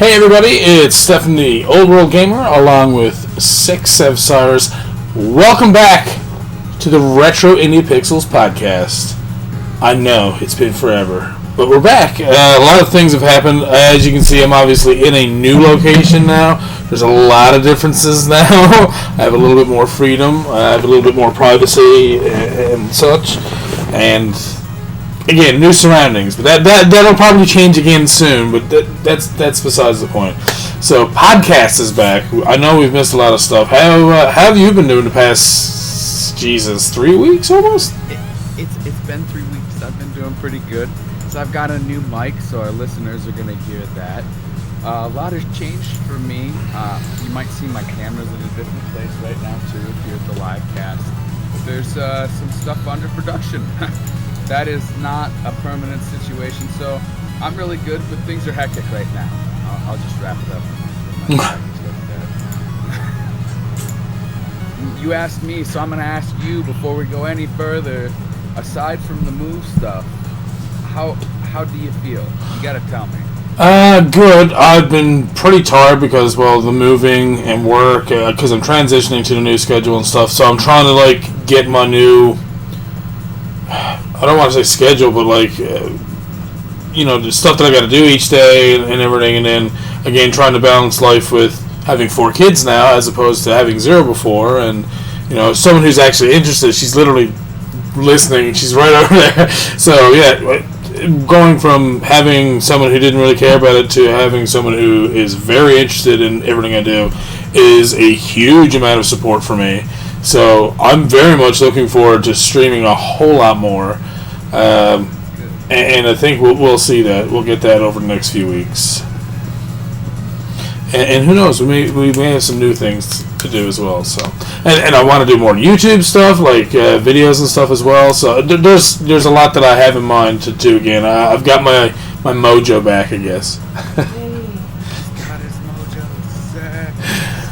Hey everybody, it's Stephanie, Old World Gamer, along with 6 Sevsars. Welcome back to the Retro Indie Pixels podcast. I know, it's been forever, but we're back. A lot of things have happened. As you can see, I'm obviously in a new location now. There's a lot of differences now. I have a little bit more freedom. I have a little bit more privacy and such. And again, new surroundings, but that'll probably change again soon. But that's besides the point. So, podcast is back. I know we've missed a lot of stuff. How have you been doing the past 3 weeks almost? It's been 3 weeks. I've been doing pretty good. So I've got a new mic, so our listeners are gonna hear that. A lot has changed for me. You might see my camera's in a different place right now too. If you're at the live cast, there's some stuff under production. That is not a permanent situation, so I'm really good, but things are hectic right now. I'll just wrap it up. You asked me, so I'm going to ask you before we go any further. Aside from the move stuff, how do you feel? You got to tell me. Good. I've been pretty tired because, well, the moving and work, because I'm transitioning to the new schedule and stuff, so I'm trying to, get my new... I don't want to say schedule, but the stuff that I got to do each day and everything, and then again trying to balance life with having 4 kids now as opposed to having 0 before, and someone who's actually interested, she's literally listening, she's right over there. So yeah, going from having someone who didn't really care about it to having someone who is very interested in everything I do is a huge amount of support for me. So I'm very much looking forward to streaming a whole lot more, and I think we'll see that. We'll get that over the next few weeks, and who knows, we may have some new things to do as well. So, and I want to do more YouTube stuff, like videos and stuff as well. So there's a lot that I have in mind to do again. I've got my mojo back, I guess. Got his mojo.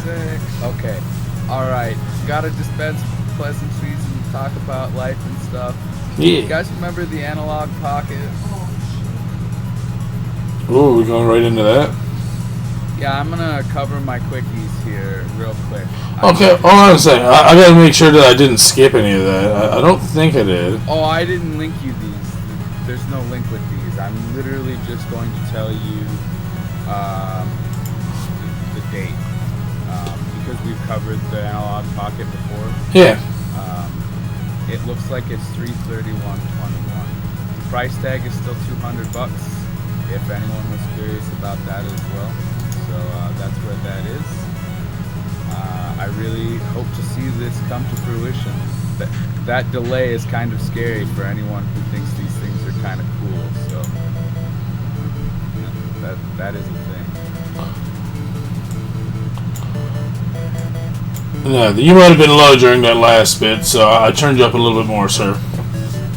Sick. Okay. All right. Gotta dispense pleasantries and talk about life and stuff. Yeah. You guys remember the analog pocket? Ooh, we're going right into that? Yeah, I'm gonna cover my quickies here real quick. Okay, hold on a second. I gotta make sure that I didn't skip any of that. I don't think I did. Oh, I didn't link you these. There's no link with these. I'm literally just going to tell you the date. Because we've covered the analog pocket before. Yeah. It looks like it's $331.21. The price tag is still $200. If anyone was curious about that as well, so that's where that is. I really hope to see this come to fruition. That delay is kind of scary for anyone who thinks these things are kind of cool. So that is a thing. No, you might have been low during that last bit, so I turned you up a little bit more, sir.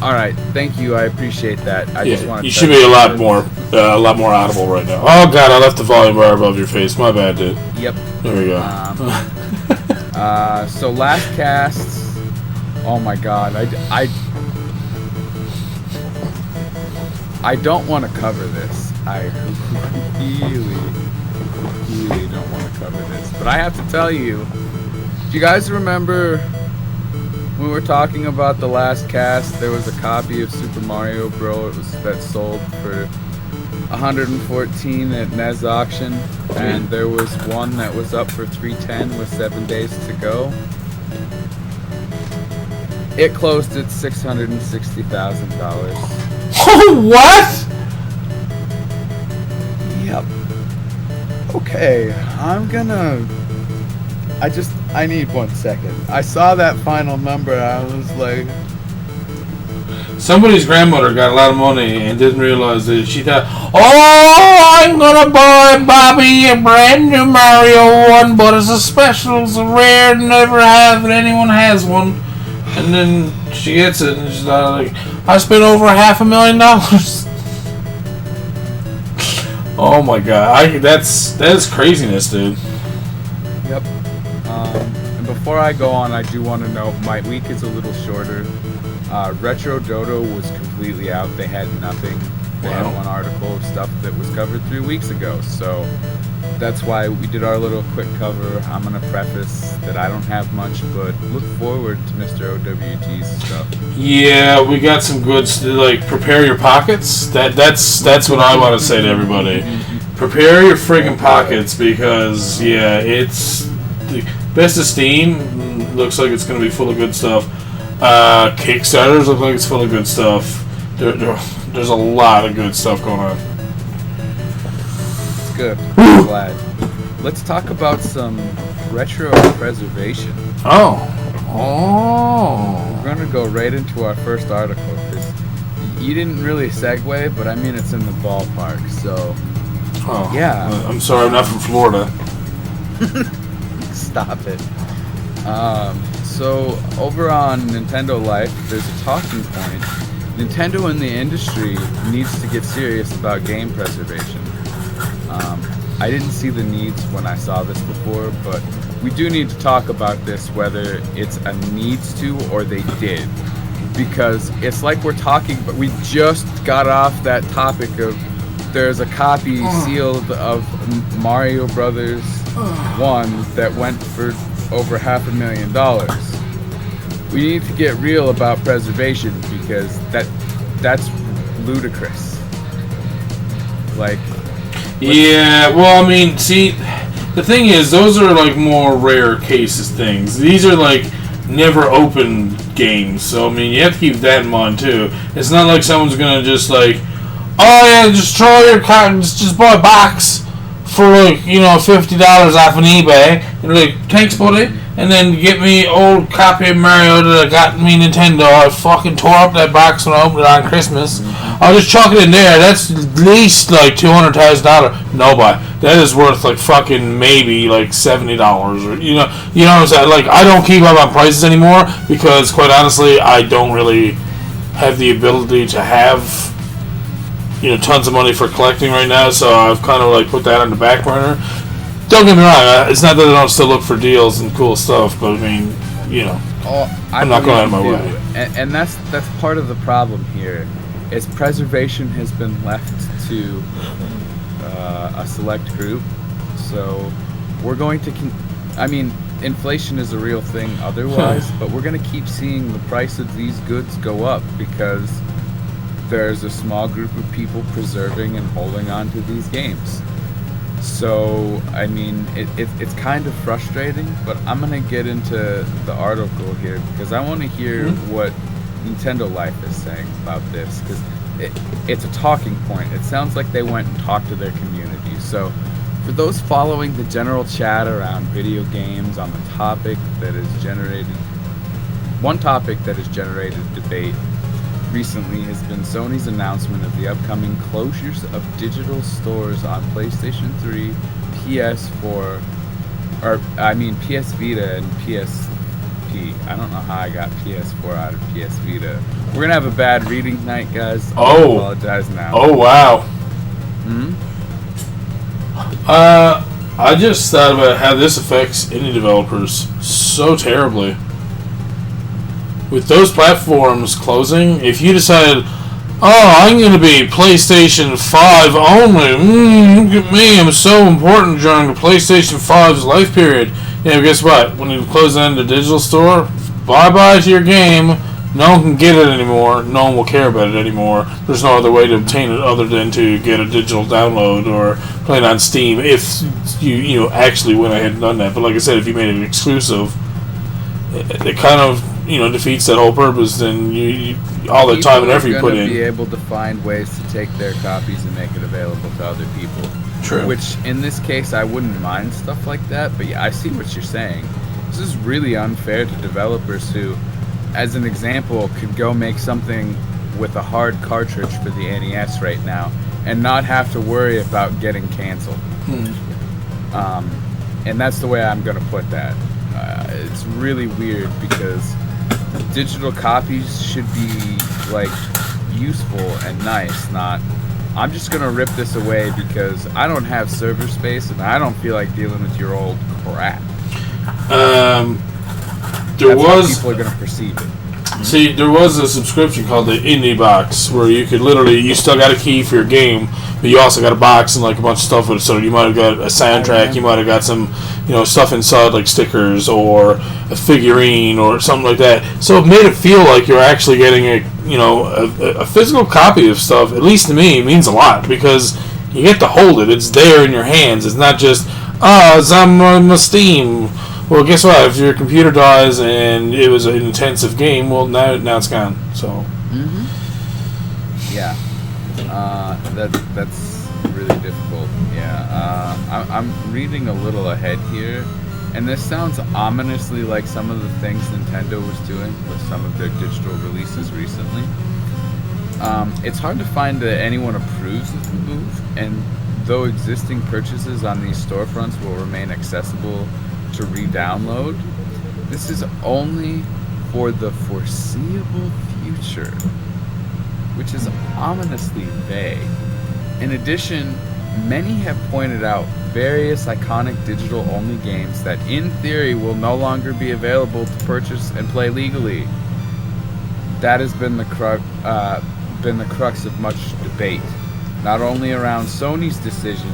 All right, thank you. I appreciate that. You should be a lot more audible right now. Oh God, I left the volume bar above your face. My bad, dude. Yep. There we go. So last casts. Oh my God, I don't want to cover this. I really don't want to cover this, but I have to tell you. Do you guys remember when we were talking about the last cast? There was a copy of Super Mario Bros. That sold for $114 at NES auction, and there was one that was up for $310 with 7 days to go. It closed at $660,000. Oh, what? Yep. Okay, I need 1 second. I saw that final number, I was like... Somebody's grandmother got a lot of money and didn't realize that she thought, oh, I'm gonna buy Bobby a brand new Mario one, but it's a special, it's a rare, never have, and anyone has one. And then she gets it, and she's like, I spent over $500,000. Oh my God, that's craziness, dude. Yep. And before I go on, I do want to note my week is a little shorter. Retro Dodo was completely out. They had nothing. They had one article of stuff that was covered 3 weeks ago. So that's why we did our little quick cover. I'm going to preface that I don't have much, but look forward to Mr. OWG's stuff. Yeah, we got some good, like, prepare your pockets. That's what I want to say to everybody. Prepare your friggin' pockets because, yeah, it's the Best of Steam looks like it's going to be full of good stuff. Kickstarters look like it's full of good stuff. There's a lot of good stuff going on. It's good. I'm glad. Let's talk about some retro preservation. Oh. We're going to go right into our first article because you didn't really segue, but I mean it's in the ballpark, so... Oh. Yeah. I'm sorry, I'm not from Florida. Stop it. So, over on Nintendo Life, there's a talking point. Nintendo and the industry needs to get serious about game preservation. I didn't see the needs when I saw this before, but we do need to talk about this, whether it's a needs to or they did. Because it's like we're talking, but we just got off that topic of there's a copy sealed of Mario Brothers 1 that went for over $500,000. We need to get real about preservation because that's ludicrous. Like, yeah, well, I mean, see, the thing is, those are like more rare cases things. These are like never open games, so I mean, you have to keep that in mind too. It's not like someone's gonna just like, oh yeah, just throw your card, just buy a box for like, $50 off on eBay. And they're like, thanks, buddy. And then get me old copy of Mario that I got me Nintendo. I fucking tore up that box when I opened it on Christmas. I'll just chuck it in there. That's at least like $200,000. No, but that is worth like fucking maybe like $70 or you know what I'm saying. Like, I don't keep up on prices anymore because quite honestly, I don't really have the ability to have tons of money for collecting right now, so I've kind of like put that on the back burner. Don't get me wrong, it's not that I don't still look for deals and cool stuff, but I mean, I'm not going out of my way. And that's part of the problem here, is preservation has been left to a select group. So we're going to, inflation is a real thing otherwise, but we're going to keep seeing the price of these goods go up because there's a small group of people preserving and holding on to these games. So, I mean, it's kind of frustrating, but I'm going to get into the article here because I want to hear what Nintendo Life is saying about this, because it's a talking point. It sounds like they went and talked to their community. So, for those following the general chat around video games on the topic that has generated... One topic that has generated debate recently has been Sony's announcement of the upcoming closures of digital stores on PlayStation 3, PS4, PS Vita and PSP. I don't know how I got PS4 out of PS Vita. We're gonna have a bad reading night, guys. I apologize now. Oh, wow. I just thought about how this affects indie developers so terribly. With those platforms closing, if you decided, I'm going to be PlayStation 5 only, look at me, I'm so important during the PlayStation 5's life period. Guess what? When you close down the digital store, bye-bye to your game. No one can get it anymore. No one will care about it anymore. There's no other way to obtain it other than to get a digital download or play it on Steam if you actually went ahead and done that. But like I said, if you made it exclusive, it kind of defeats that whole purpose. Then you all the time and effort you put in. Be able to find ways to take their copies and make it available to other people. True. Which in this case I wouldn't mind stuff like that. But yeah, I see what you're saying. This is really unfair to developers who, as an example, could go make something with a hard cartridge for the NES right now and not have to worry about getting canceled. And that's the way I'm going to put that. It's really weird because digital copies should be like useful and nice, not I'm just going to rip this away because I don't have server space and I don't feel like dealing with your old crap. That's how people are going to perceive it. See, there was a subscription called the Indie Box where you could literally, you still got a key for your game, but you also got a box and like a bunch of stuff with it. So you might have got a soundtrack, you might have got some, stuff inside like stickers or a figurine or something like that. So it made it feel like you're actually getting a physical copy of stuff. At least to me, it means a lot because you get to hold it. It's there in your hands. It's not just it's on my Steam. Well, guess what? If your computer dies and it was an intensive game, well, now it's gone. So. Yeah. That's really difficult. Yeah. I'm reading a little ahead here, and this sounds ominously like some of the things Nintendo was doing with some of their digital releases recently. It's hard to find that anyone approves of the move, and though existing purchases on these storefronts will remain accessible to re-download, this is only for the foreseeable future, which is ominously vague. In addition, many have pointed out various iconic digital-only games that in theory will no longer be available to purchase and play legally. That has been the crux of much debate, not only around Sony's decision,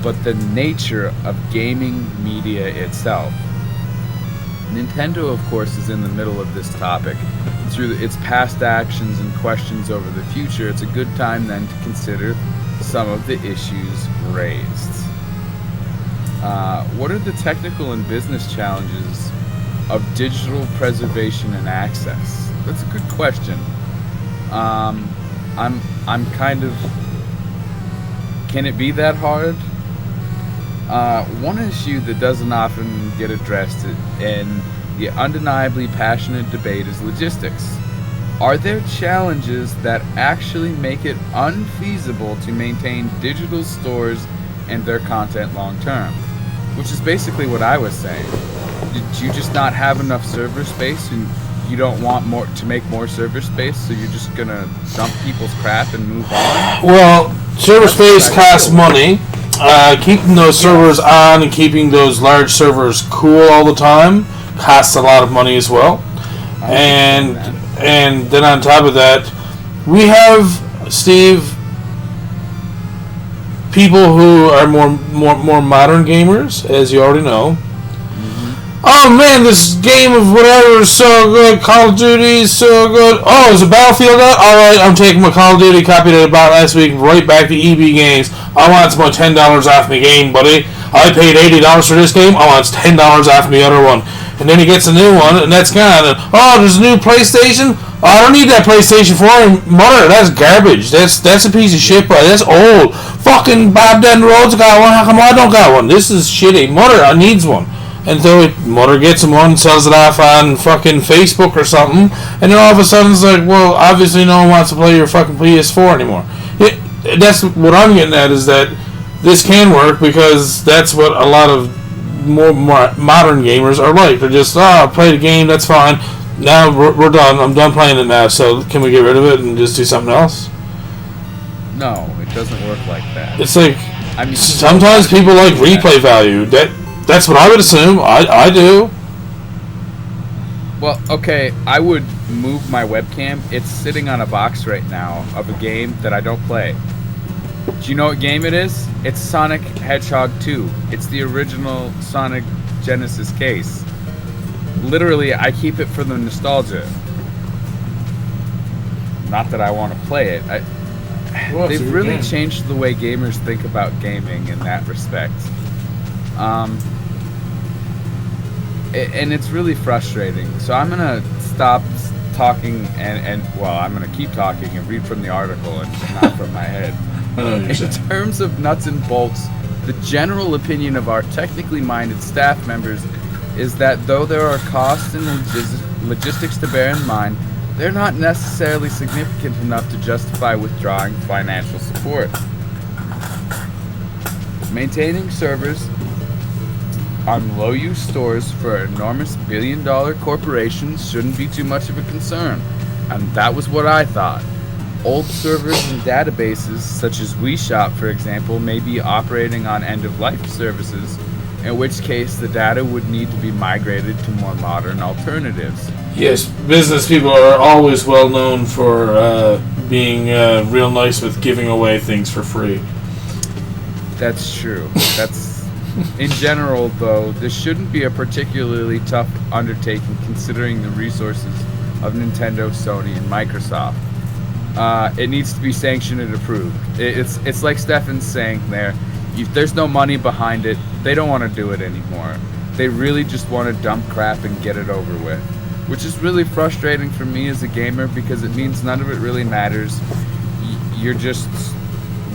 but the nature of gaming media itself. Nintendo, of course, is in the middle of this topic. Through its past actions and questions over the future, it's a good time then to consider some of the issues raised. What are the technical and business challenges of digital preservation and access? That's a good question. I'm kind of... Can it be that hard? One issue that doesn't often get addressed in the undeniably passionate debate is logistics. Are there challenges that actually make it unfeasible to maintain digital stores and their content long term? Which is basically what I was saying. Did you just not have enough server space and you don't want more to make more server space, so you're just gonna dump people's crap and move on? Well, server space costs money. Keeping those servers on and keeping those large servers cool all the time costs a lot of money as well. And then on top of that, we have, Steve, people who are more modern gamers, as you already know. Oh man, this game of whatever is so good. Call of Duty is so good. Oh, is a Battlefield out? Alright, I'm taking my Call of Duty copy that I bought last week right back to EB Games. I want my $10 off my game, buddy. I paid $80 for this game. I want $10 off my other one. And then he gets a new one, and that's gone. And, oh, there's a new PlayStation? Oh, I don't need that PlayStation 4. Mother, that's garbage. That's a piece of shit, bro. That's old. Fucking Bob Denton Rhodes got one. How come I don't got one? This is shitty. Mother, I needs one. And so Mother gets him one, sells it off on fucking Facebook or something, and then all of a sudden it's like, well, obviously no one wants to play your fucking PS4 anymore. That's what I'm getting at, is that this can work because that's what a lot of more modern gamers are like. They're just, play the game, that's fine. Now we're done. I'm done playing it now, so can we get rid of it and just do something else? No, it doesn't work like that. It's like, sometimes people like replay value. That's what I would assume. I do. Well, okay, I would move my webcam. It's sitting on a box right now of a game that I don't play. Do you know what game it is? It's Sonic Hedgehog 2. It's the original Sonic Genesis case. Literally, I keep it for the nostalgia. Not that I want to play it. They've really changed the way gamers think about gaming in that respect. And it's really frustrating. So I'm going to stop talking and I'm going to keep talking and read from the article and not from my head. In terms of nuts and bolts, the general opinion of our technically minded staff members is that though there are costs and logistics to bear in mind, they're not necessarily significant enough to justify withdrawing financial support. Maintaining servers on low-use stores for enormous billion-dollar corporations shouldn't be too much of a concern, and that was what I thought. Old servers and databases, such as WeShop, for example, may be operating on end-of-life services, in which case the data would need to be migrated to more modern alternatives. Yes, business people are always well known for being real nice with giving away things for free. That's true. That's in general, though, this shouldn't be a particularly tough undertaking considering the resources of Nintendo, Sony, and Microsoft. It needs to be sanctioned and approved. It's like Stefan's saying there. If there's no money behind it, they don't want to do it anymore. They really just want to dump crap and get it over with. Which is really frustrating for me as a gamer because it means none of it really matters. You're just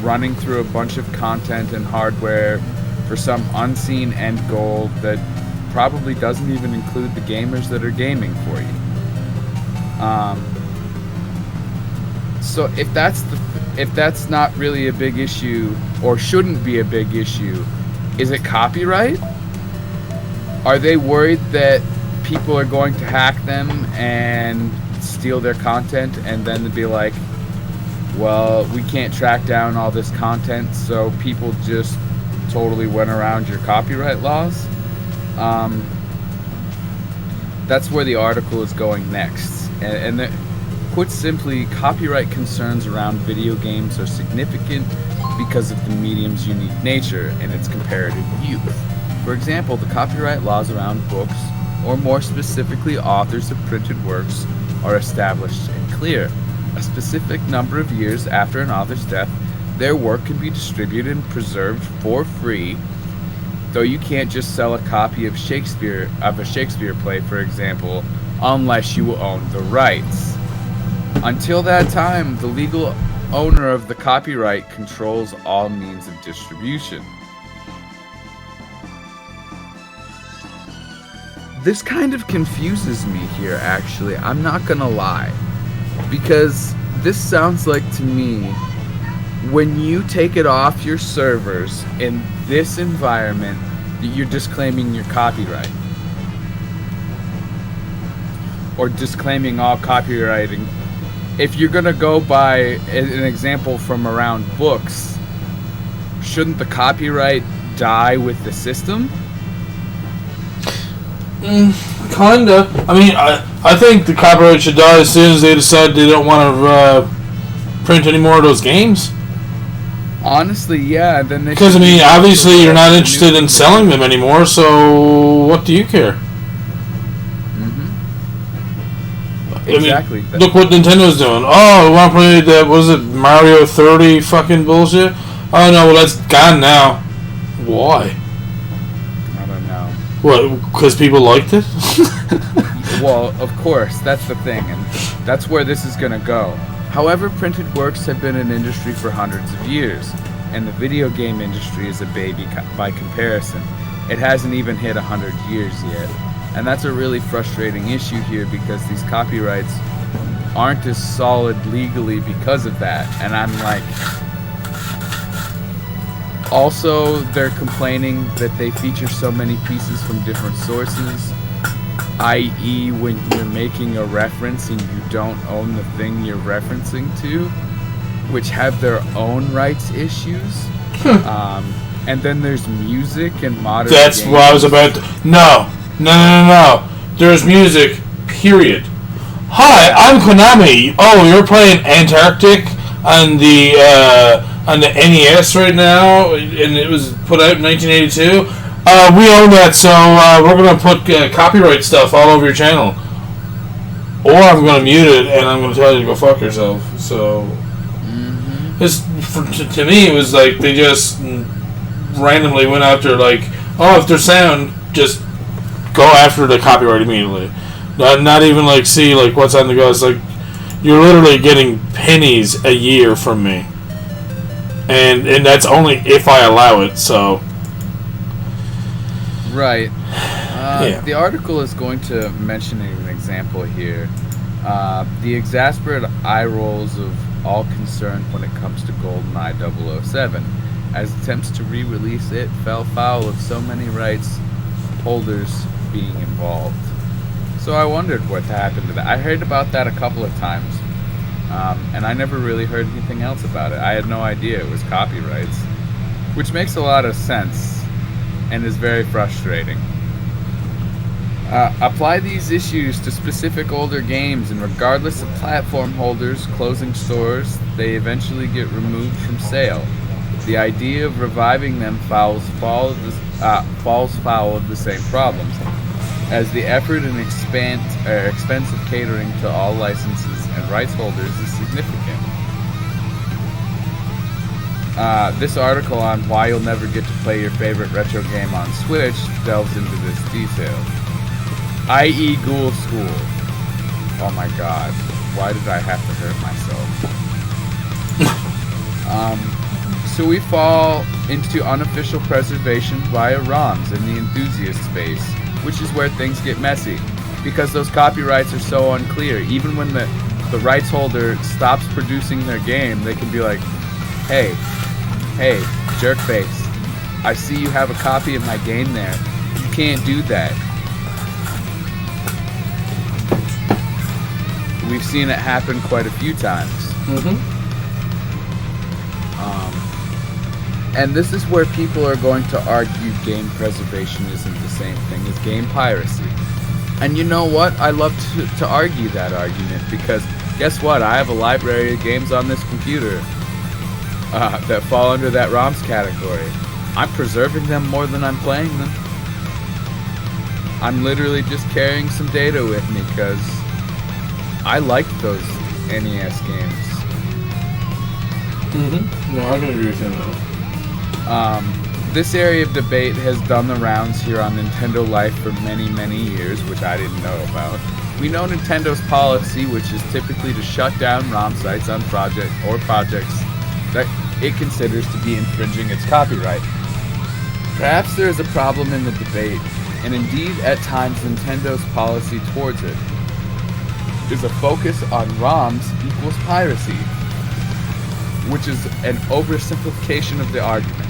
running through a bunch of content and hardware for some unseen end goal that probably doesn't even include the gamers that are gaming for you. So if that's not really a big issue, or shouldn't be a big issue, is it copyright? Are they worried that people are going to hack them and steal their content and then be like, well, we can't track down all this content, so people just totally went around your copyright laws? That's where the article is going next. And put simply, copyright concerns around video games are significant because of the medium's unique nature and its comparative youth. For example, the copyright laws around books, or more specifically authors of printed works, are established and clear. A specific number of years after an author's death, their work can be distributed and preserved for free, though you can't just sell a copy of a Shakespeare play, for example, unless you own the rights. Until that time, the legal owner of the copyright controls all means of distribution. This kind of confuses me here, actually. I'm not gonna lie. Because this sounds like, to me, when you take it off your servers in this environment, you're disclaiming your copyright. Or disclaiming all copywriting. If you're gonna go by an example from around books, shouldn't the copyright die with the system? Kinda. I mean, I think the copyright should die as soon as they decide they don't want to print any more of those games. Honestly, yeah. Then because I mean, obviously you're not interested in selling them anymore, so what do you care? Exactly. I mean, look what Nintendo's doing. Oh, we want to play that, was it Mario 30 fucking bullshit? Oh no, well that's gone now. Why? I don't know. What, because people liked it? Well, of course, that's the thing, and that's where this is gonna go. However, printed works have been an industry for hundreds of years, and the video game industry is a baby by comparison. It hasn't even hit 100 years yet. And that's a really frustrating issue here because these copyrights aren't as solid legally because of that. And I'm like... Also, they're complaining that they feature so many pieces from different sources, i.e. when you're making a reference and you don't own the thing you're referencing to, which have their own rights issues. And then there's music and modern That's games. what I was about to... No. There's music, period. Hi, I'm Konami. Oh, you're playing Antarctic on the NES right now, and it was put out in 1982. We own that, so we're going to put copyright stuff all over your channel. Or I'm going to mute it, and I'm going to tell you to go fuck yourself. So, to me, it was like they just randomly went after, like, oh, if there's sound, just go after the copyright immediately. Not even like see like what's on the go. It's like you're literally getting pennies a year from me, and that's only if I allow it. So right. Yeah. The article is going to mention an example here. The exasperate eye rolls of all concerned when it comes to GoldenEye 007, as attempts to re-release it fell foul of so many rights holders being involved. So I wondered what happened to that. I heard about that a couple of times, and I never really heard anything else about it. I had no idea it was copyrights, which makes a lot of sense. and is very frustrating. Apply these issues to specific older games, and regardless of platform holders closing stores, they eventually get removed from sale. The idea of reviving them falls foul of the same problems, as the effort and expense of catering to all licenses and rights holders is significant. This article on why you'll never get to play your favorite retro game on Switch delves into this detail. I.e. Ghoul School. Oh my god. Why did I have to hurt myself? So we fall into unofficial preservation via ROMs in the enthusiast space, which is where things get messy, because those copyrights are so unclear. Even when the rights holder stops producing their game, they can be like, hey, jerkface, I see you have a copy of my game there. You can't do that. We've seen it happen quite a few times. And this is where people are going to argue game preservation isn't the same thing as game piracy. And you know what? I love to argue that argument, because guess what? I have a library of games on this computer that fall under that ROMs category. I'm preserving them more than I'm playing them. I'm literally just carrying some data with me because I liked those NES games. No, I can agree with you on that. This area of debate has done the rounds here on Nintendo Life for many, many years, which I didn't know about. We know Nintendo's policy, which is typically to shut down ROM sites on projects that it considers to be infringing its copyright. Perhaps there is a problem in the debate, and indeed at times Nintendo's policy towards it is a focus on ROMs equals piracy, which is an oversimplification of the argument.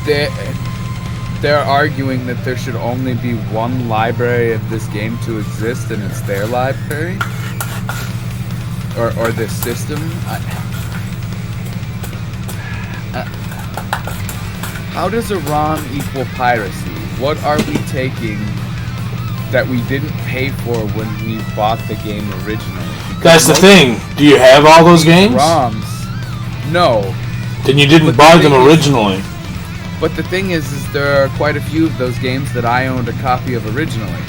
They're arguing that there should only be one library of this game to exist, and it's their library? Or this system? How does a ROM equal piracy? What are we taking that we didn't pay for when we bought the game originally? That's the thing. Do you have all those games? ROMs. No. Then you didn't buy them originally. But the thing is there are quite a few of those games that I owned a copy of originally.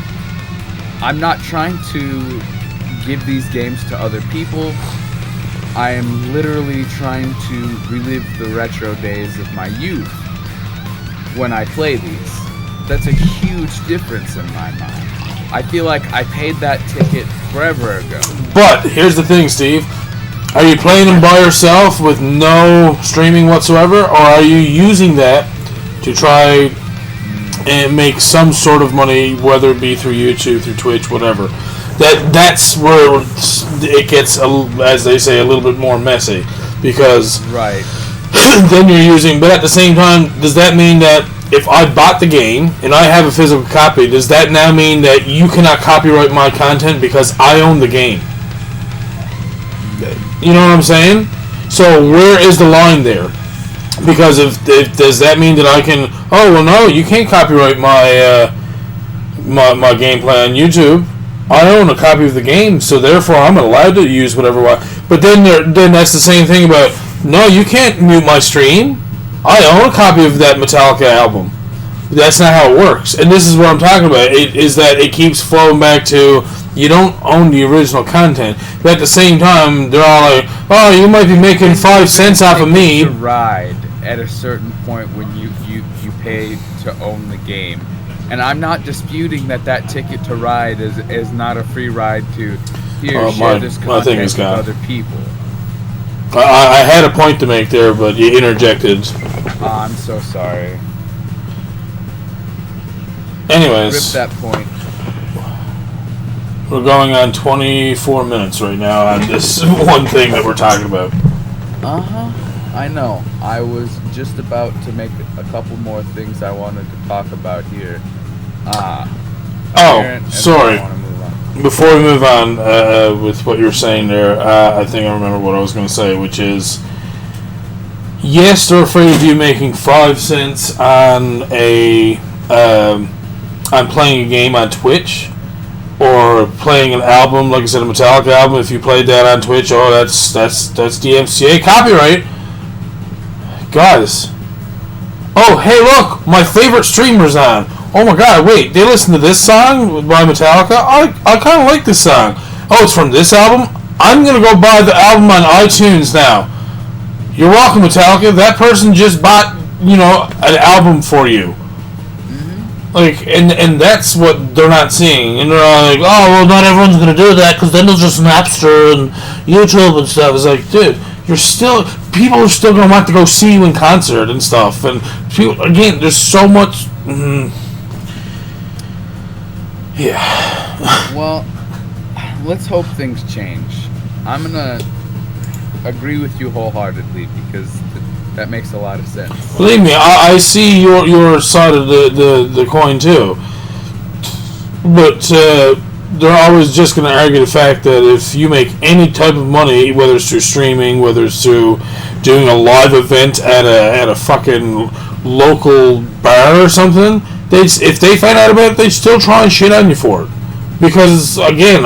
I'm not trying to give these games to other people. I am literally trying to relive the retro days of my youth when I play these. That's a huge difference in my mind. I feel like I paid that ticket forever ago. But here's the thing, Steve. Are you playing them by yourself with no streaming whatsoever, or are you using that to try and make some sort of money, whether it be through YouTube, through Twitch, whatever? That's where it gets, as they say, a little bit more messy, because right. Then you're using. But at the same time, does that mean that if I bought the game and I have a physical copy, does that now mean that you cannot copyright my content because I own the game? You know what I'm saying? So where is the line there? Because if does that mean that I can? Oh well, no, you can't copyright my my gameplay on YouTube. I own a copy of the game, so therefore I'm allowed to use whatever. But then that's the same thing about, no, you can't mute my stream. I own a copy of that Metallica album. That's not how it works. And this is what I'm talking about. Is that it keeps flowing back to, you don't own the original content. But at the same time, they're all like, oh, you might be making 5 cents off of me. To ride at a certain point when you pay to own the game. And I'm not disputing that ticket to ride is not a free ride to share this content with other people. I had a point to make there, but you interjected. Oh, I'm so sorry. Anyways. Rip that point. We're going on 24 minutes right now on this one thing that we're talking about. Uh-huh. I know. I was just about to make a couple more things I wanted to talk about here. Sorry. Before we move on with what you were saying there, I think I remember what I was going to say, which is yes, they're afraid of you making 5 cents on on playing a game on Twitch, or playing an album, like I said, a Metallica album. If you played that on Twitch, oh, that's DMCA copyright, guys. Oh, hey, look, my favorite streamer's on. Oh my God, wait, they listen to this song by Metallica? I kind of like this song. Oh, it's from this album? I'm going to go buy the album on iTunes now. You're welcome, Metallica. That person just bought, an album for you. Mm-hmm. Like, and that's what they're not seeing. And they're all like, oh, well, not everyone's going to do that, because then there's just Napster and YouTube and stuff. It's like, dude, people are still going to want to go see you in concert and stuff. And people, again, there's so much... Yeah. Well, let's hope things change. I'm gonna agree with you wholeheartedly, because that makes a lot of sense. Believe me, I see your side of the coin too. But they're always just going to argue the fact that if you make any type of money, whether it's through streaming, whether it's through doing a live event at a fucking local bar or something, if they find out about it, they still try and shit on you for it. Because, again,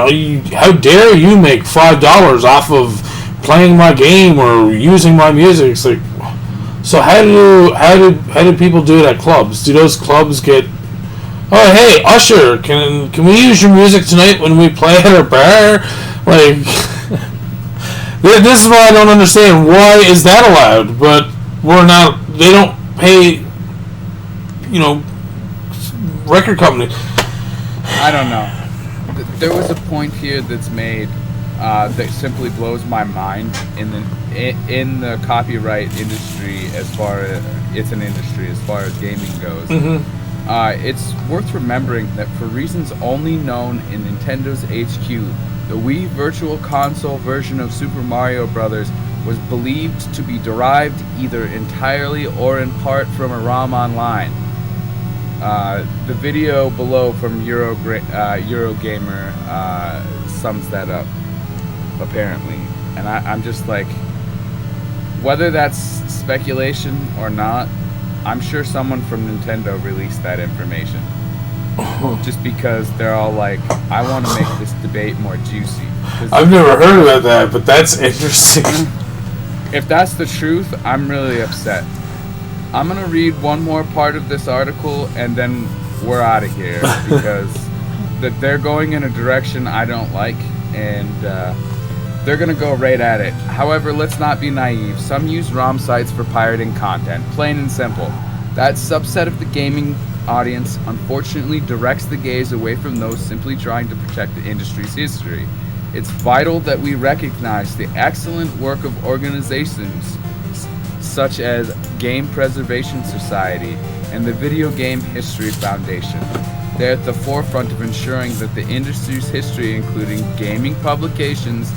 how dare you make $5 off of playing my game or using my music? It's like, so how do people do it at clubs? Do those clubs get, oh, hey, Usher, can we use your music tonight when we play at our bar? Like, this is what I don't understand. Why is that allowed? But they don't pay, record company. I don't know. There was a point here that's made that simply blows my mind in the copyright industry, as far as it's an industry as far as gaming goes. Mm-hmm. It's worth remembering that for reasons only known in Nintendo's HQ, the Wii Virtual Console version of Super Mario Bros. Was believed to be derived either entirely or in part from a ROM online. The video below from Eurogamer sums that up, apparently. And I'm just like, whether that's speculation or not, I'm sure someone from Nintendo released that information. Just because they're all like, I want to make this debate more juicy. I've never heard about that, but that's interesting. If that's the truth, I'm really upset. I'm going to read one more part of this article, and then we're out of here, because they're going in a direction I don't like, and they're going to go right at it. However, let's not be naive. Some use ROM sites for pirating content, plain and simple. That subset of the gaming audience unfortunately directs the gaze away from those simply trying to protect the industry's history. It's vital that we recognize the excellent work of organizations such as Game Preservation Society and the Video Game History Foundation. They're at the forefront of ensuring that the industry's history, including gaming publications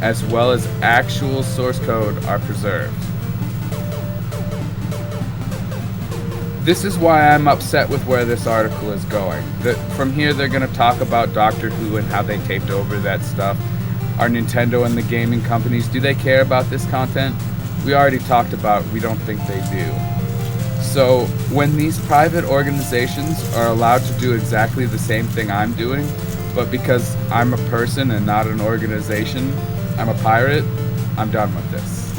as well as actual source code, are preserved. This is why I'm upset with where this article is going. From here, they're going to talk about Doctor Who and how they taped over that stuff. Are Nintendo and the gaming companies, do they care about this content? We already talked about, we don't think they do. So when these private organizations are allowed to do exactly the same thing I'm doing, but because I'm a person and not an organization, I'm a pirate, I'm done with this.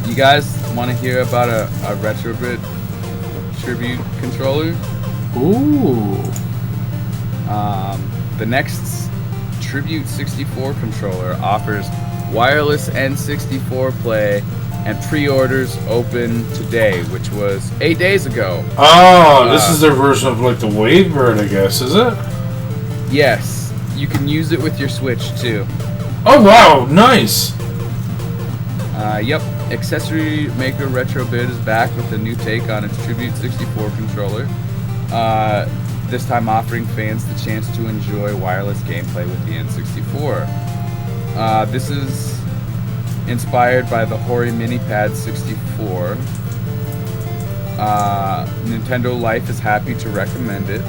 You guys want to hear about a RetroBit tribute controller? Ooh. The next Tribute 64 controller offers wireless N64 play, and pre-orders open today, which was 8 days ago. Oh, this is their version of like the Wavebird, I guess, is it? Yes. You can use it with your Switch too. Oh wow, nice. Yep. Accessory maker RetroBit is back with a new take on its Tribute 64 controller. This time offering fans the chance to enjoy wireless gameplay with the N64. This is inspired by the Hori Minipad 64. Nintendo Life is happy to recommend it.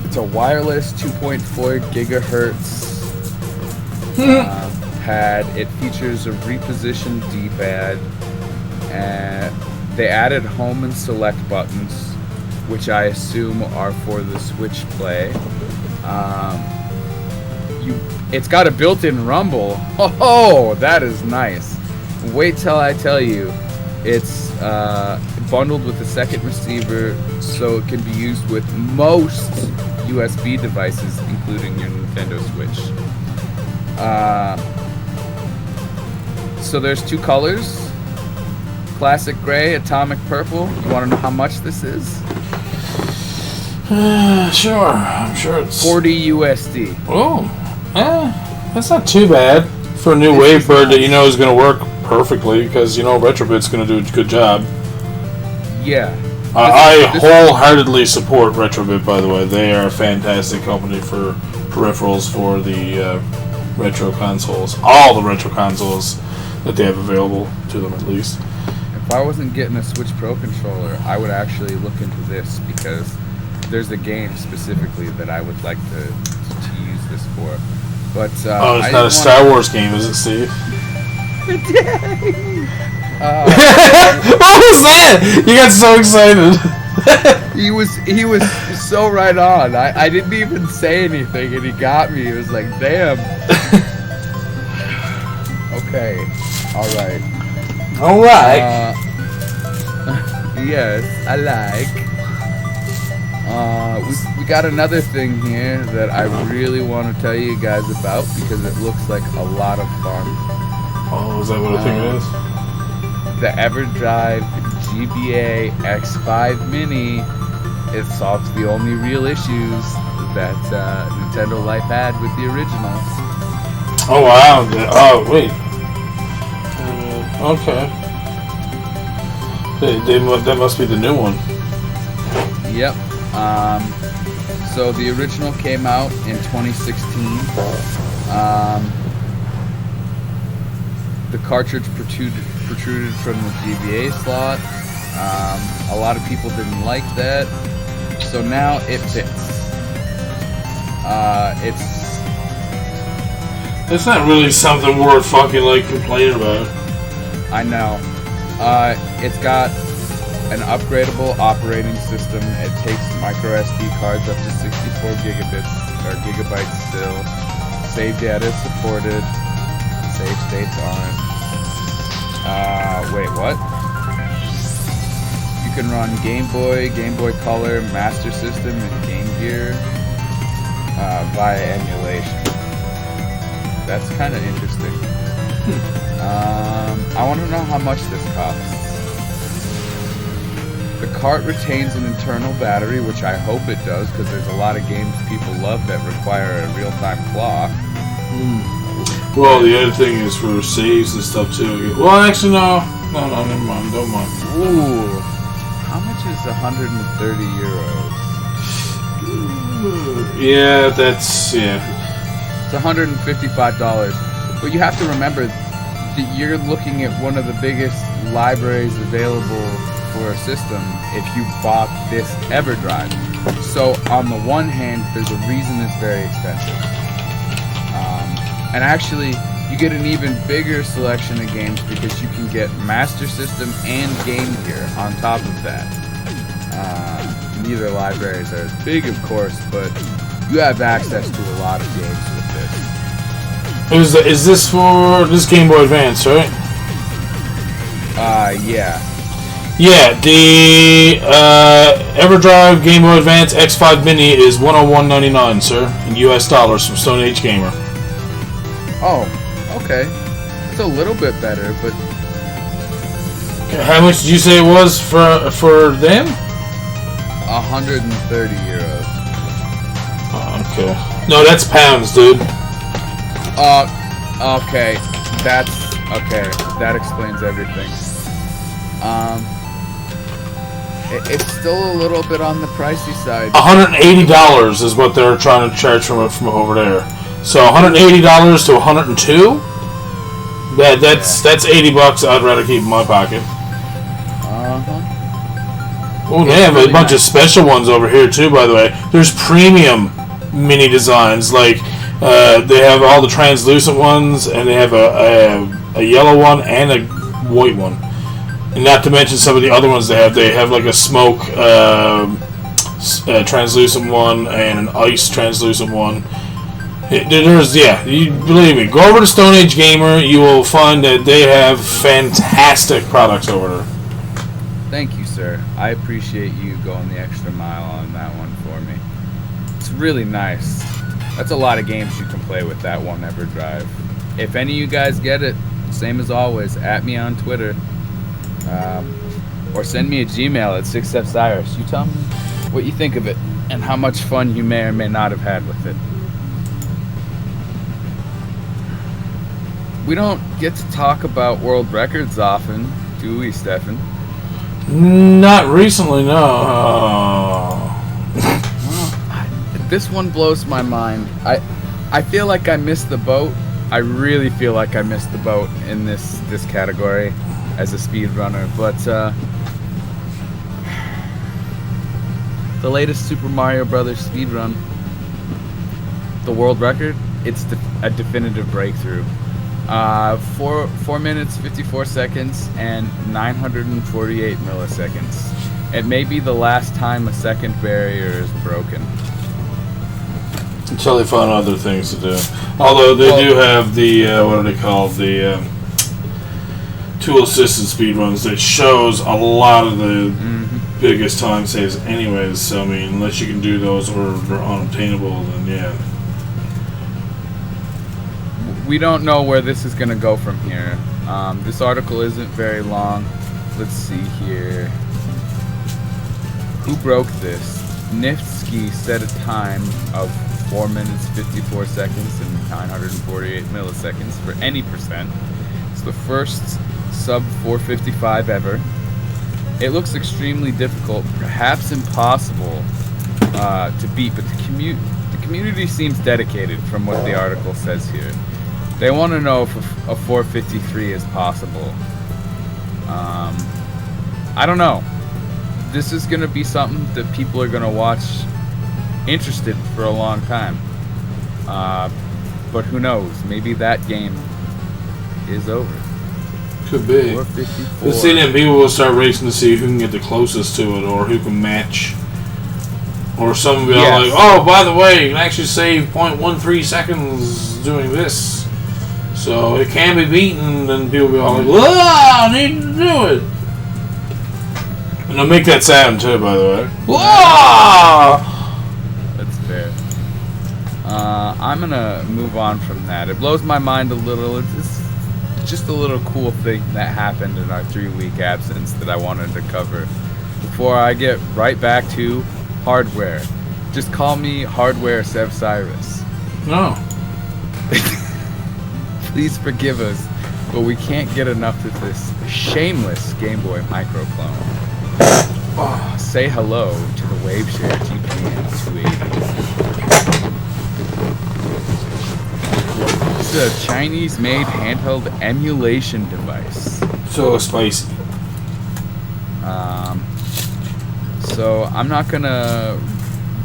It's a wireless 2.4 gigahertz pad. It features a repositioned D-pad, and they added home and select buttons, which I assume are for the Switch Play. It's got a built-in rumble. Oh, that is nice. Wait till I tell you. It's bundled with a second receiver, so it can be used with most USB devices, including your Nintendo Switch. So there's two colors. Classic gray, atomic purple. You want to know how much this is? Sure. I'm sure it's 40 USD. Oh, that's not too bad for a new Wavebird that you know is going to work perfectly, because you know RetroBits going to do a good job. Yeah. I wholeheartedly support RetroBit, by the way. They are a fantastic company for peripherals for the retro consoles. All the retro consoles that they have available to them, at least. If I wasn't getting a Switch Pro controller, I would actually look into this, because there's a game specifically that I would like to use this for. But it's not a Star Wars game, is it, Steve? What was that? You got so excited. He was so right on. I didn't even say anything, and he got me. It was like, damn. Okay. All right. Yes, I like. We got another thing here that I really want to tell you guys about, because it looks like a lot of fun. Oh, is that what I think it is? The Everdrive GBA X5 Mini. It solves the only real issues that Nintendo Life had with the original. Oh wow! Oh wait. Okay. That must be the new one. Yep. So the original came out in 2016. The cartridge protruded from the GBA slot. A lot of people didn't like that. So now it fits. It's not really something worth fucking like complaining about. I know. It's got an upgradable operating system. It takes micro SD cards up to 64 gigabytes still. Save data is supported. Save states aren't. Wait, what? You can run Game Boy, Game Boy Color, Master System, and Game Gear via emulation. That's kind of interesting. I want to know how much this costs. The cart retains an internal battery, which I hope it does, because there's a lot of games people love that require a real-time clock. Well, the other thing is for saves and stuff too. Well, actually, no, never mind. Don't mind. Ooh, how much is 130 euros? Yeah, it's $155. But you have to remember that you're looking at one of the biggest libraries available for a system if you bought this Everdrive. So on the one hand, there's a reason it's very expensive. And actually, you get an even bigger selection of games because you can get Master System and Game Gear on top of that. Neither libraries are as big, of course, but you have access to a lot of games with this. Is this for this Game Boy Advance, right? Yeah. Yeah, the Everdrive Game Boy Advance X5 Mini is $101.99, sir, in US dollars from Stone Age Gamer. Oh, okay. It's a little bit better, but how much did you say it was for them? 130 euros. Okay. No, that's pounds, dude. Okay. That explains everything. It's still a little bit on the pricey side. $180 is what they're trying to charge from over there. So $180 to $102. That's $80. I'd rather keep in my pocket. Oh, they have a bunch of special ones over here too. By the way, there's premium mini designs like They have all the translucent ones, and they have a yellow one and a white one. And not to mention some of the other ones they have. They have like a smoke translucent one and an ice translucent one. You believe me, go over to Stone Age Gamer, you will find that they have fantastic products over there. Thank you, sir. I appreciate you going the extra mile on that one for me. It's really nice. That's a lot of games you can play with that one Everdrive. If any of you guys get it, same as always, at me on Twitter. Or send me a Gmail at 6fcyrus. You tell me what you think of it and how much fun you may or may not have had with it. We don't get to talk about world records often, do we, Stefan? Not recently, no. This one blows my mind. I feel like I missed the boat. I really feel like I missed the boat in this category as a speedrunner. But the latest Super Mario Brothers speedrun, the world record, it's a definitive breakthrough. 4 minutes, 54 seconds, and 948 milliseconds. It may be the last time a second barrier is broken. Until they find other things to do. Although they do have the, what are they called? The tool-assisted speedruns that shows a lot of the biggest time saves anyways. So, I mean, unless you can do those or they're unobtainable, then yeah. We don't know where this is going to go from here. This article isn't very long. Let's see here. Who broke this? Nifsky set a time of 4 minutes, 54 seconds, and 948 milliseconds for any percent. It's the first sub 455 ever. It looks extremely difficult, perhaps impossible to beat, but the community seems dedicated from what the article says here. They want to know if a 453 is possible. I don't know. This is going to be something that people are going to watch interested for a long time. But who knows? Maybe that game is over. Could be. 454. But see, then people will start racing to see who can get the closest to it or who can match. Or some will be all like, oh, by the way, you can actually save 0.13 seconds doing this. So it can be beaten, and people will be all like, whoa, I need to do it. And I'll make that sound too, by the way. Whoa! That's fair. I'm gonna move on from that. It blows my mind a little. It's just a little cool thing that happened in our 3-week absence that I wanted to cover before I get right back to hardware. Just call me Hardware Cepheus. No. Please forgive us, but we can't get enough of this shameless Game Boy Micro clone. Oh, say hello to the Waveshare GBA 280. This is a Chinese-made handheld emulation device. So spicy. So I'm not gonna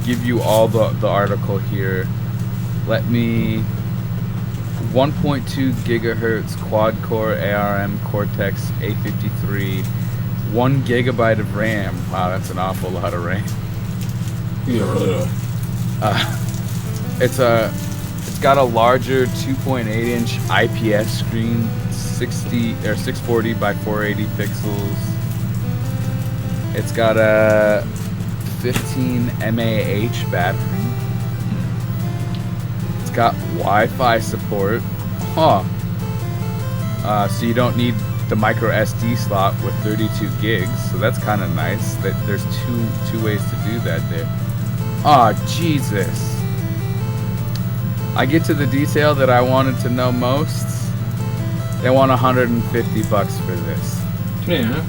give you all the article here. Let me. 1.2 gigahertz quad-core ARM Cortex A53, 1 gigabyte of RAM. Wow, that's an awful lot of RAM. Yeah, really. It's got a larger 2.8-inch IPS screen, 640 by 480 pixels. It's got a 15 mAh battery. Got Wi-Fi support, so you don't need the micro SD slot with 32 gigs. So that's kind of nice. That there's two ways to do that there. Oh Jesus! I get to the detail that I wanted to know most. They want $150 for this. Yeah.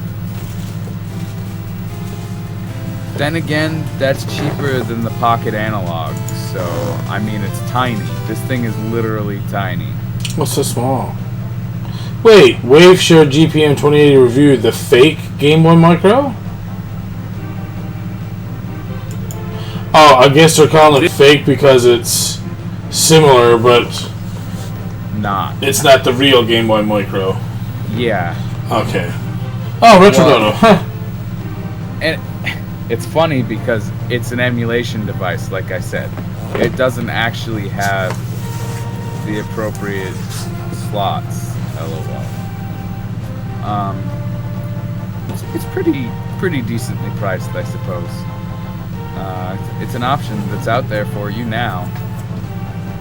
Then again, that's cheaper than the Pocket Analog. So, I mean, it's tiny. This thing is literally tiny. What's so small? Wait, Waveshare GPM 2080 reviewed the fake Game Boy Micro? Oh, I guess they're calling it fake because it's similar, but not. it's not the real Game Boy Micro. Yeah. Okay. Oh, RetroBits. Huh. And it's funny because it's an emulation device, like I said. It doesn't actually have the appropriate slots. LOL. It's pretty decently priced, I suppose. It's an option that's out there for you now.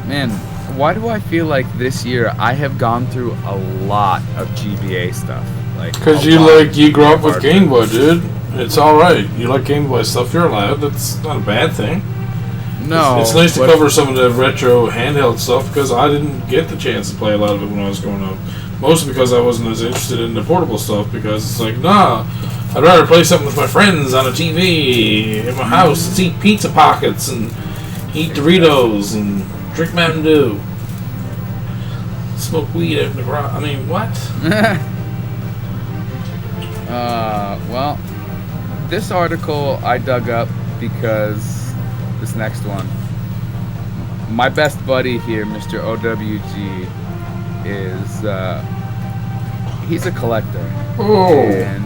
Man, why do I feel like this year I have gone through a lot of GBA stuff? Because you grew up with Game Boy, dude. It's all right. You like Game Boy stuff. You're allowed. That's not a bad thing. No, it's nice to cover some of the retro handheld stuff because I didn't get the chance to play a lot of it when I was growing up. Mostly because I wasn't as interested in the portable stuff because it's like, nah, I'd rather play something with my friends on a TV in my house and eat pizza pockets and eat Doritos and drink Mountain Dew. Smoke weed out in the garage. I mean, what? Well, this article I dug up because this next one, my best buddy here, Mr. OWG, is he's a collector. Oh. And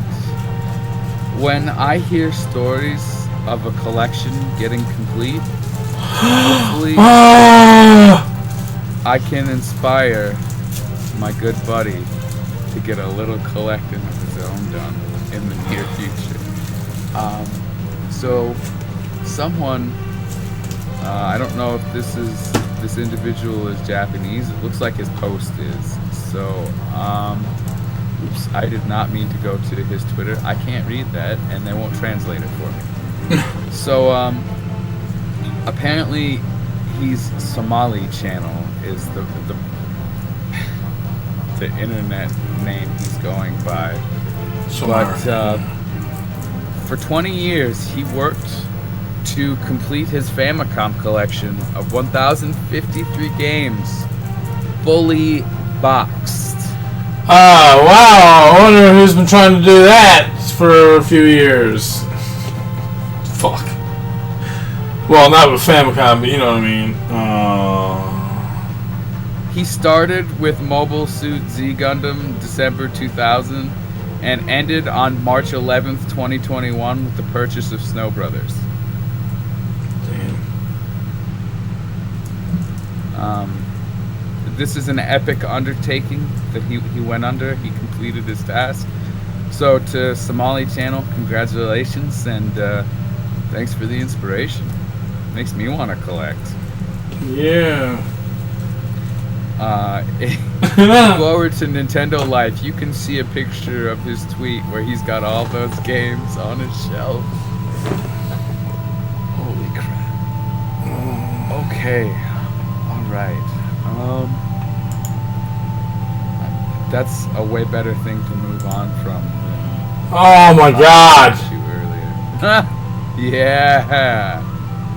when I hear stories of a collection getting complete, hopefully I can inspire my good buddy to get a little collecting of his own done in the near future. So someone, I don't know if this individual is Japanese. It looks like his post is. So, oops, I did not mean to go to his Twitter. I can't read that, and they won't translate it for me. So, apparently, he's Somali Channel is the internet name he's going by. But for 20 years, he worked to complete his Famicom collection of 1,053 games, fully boxed. Ah, wow! I wonder who's been trying to do that for a few years. Fuck. Well, not with Famicom, but you know what I mean. He started with Mobile Suit Z Gundam December 2000 and ended on March 11th, 2021 with the purchase of Snow Brothers. This is an epic undertaking that he went under. He completed his task. So to Somali Channel, congratulations and thanks for the inspiration. Makes me want to collect. Yeah. If you go over to Nintendo Life, you can see a picture of his tweet where he's got all those games on his shelf. Holy crap. Okay. Alright. That's a way better thing to move on from than Oh my god! earlier. Yeah.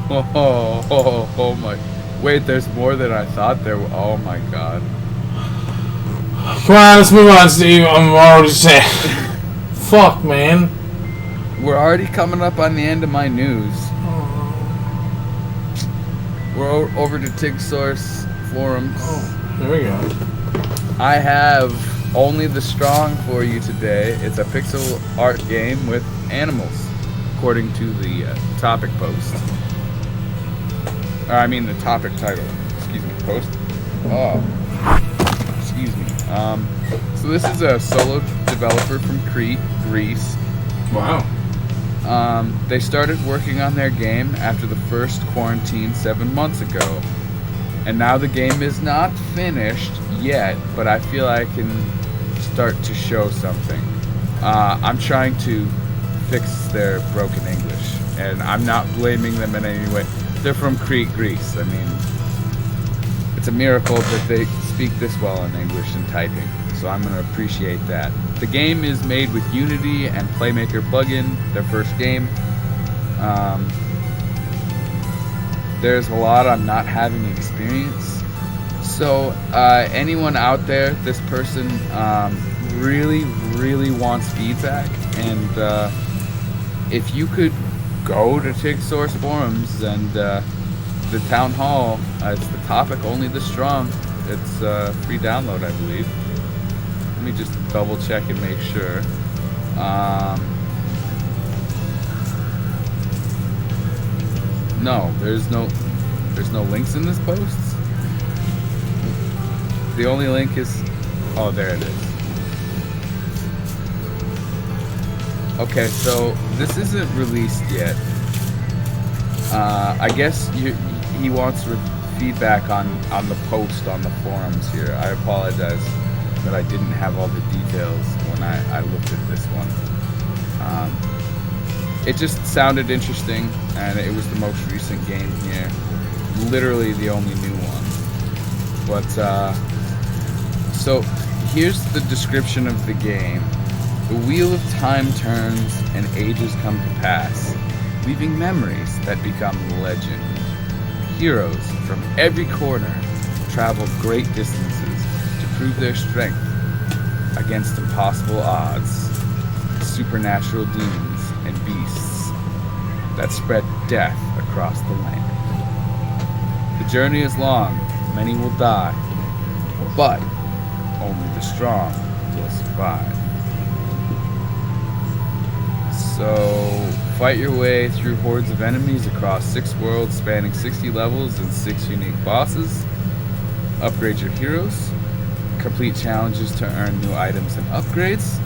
Oh my. Wait, there's more than I thought there were. Oh my god. Come on, let's move on, Steve. I'm already sad. Fuck, man. We're already coming up on the end of my news. We're over to TigSource forums. Oh, there we go. I have Only the Strong for you today. It's a pixel art game with animals, according to the topic post. Or I mean the topic title. Excuse me, post. Oh, excuse me. So this is a solo developer from Crete, Greece. Wow. They started working on their game after the first quarantine 7 months ago. And now the game is not finished yet, but I feel I can start to show something. I'm trying to fix their broken English, and I'm not blaming them in any way. They're from Crete, Greece. I mean, it's a miracle that they speak this well in English and typing, so I'm going to appreciate that. The game is made with Unity and Playmaker plugin, their first game. There's a lot I'm not having experience. So anyone out there, this person really wants feedback, and if you could go to TigSource forums and the town hall. It's the topic, only the strong. It's free download, I believe. Let me just double check and make sure. No, there's no links in this post. The only link is, oh, there it is. Okay, so this isn't released yet. I guess he wants feedback on the post on the forums here. I apologize that I didn't have all the details when I looked at this one. It just sounded interesting, and it was the most recent game here. Literally the only new one. But, so here's the description of the game. The wheel of time turns and ages come to pass, leaving memories that become legend. Heroes from every corner travel great distances to prove their strength against impossible odds. Supernatural demons and beasts that spread death across the land. The journey is long, many will die, but only the strong will survive. So, fight your way through hordes of enemies across 6 worlds spanning 60 levels and 6 unique bosses. Upgrade your heroes. Complete challenges to earn new items and upgrades.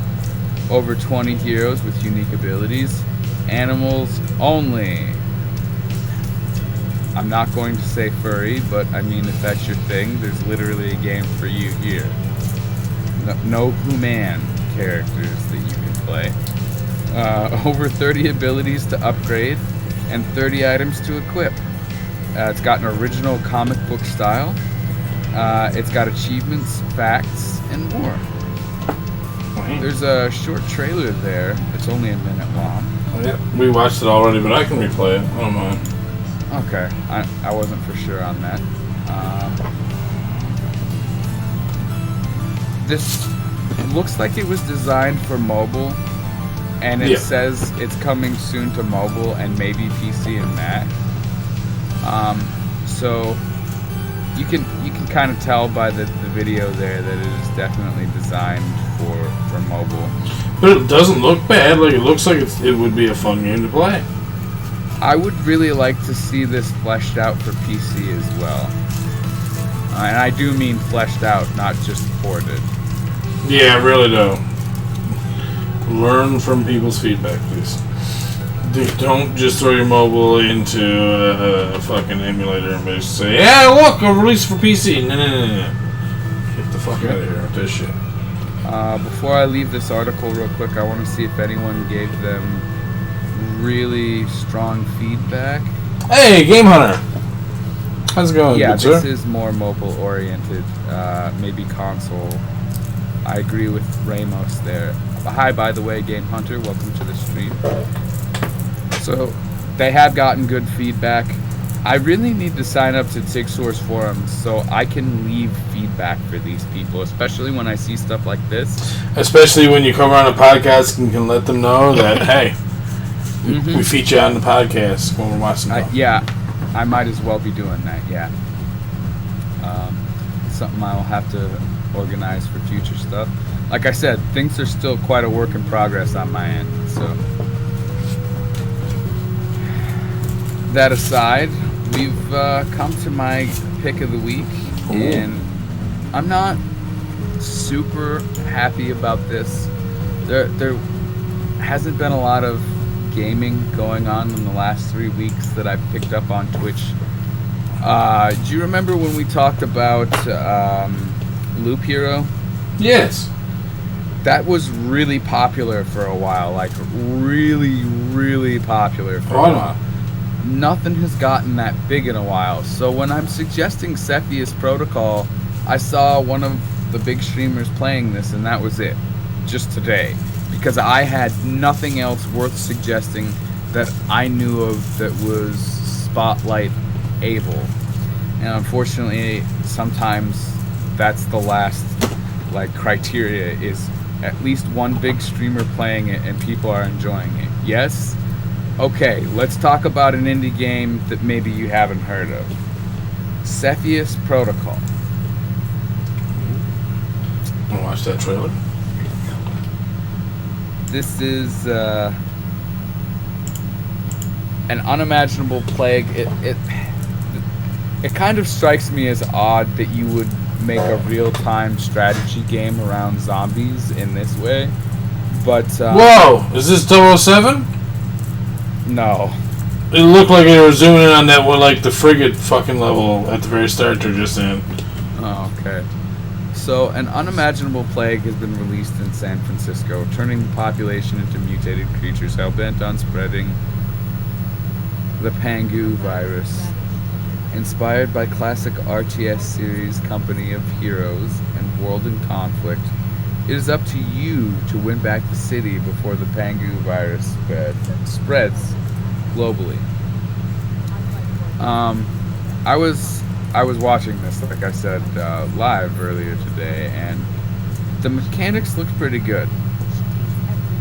Over 20 heroes with unique abilities. Animals only. I'm not going to say furry, but I mean, if that's your thing, there's literally a game for you here. No human characters that you can play. Over 30 abilities to upgrade and 30 items to equip. It's got an original comic book style. It's got achievements, facts, and more. There's a short trailer there. It's only a minute long. Yeah, we watched it already, but I can replay it. I don't mind. Okay, I wasn't for sure on that. This looks like it was designed for mobile, and it says it's coming soon to mobile and maybe PC and Mac. So you can kind of tell by the video there that it is definitely designed for mobile. But it doesn't look bad. Like, it looks like it would be a fun game to play. I would really like to see this fleshed out for PC as well. And I do mean fleshed out, not just ported. Yeah, I really do. Learn from people's feedback, please. Don't just throw your mobile into a fucking emulator and basically say, yeah, look, a release for PC. No. Get the fuck out of here with this shit. Before I leave this article real quick, I want to see if anyone gave them really strong feedback. Hey, Game Hunter! How's it going? Yeah, good, this sir? is more mobile oriented, maybe console. I agree with Ramos there. Hi, by the way, Game Hunter, welcome to the stream. So, they have gotten good feedback. I really need to sign up to TigSource forums so I can leave feedback for these people, especially when I see stuff like this. Especially when you come on a podcast and can let them know that, hey, we feature on the podcast when we're watching them. Yeah, I might as well be doing that, yeah. Something I'll have to organize for future stuff. Like I said, things are still quite a work in progress on my end, so. That aside, we've come to my pick of the week, and I'm not super happy about this. There hasn't been a lot of gaming going on in the last 3 weeks that I've picked up on Twitch. Do you remember when we talked about Loop Hero? Yes. That was really popular for a while, like really, really popular for a while. Nothing has gotten that big in a while. So when I'm suggesting Cepheus Protocol, I saw one of the big streamers playing this, and that was it. Just today. Because I had nothing else worth suggesting that I knew of that was Spotlight able. And unfortunately, sometimes that's the last criteria is at least one big streamer playing it and people are enjoying it. Yes, Okay, let's talk about an indie game that maybe you haven't heard of. Cepheus Protocol. I'll watch that trailer. This is an unimaginable plague. It kind of strikes me as odd that you would make a real-time strategy game around zombies in this way. But whoa! Is this 007? No. It looked like they were zooming in on that one, like the frigate fucking level at the very start they're just in. Oh, okay. So, an unimaginable plague has been released in San Francisco, turning the population into mutated creatures hell-bent on spreading the Pangu virus. Inspired by classic RTS series Company of Heroes and World in Conflict, it is up to you to win back the city before the Pangu virus spreads globally. I was watching this, like I said, live earlier today, and the mechanics looked pretty good.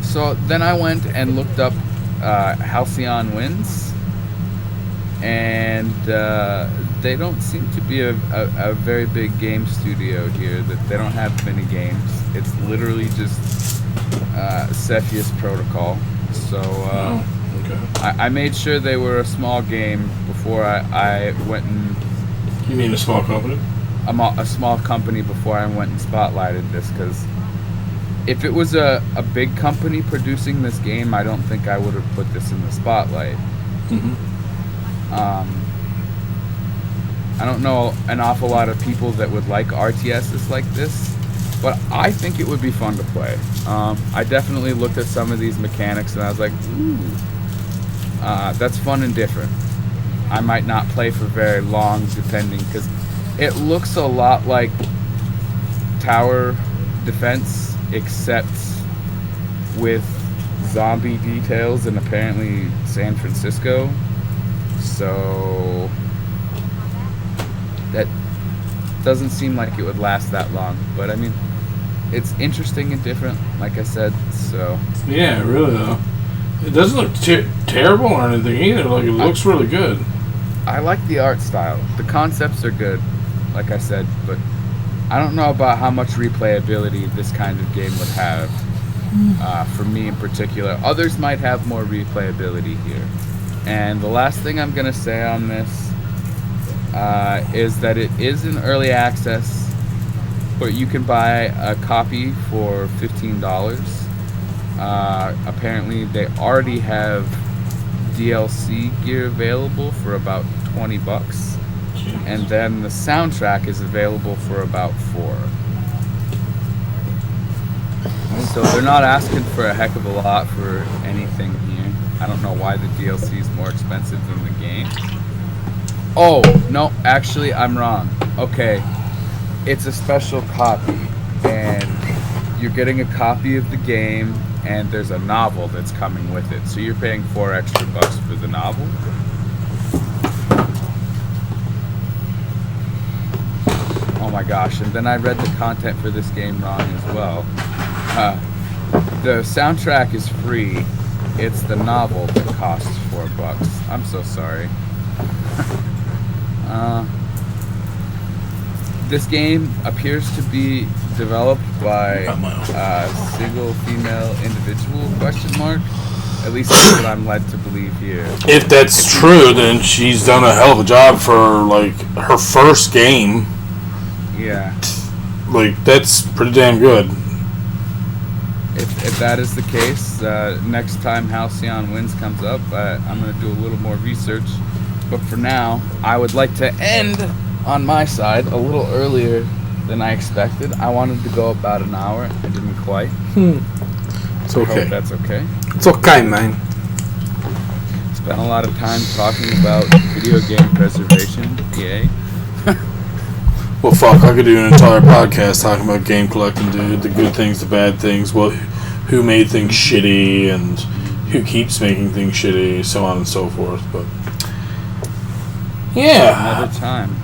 So then I went and looked up Halcyon Winds, and they don't seem to be a very big game studio here. That they don't have many games. It's literally just Cepheus Protocol. So Okay. I made sure they were a small game before I went and... You mean a small company? A small company before I went and spotlighted this, because if it was a big company producing this game, I don't think I would have put this in the spotlight. Mm-hmm. I don't know an awful lot of people that would like RTSs like this, but I think it would be fun to play. I definitely looked at some of these mechanics and I was like, ooh, that's fun and different. I might not play for very long, depending, because it looks a lot like Tower Defense, except with zombie details and apparently San Francisco. So that doesn't seem like it would last that long, but I mean, it's interesting and different, like I said. So yeah, really though, it doesn't look terrible or anything either. Like, it looks really good. I like the art style. The concepts are good, like I said, but I don't know about how much replayability this kind of game would have. For me in particular, others might have more replayability here. And the last thing I'm gonna say on this is that it is in early access, but you can buy a copy for $15. Apparently they already have DLC gear available for about $20, and then the soundtrack is available for about $4. So they're not asking for a heck of a lot for anything here. I don't know why the DLC is more expensive than the game. Oh, no, actually, I'm wrong. Okay, it's a special copy, and you're getting a copy of the game, and there's a novel that's coming with it. So you're paying $4 extra for the novel. Oh my gosh, and then I read the content for this game wrong as well. The soundtrack is free. It's the novel that costs $4. I'm so sorry. This game appears to be developed by a single female individual, ? At least that's what I'm led to believe here. If that's true, then she's done a hell of a job for, like, her first game. Yeah. Like, that's pretty damn good. If that is the case, next time Halcyon Winds comes up, I'm going to do a little more research. But for now, I would like to end on my side a little earlier than I expected. I wanted to go about an hour. I didn't quite. It's okay. I hope that's okay. It's okay, man. Spent a lot of time talking about video game preservation. Yay. Well, fuck, I could do an entire podcast talking about game collecting, dude. The good things, the bad things, who made things shitty, and who keeps making things shitty, so on and so forth. But yeah, Another time.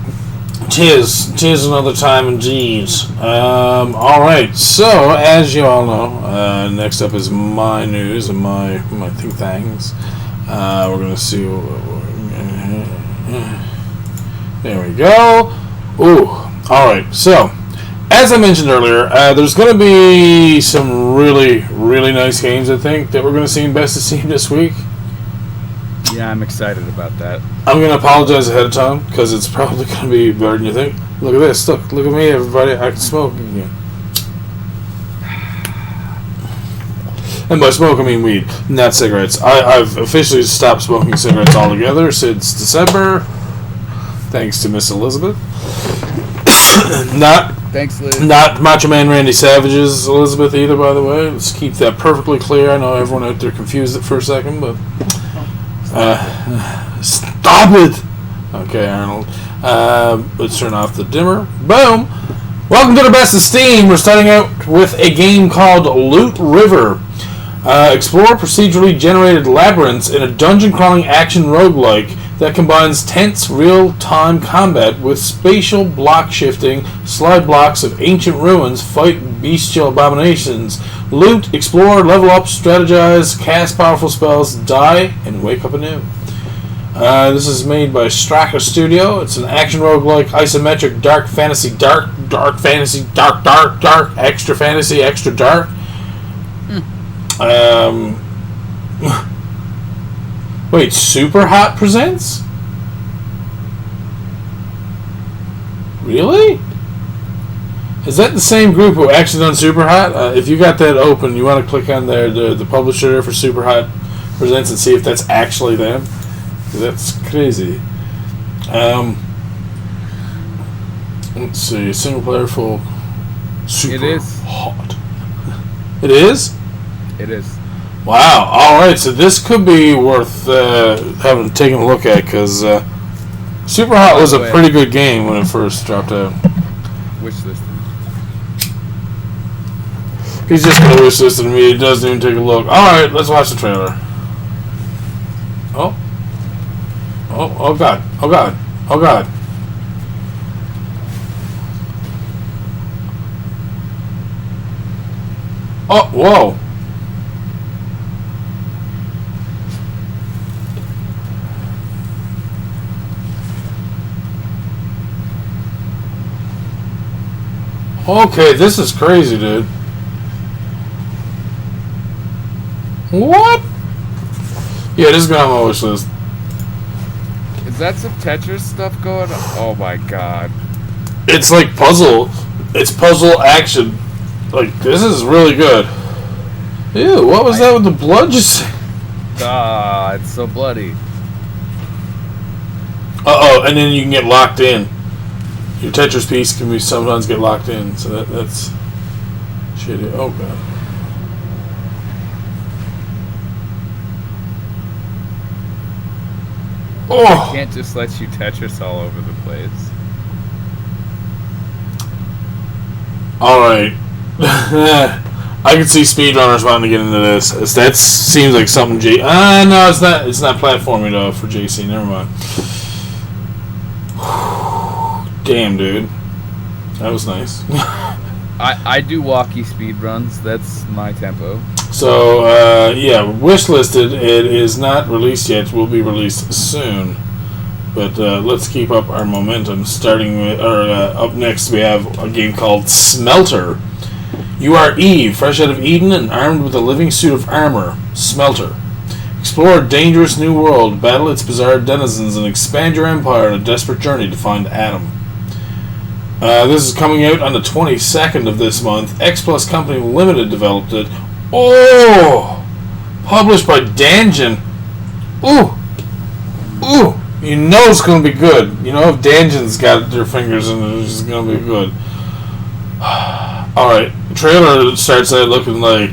Tis another time indeed. Alright, so as you all know, next up is my news and my think things. We're going to see. There we go. Ooh. Alright, so, as I mentioned earlier, there's going to be some really, really nice games, I think, that we're going to see in Best of Steam this week. Yeah, I'm excited about that. I'm going to apologize ahead of time, because it's probably going to be better than you think. Look at this. Look at me, everybody. I can smoke again. And by smoke, I mean weed, not cigarettes. I've officially stopped smoking cigarettes altogether since December, thanks to Miss Elizabeth. Thanks, Liz. Not Macho Man Randy Savage's Elizabeth either, by the way. Let's keep that perfectly clear. I know everyone out there confused it for a second, but... stop it! Okay, Arnold. Let's turn off the dimmer. Boom! Welcome to the Best of Steam. We're starting out with a game called Loot River. Explore procedurally generated labyrinths in a dungeon-crawling action roguelike that combines tense, real-time combat with spatial block shifting, slide blocks of ancient ruins, fight bestial abominations, loot, explore, level up, strategize, cast powerful spells, die, and wake up anew. This is made by Straka Studio. It's an action roguelike, isometric, dark fantasy, dark fantasy, dark, extra fantasy, extra dark. Wait, Super Hot presents? Really? Is that the same group who actually done Super Hot? If you got that open, you want to click on the publisher for Super Hot presents and see if that's actually them. That's crazy. Let's see, single player full. Super It is hot. It is? It is. Wow. All right. So this could be worth taking a look at because Super Hot was a pretty good game when it first dropped out. Wish list. He's just gonna wish list to me. He doesn't even take a look. All right. Let's watch the trailer. Oh. Oh God. Oh God. Oh God. Oh. Whoa. Okay, this is crazy, dude. What? Yeah, this is going on my wish list. Is that some Tetris stuff going on? Oh my God. It's like puzzle. It's puzzle action. Like, this is really good. Ew, what was that with the blood just... Ah, it's so bloody. Uh-oh, and then you can get locked in. Your Tetris piece can sometimes get locked in, so that's shitty. Oh God. Oh! Can't just let you Tetris all over the place. Alright. I can see speedrunners wanting to get into this. That seems like something no, it's not. It's not platforming though for JC. Never mind. Damn, dude. That was nice. I do walkie speed runs. That's my tempo. So, yeah, wishlisted. It is not released yet. Will be released soon. But let's keep up our momentum. Starting with, up next, we have a game called Smelter. You are Eve, fresh out of Eden and armed with a living suit of armor. Smelter. Explore a dangerous new world, battle its bizarre denizens, and expand your empire on a desperate journey to find Adam. This is coming out on the 22nd of this month. X Plus Company Limited developed it. Oh! Published by Danjin. Ooh! Ooh! You know it's going to be good. You know if Danjin's got their fingers in it, it's going to be good. Alright, the trailer starts out looking like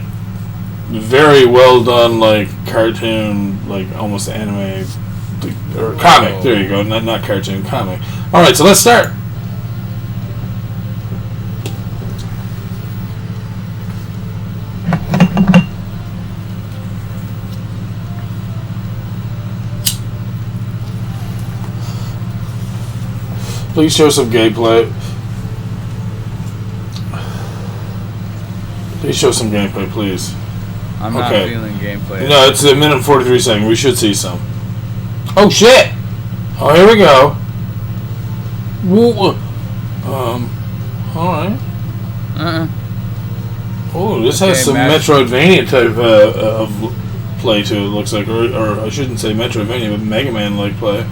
very well done, like cartoon, like almost anime, or comic. There you go, not cartoon, comic. Alright, so let's start. Please show some gameplay. Please show some gameplay, please. I'm not feeling gameplay. No, it's a minute 43 second. We should see some. Oh shit! Oh, here we go. Whoa. Alright. Oh, this has some Metroidvania type of play to it, looks like. Or I shouldn't say Metroidvania, but Mega Man-like play.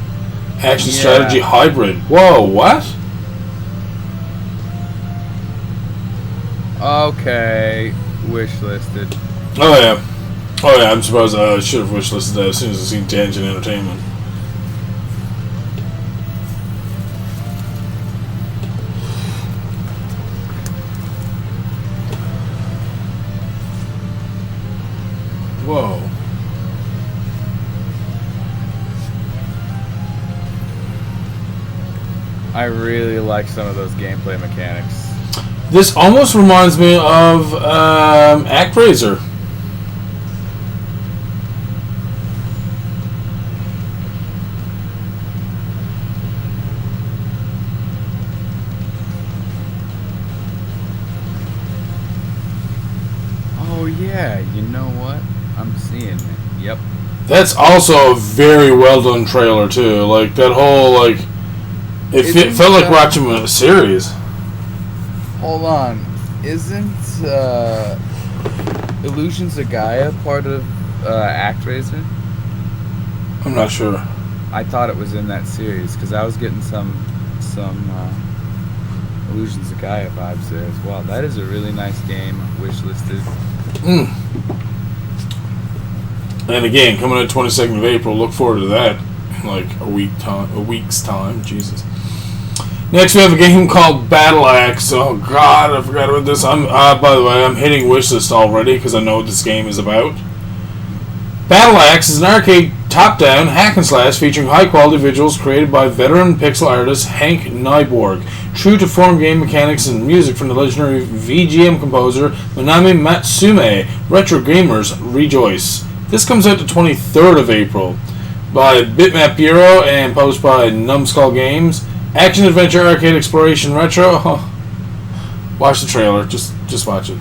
Action strategy hybrid. Whoa, what? Okay. Wishlisted. Oh, yeah. Oh, yeah, I'm surprised I should have wishlisted that as soon as I seen Tangent Entertainment. Whoa. I really like some of those gameplay mechanics. This almost reminds me of ActRaiser. Oh yeah, you know what? I'm seeing it. Yep. That's also a very well done trailer too. Like that whole like, it felt like watching a series. Hold on, isn't Illusions of Gaia part of ActRaiser? I'm not sure. I thought it was in that series because I was getting some Illusions of Gaia vibes there as well. That is a really nice game. Wishlisted. And again, coming out 22nd of April. Look forward to that in like a week's time. Jesus. Next, we have a game called Battle Axe. Oh God, I forgot about this. By the way, I'm hitting wishlist already because I know what this game is about. Battle Axe is an arcade top-down hack and slash featuring high-quality visuals created by veteran pixel artist Hank Nyborg. True to form game mechanics and music from the legendary VGM composer Minami Matsume. Retro gamers rejoice. This comes out the 23rd of April by Bitmap Bureau and published by Numbskull Games. Action adventure arcade exploration retro. Watch the trailer. Just watch it.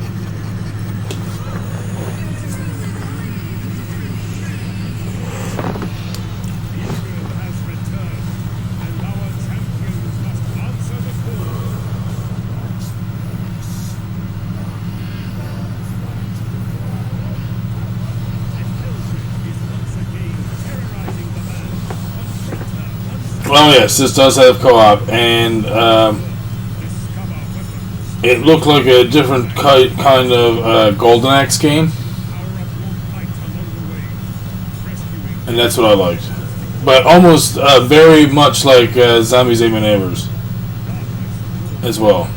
Oh yes, this does have co-op, and it looked like a different kind of Golden Axe game, and that's what I liked. But almost very much like Zombies Ate My Neighbors as well.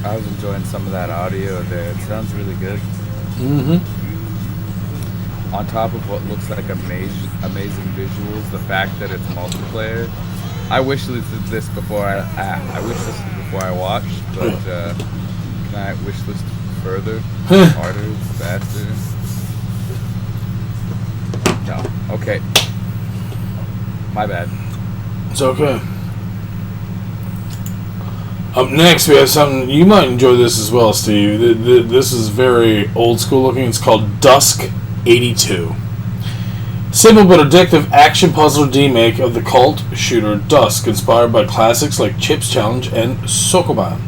I was enjoying some of that audio there. It sounds really good. On top of what looks like amazing visuals, the fact that it's multiplayer. I wishlisted this before I wishlisted before I watched, but can I wishlist further, harder, faster? No. Okay. My bad. It's okay. Up next, we have something you might enjoy this as well, Steve. This is very old school looking. It's called Dusk 82. Simple but addictive action puzzle remake of the cult shooter Dusk, inspired by classics like Chips Challenge and Sokoban.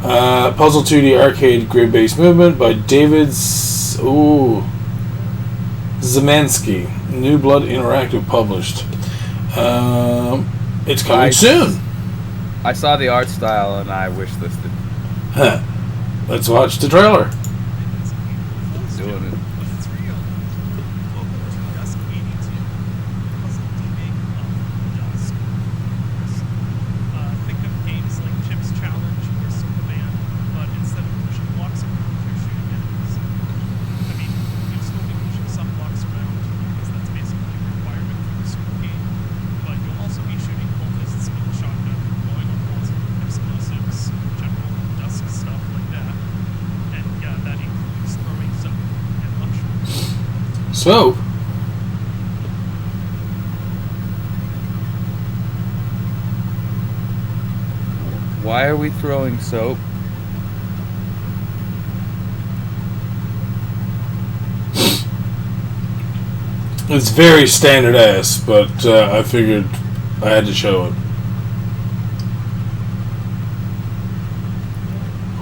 Puzzle 2D arcade grid-based movement by David Zemansky. New Blood Interactive published. It's coming soon. I saw the art style and I wishlisted. Let's watch the trailer. Doing it. So, why are we throwing soap? It's very standard ass, but I figured I had to show it.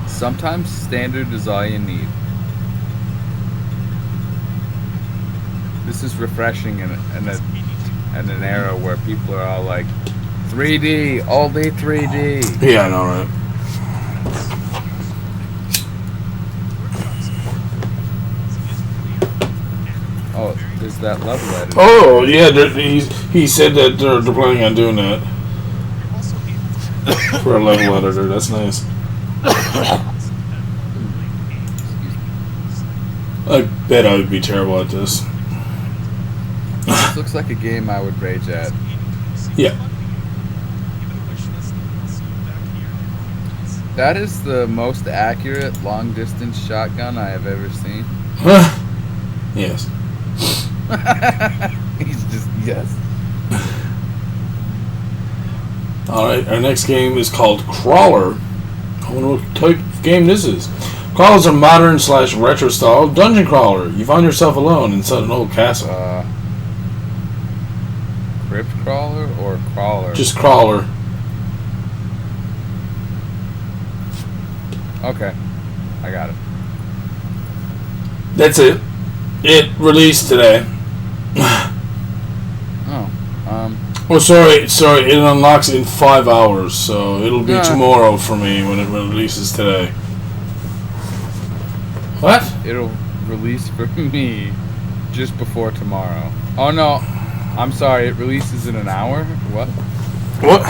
Sometimes standard is all you need. This is refreshing in an era where people are all like, 3D, all day 3D. Yeah, I know, right? Oh, there's that level editor. Oh, yeah, he said that they're planning on doing that. For a level editor, that's nice. I bet I would be terrible at this. This looks like a game I would rage at. Yeah. That is the most accurate long-distance shotgun I have ever seen. Yes. He's just, yes. Alright, our next game is called Crawler. I wonder what type of game this is. Crawler is a modern / retro style dungeon crawler. You find yourself alone inside an old castle. Crypt crawler or crawler? Just Crawler. Okay, I got it. That's it. It released today. Oh, sorry. It unlocks in 5 hours, so it'll be tomorrow for me when it releases today. What? It'll release for me just before tomorrow. Oh no, I'm sorry. It releases in an hour. What? What?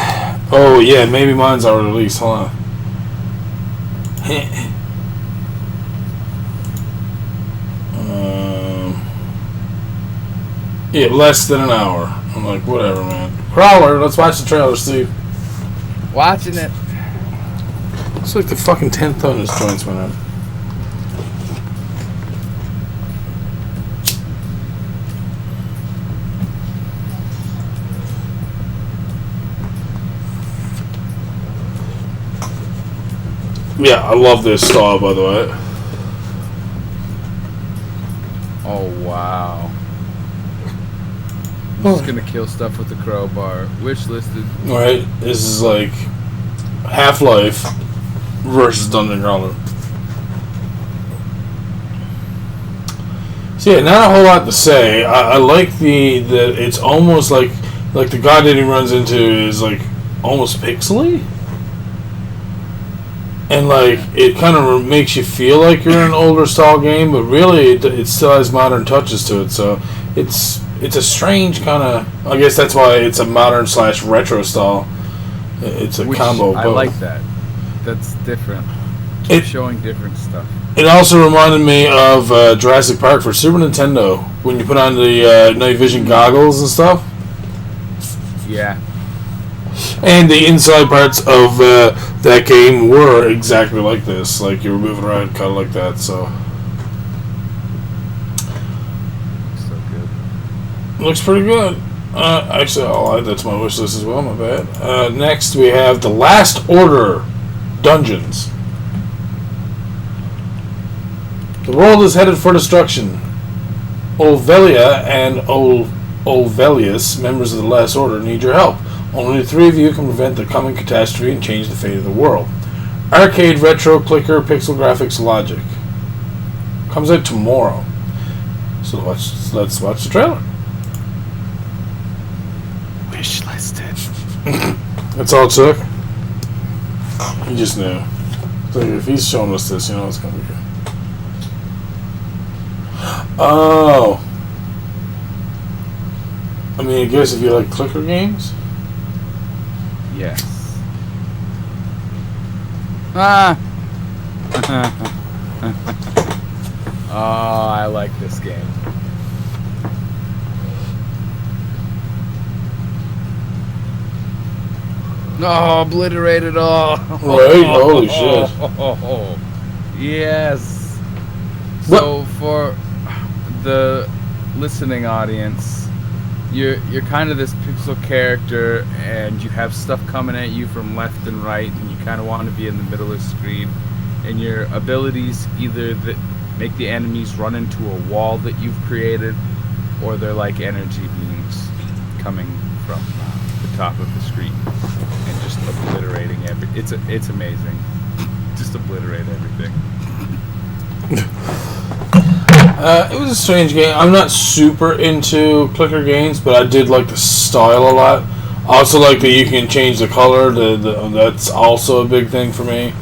Oh yeah, maybe mine's already released. Hold on. Yeah, less than an hour. I'm like, whatever, man. Crawler, let's watch the trailer, Steve. Watching it. It's like the fucking 10th on his joints went up. Yeah, I love this style, by the way. Oh, wow. I'm just gonna kill stuff with the crowbar. Wish listed. Alright, this is like Half-Life versus Dungeon Crawler. So yeah, not a whole lot to say. I like the it's almost like the guy that he runs into is like almost pixely. And like it kind of makes you feel like you're in an older style game, but really it still has modern touches to it. So it's a strange kind of. I guess that's why it's a modern / retro style. It's a combo. I like that. That's different. It's showing different stuff. It also reminded me of Jurassic Park for Super Nintendo when you put on the night vision goggles and stuff. Yeah. And the inside parts of that game were exactly like this. Like you were moving around kind of like that, so. So good. Looks pretty good. Actually, I'll add that to my wish list as well, my bad. Next, we have The Last Order Dungeons. The world is headed for destruction. Olvelia and Olvelius, members of the Last Order, need your help. Only the 3 of you can prevent the coming catastrophe and change the fate of the world. Arcade, retro, clicker, pixel graphics, logic. Comes out tomorrow. So let's watch the trailer. Wish listed. That's all it took. He just knew. So if he's showing us this, you know it's gonna be good. Oh. I mean, I guess if you like clicker games. Yes. Ah. Oh, I like this game. No, obliterate it all. Right? Holy shit. Yes. So for the listening audience, you're kind of this pixel character, and you have stuff coming at you from left and right, and you kind of want to be in the middle of the screen. And your abilities either make the enemies run into a wall that you've created, or they're like energy beams coming from the top of the screen and just obliterating it's amazing. Just obliterate everything. It was a strange game. I'm not super into clicker games, but I did like the style a lot. I also like that you can change the color. That's also a big thing for me.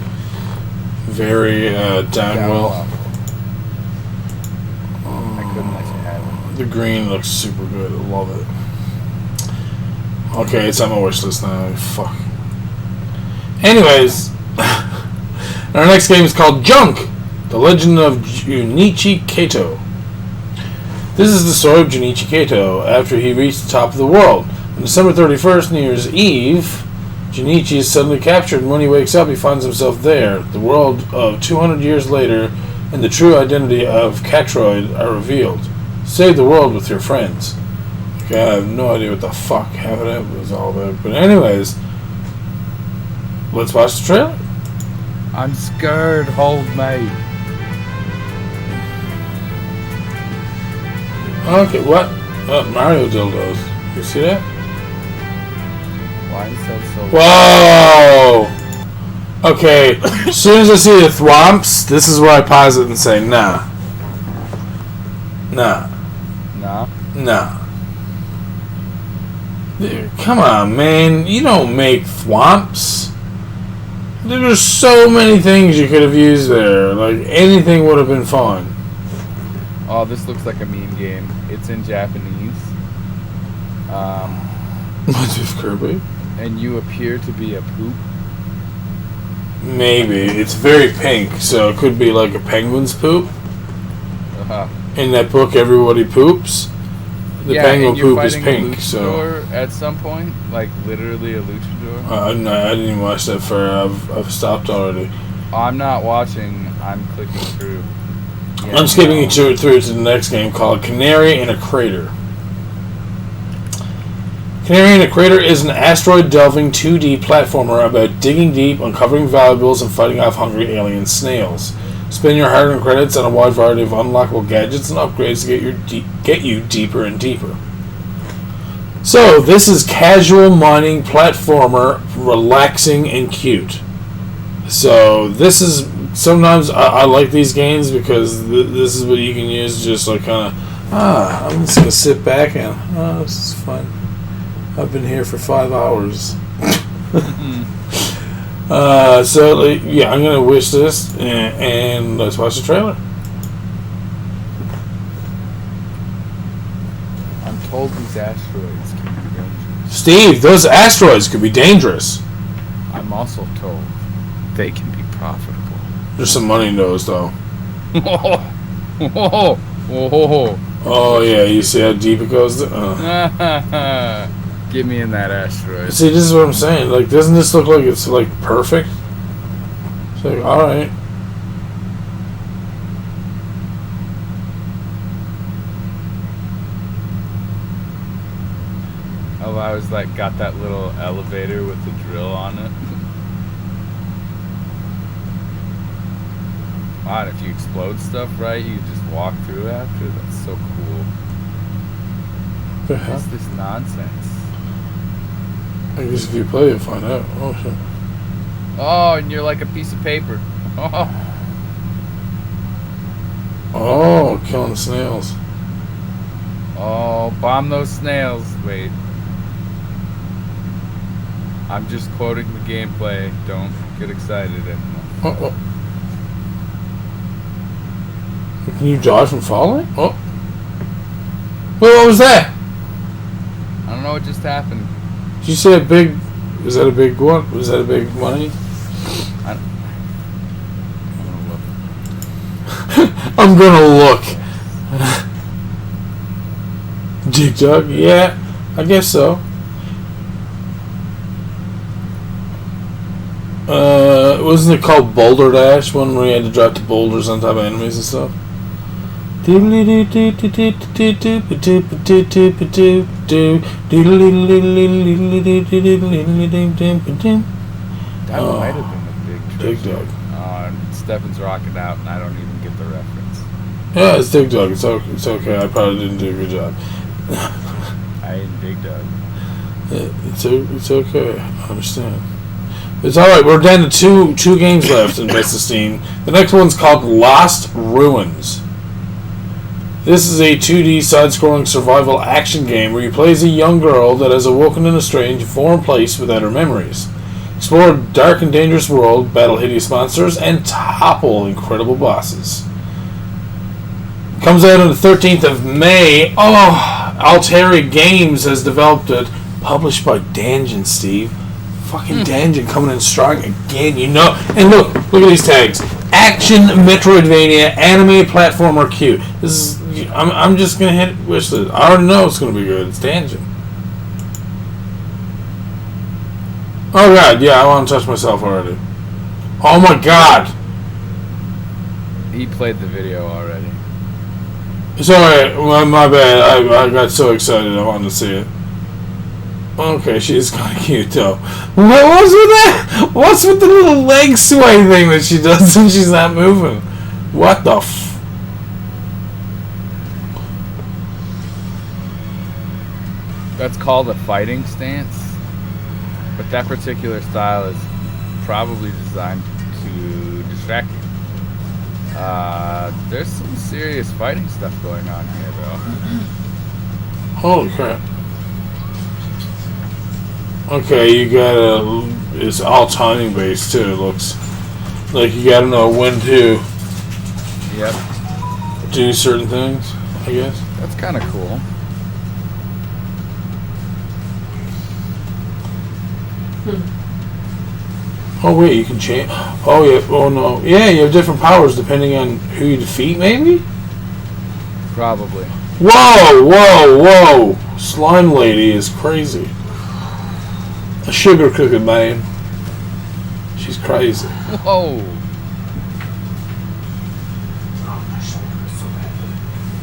Very downwell. I couldn't let you have it. The green looks super good. I love it. Okay, it's on my wish list now. Fuck. Anyways, our next game is called Junk: The Legend of Junichi Kato. This is the story of Junichi Kato after he reached the top of the world. On December 31st, New Year's Eve, Junichi is suddenly captured, and when he wakes up, he finds himself there. The world of 200 years later and the true identity of Catroid are revealed. Save the world with your friends. Okay, I have no idea what the fuck half of that was all about. But anyways, let's watch the trailer. I'm scared, hold me. Okay, what? Mario dildos. You see that? Why is that so Whoa! Okay, as soon as I see the thwomps, this is where I pause it and say, nah. Nah. Nah? Nah. Dude, come on, man. You don't make thwomps. There's so many things you could have used there. Like, anything would have been fun. Oh, this looks like a meme game. It's in Japanese. What's with Kirby? And you appear to be a poop. Maybe. It's very pink, so it could be like a penguin's poop. Uh-huh. In that book, Everybody Poops. The penguin poop is pink, a so... at some point? Like, literally a luchador? No, I didn't even watch that far. I've stopped already. I'm not watching. I'm clicking through. Yeah, I'm skipping through to the next game called Canary in a Crater. Canary in a Crater is an asteroid-delving 2D platformer about digging deep, uncovering valuables, and fighting off hungry alien snails. Spend your hard-earned credits on a wide variety of unlockable gadgets and upgrades to get you deeper and deeper. So, this is casual mining platformer, relaxing and cute. So, this is... Sometimes I like these games because this is what you can use just like kind of... I'm just going to sit back and... this is fun. I've been here for 5 hours. So, yeah, I'm going to wish this, and let's watch the trailer. I'm told these asteroids can be dangerous. Steve, those asteroids could be dangerous. I'm also told they can be profitable. There's some money in those, though. Oh, yeah, you see how deep it goes? Get me in that asteroid. See, this is what I'm saying. Like, doesn't this look like it's, like, perfect? It's like, alright. Oh, I was like, got that little elevator with the drill on it. Wow, if you explode stuff right, you just walk through after. That's so cool. What is this nonsense? I guess if you play it, find out. Oh, shit. Oh, and you're like a piece of paper. Oh, killing snails. Oh, bomb those snails. Wait. I'm just quoting the gameplay. Don't get excited anymore. Can you dodge from falling? Oh. Wait, what was that? I don't know what just happened. Did you say a big... Was that a big one? Was that a big money? I'm gonna look. Dig Dug? Yeah, I guess so. Wasn't it called Boulder Dash? One where you had to drop the boulders on top of enemies and stuff? That might have been a big trick. Dig Dug. Stefan's rocking out and I don't even get the reference. Yeah, it's Dig Dug. It's okay. I probably didn't do a good job. I ain't Dig Dug. It's okay. I understand. It's alright. We're down to two games left in Best of Steam. The next one's called Lost Ruins. This is a 2D side-scrolling survival action game where you play as a young girl that has awoken in a strange, foreign place without her memories. Explore a dark and dangerous world, battle hideous monsters, and topple incredible bosses. Comes out on the 13th of May. Oh, Atari Games has developed it. Published by Danjin, Steve. Fucking Danjin coming in strong again, you know. And look at these tags. Action, Metroidvania, anime, platformer, cute. This is. I'm just gonna hit wish list. I already know it's gonna be good. It's Danjin. Oh god, yeah, I want to touch myself already. Oh my god. He played the video already. It's alright. Well, my bad. I got so excited I wanted to see it. Okay, she's kind of cute though. What's with that? What's with the little leg sway thing that she does when she's not moving? What the f... That's called a fighting stance, but that particular style is probably designed to distract you. There's some serious fighting stuff going on here, though. Holy crap. Okay, you gotta... It's all timing based, too, it looks. Like, you gotta know when to... Yep. Do certain things, I guess. That's kind of cool. Oh wait, you can change. Oh yeah. Oh no. Yeah, you have different powers depending on who you defeat, maybe. Probably. Whoa! Slime lady is crazy. A sugar cookie man. She's crazy. Whoa.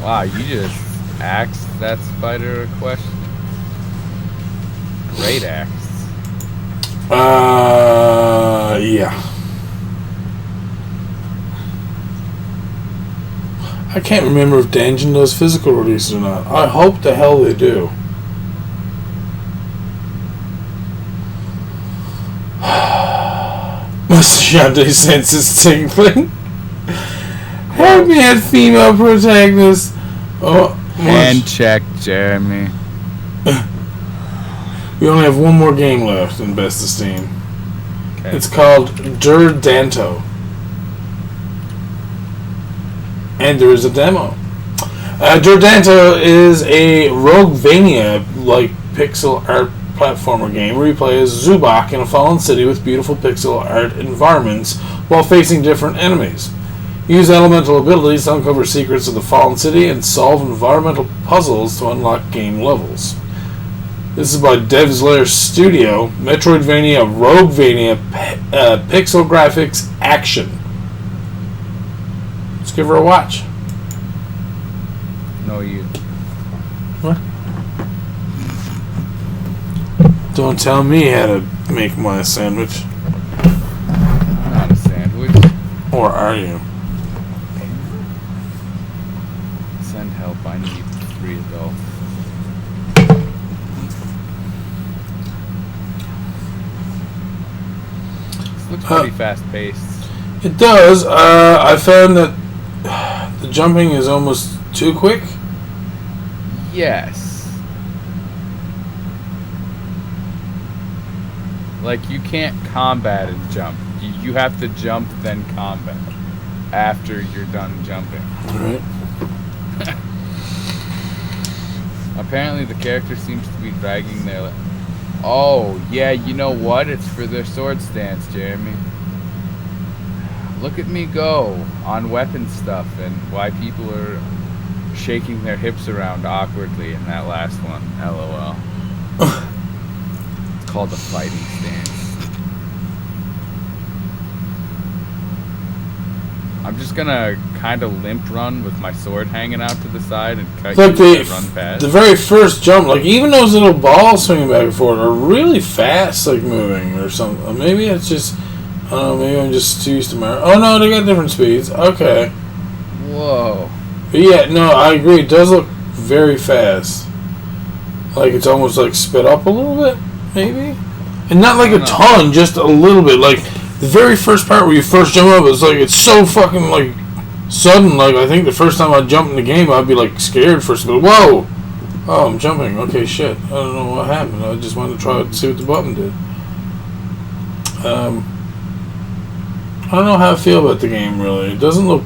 Wow, you just axed that spider a question. Great axe. Yeah. I can't remember if Danjin does physical releases or not. I hope the hell they do. Must Shantae senses tingling. Help me at female protagonist. Oh, hand check, Jeremy. We only have one more game left in Best of Steam. Okay. It's called DurDanto. And there is a demo. DurDanto is a Roguevania-like pixel art platformer game where you play as Zubak in a fallen city with beautiful pixel art environments while facing different enemies. Use elemental abilities to uncover secrets of the fallen city and solve environmental puzzles to unlock game levels. This is by Devs Lair Studio, Metroidvania, Roguevania, pixel graphics, action. Let's give her a watch. No, you. What? Don't tell me how to make my sandwich. Not a sandwich. Or are you? Send help, I need 3 adults. Looks pretty fast-paced. It does. I found that the jumping is almost too quick. Yes. Like, you can't combat and jump. You have to jump, then combat. After you're done jumping. Alright. Apparently the character seems to be dragging their... Oh, yeah, you know what? It's for their sword stance, Jeremy. Look at me go on weapon stuff and why people are shaking their hips around awkwardly in that last one. LOL. It's called the fighting stance. I'm just gonna kind of limp run with my sword hanging out to the side and cut Like you run past. The very first jump, like even those little balls swinging back and forth are really fast, like moving or something. Or maybe it's just, I don't know, maybe I'm just too used to my... Oh no, they got different speeds. Okay. Whoa. But yeah, no, I agree. It does look very fast. Like it's almost like sped up a little bit, maybe? And not like a ton, just a little bit. Like the very first part where you first jump up, it's like it's so fucking like sudden. Like I think the first time I jumped in the game, I'd be like scared first. But whoa! Oh, I'm jumping. Okay, shit. I don't know what happened. I just wanted to try to see what the button did. I don't know how I feel about the game, really. It doesn't look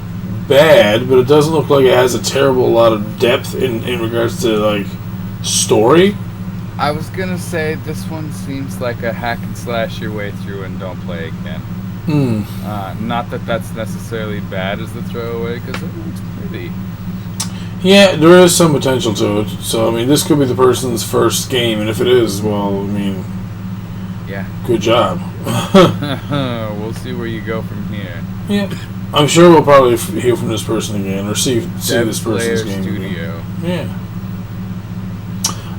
bad, but it doesn't look like it has a terrible lot of depth in regards to, like, story. I was gonna say, this one seems like a hack and slash your way through and don't play again. Not that that's necessarily bad as the throwaway, because it looks pretty. Yeah, there is some potential to it. So, I mean, this could be the person's first game, and if it is, well, I mean, yeah, good job. We'll see where you go from here. Yeah, I'm sure we'll probably hear from this person again, or see this person's game Studio. again. Yeah.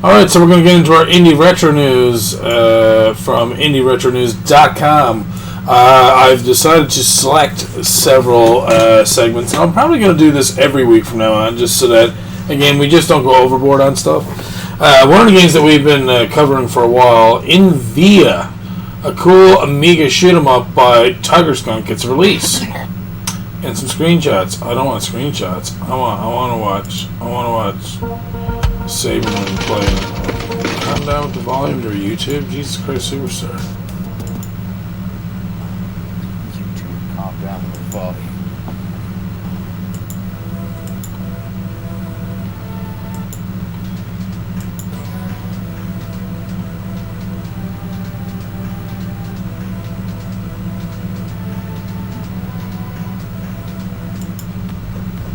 All right, so we're going to get into our indie retro news from IndieRetroNews.com. I've decided to select several segments, and I'm probably going to do this every week from now on, just so that, again, we just don't go overboard on stuff. One of the games that we've been covering for a while, Inviyya, a cool Amiga shoot-'em-up by Tiger Skunk, gets a release. And some screenshots. I don't want screenshots. I want to watch Saberman play. Calm down with the volume to YouTube. Jesus Christ, Superstar. Calm down with the volume.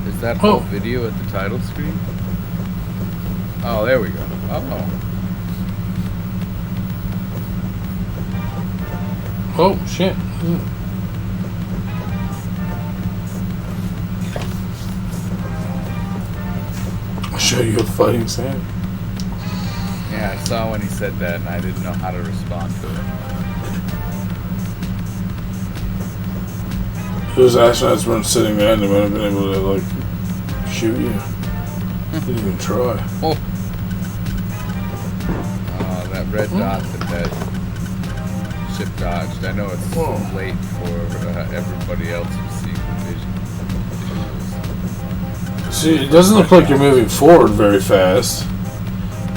Is that whole video at the title screen? Oh, there we go. Oh, shit. I'll show you a fighting Sam. Yeah, I saw when he said that, and I didn't know how to respond to it. If those astronauts weren't sitting there, they would have been able to, like, shoot you. Didn't even try. Oh, that red dot that ship dodged. I know it's late for everybody else to see the vision. See, it doesn't look like you're moving forward very fast,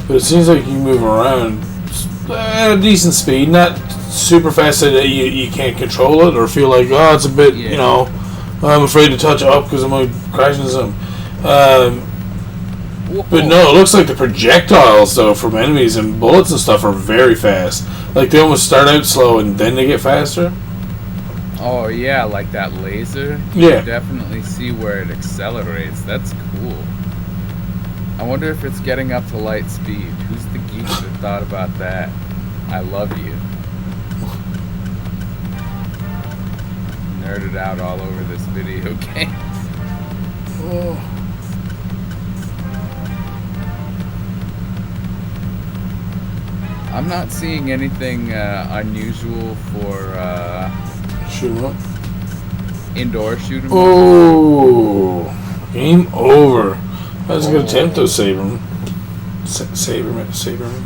but it seems like you move around at a decent speed, not super fast so that you can't control it or feel like, oh, it's a bit, you know, I'm afraid to touch up because I'm going to crash into something. But no, it looks like the projectiles, though, from enemies and bullets and stuff are very fast. Like, they almost start out slow and then they get faster. Oh, yeah, like that laser? Yeah. You definitely see where it accelerates. That's cool. I wonder if it's getting up to light speed. Who's the geek that thought about that? I love you. Nerded out all over this video game. Oh. I'm not seeing anything unusual for Shoot 'em up. Indoor shoot 'em up. Oh, game over. That was a good attempt, though, Saberman. Saberman.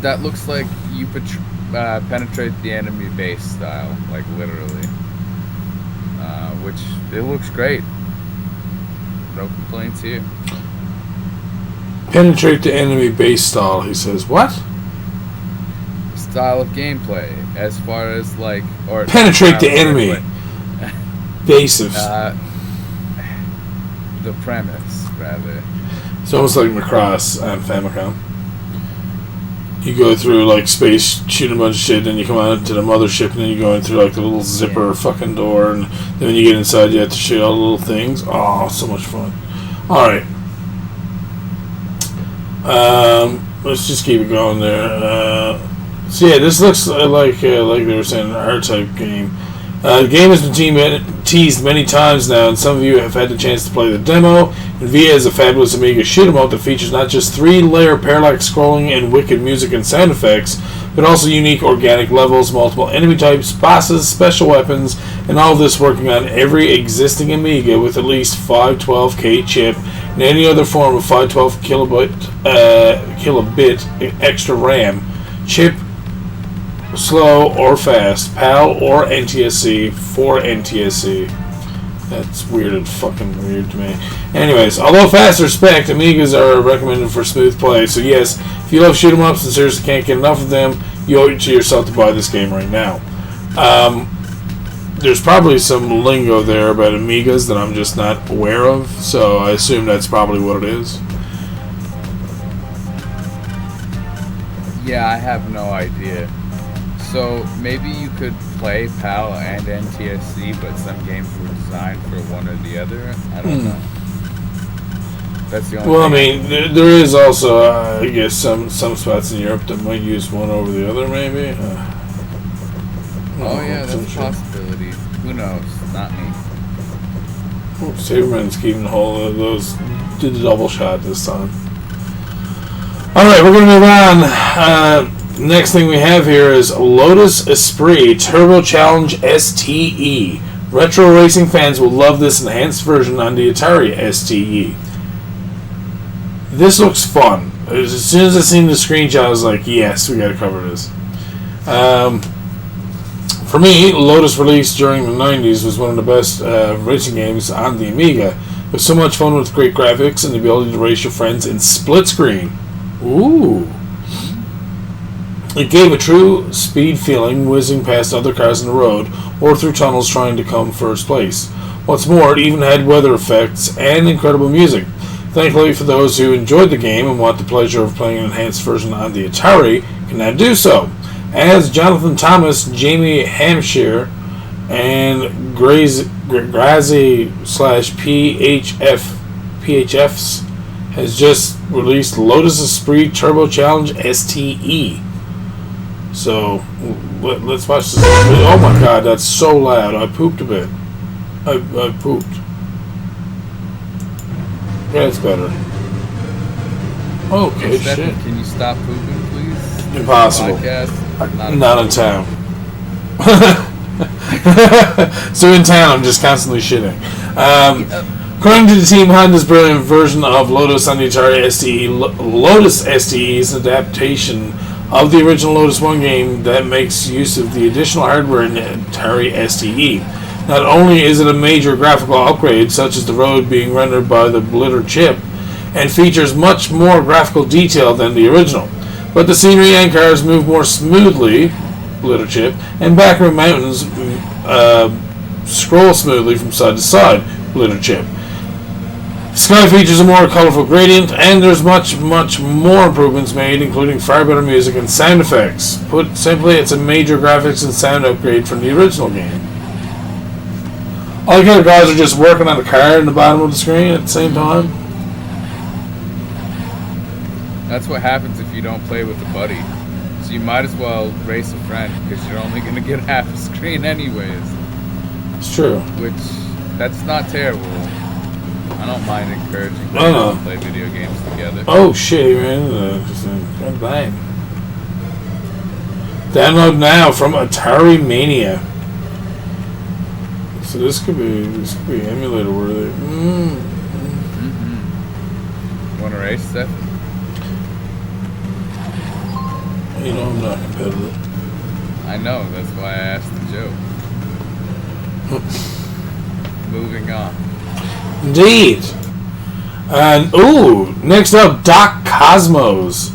That looks like you penetrate the enemy base style, like literally. Which, it looks great. No complaints here. Penetrate the enemy base style, he says. What? Style of gameplay, as far as like, or penetrate the enemy base of the premise, rather. It's almost like Macross on Famicom. You go through like space, shoot a bunch of shit, then you come out to the mothership, and then you go in through like the little zipper fucking door, and then when you get inside, you have to shoot all the little things. Oh, so much fun! All right, let's just keep it going there. So yeah, this looks like they were saying, an R-type game. The game has been teased many times now, and some of you have had the chance to play the demo. Inviyya is a fabulous Amiga shoot 'em up that features not just 3-layer parallax scrolling and wicked music and sound effects, but also unique organic levels, multiple enemy types, bosses, special weapons, and all of this working on every existing Amiga with at least 512K chip and any other form of 512 kilobit extra RAM, chip, slow or fast, PAL or NTSC for NTSC. That's weird and fucking weird to me. Anyways, although faster spec, Amigas are recommended for smooth play. So yes, if you love shoot 'em ups and seriously can't get enough of them, you owe it to yourself to buy this game right now. There's probably some lingo there about Amigas that I'm just not aware of, so I assume that's probably what it is. Yeah, I have no idea. So maybe you could play PAL and NTSC, but some games were designed for one or the other. I don't know. That's the only. Well, I mean, there is also, I guess, some spots in Europe that might use one over the other, maybe. Oh yeah, that's a possibility. Who knows? Not me. Saberman's keeping hold of those. Did the double shot this time. All right, we're gonna move on. Next thing we have here is Lotus Esprit Turbo Challenge STE. Retro racing fans will love this enhanced version on the Atari STE. This looks fun. As soon as I seen the screenshot, I was like, yes, we gotta cover this. For me, Lotus, released during the 90s, was one of the best racing games on the Amiga. It was so much fun with great graphics and the ability to race your friends in split screen. Ooh. It gave a true speed feeling, whizzing past other cars on the road or through tunnels trying to come first place. What's more, it even had weather effects and incredible music. Thankfully, for those who enjoyed the game and want the pleasure of playing an enhanced version on the Atari, can now do so. As Jonathan Thomas, Jamie Hampshire, and Grazi/PHFs has just released Lotus Esprit Turbo Challenge STE. So, let's watch this. Oh my god, that's so loud. I pooped a bit. I pooped. Yeah, it's better. Okay, hey, Stephen, shit. can you stop pooping, please? Impossible. Not in town. So in town, I'm just constantly shitting. According to the team behind this brilliant version of Lotus on the Atari STE, Lotus STE is an adaptation of the original Lotus 1 game that makes use of the additional hardware in the Atari STE. Not only is it a major graphical upgrade, such as the road being rendered by the Blitter chip, and features much more graphical detail than the original, but the scenery and cars move more smoothly, Blitter chip, and backroom mountains scroll smoothly from side to side, Blitter chip. Sky features a more colorful gradient, and there's much more improvements made, including far better music and sound effects. Put simply, it's a major graphics and sound upgrade from the original game. All the other guys are just working on the car in the bottom of the screen at the same time. That's what happens if you don't play with a buddy. So you might as well race a friend, because you're only going to get half a screen anyways. It's true. Which, that's not terrible. I don't mind encouraging people to play video games together. Oh shit, man! Bang. Download now from Atari Mania. So this could be emulator worthy. Want to race, Steph? You know I'm not competitive. I know. That's why I asked the joke. Moving on. Indeed. And next up, Doc Cosmos.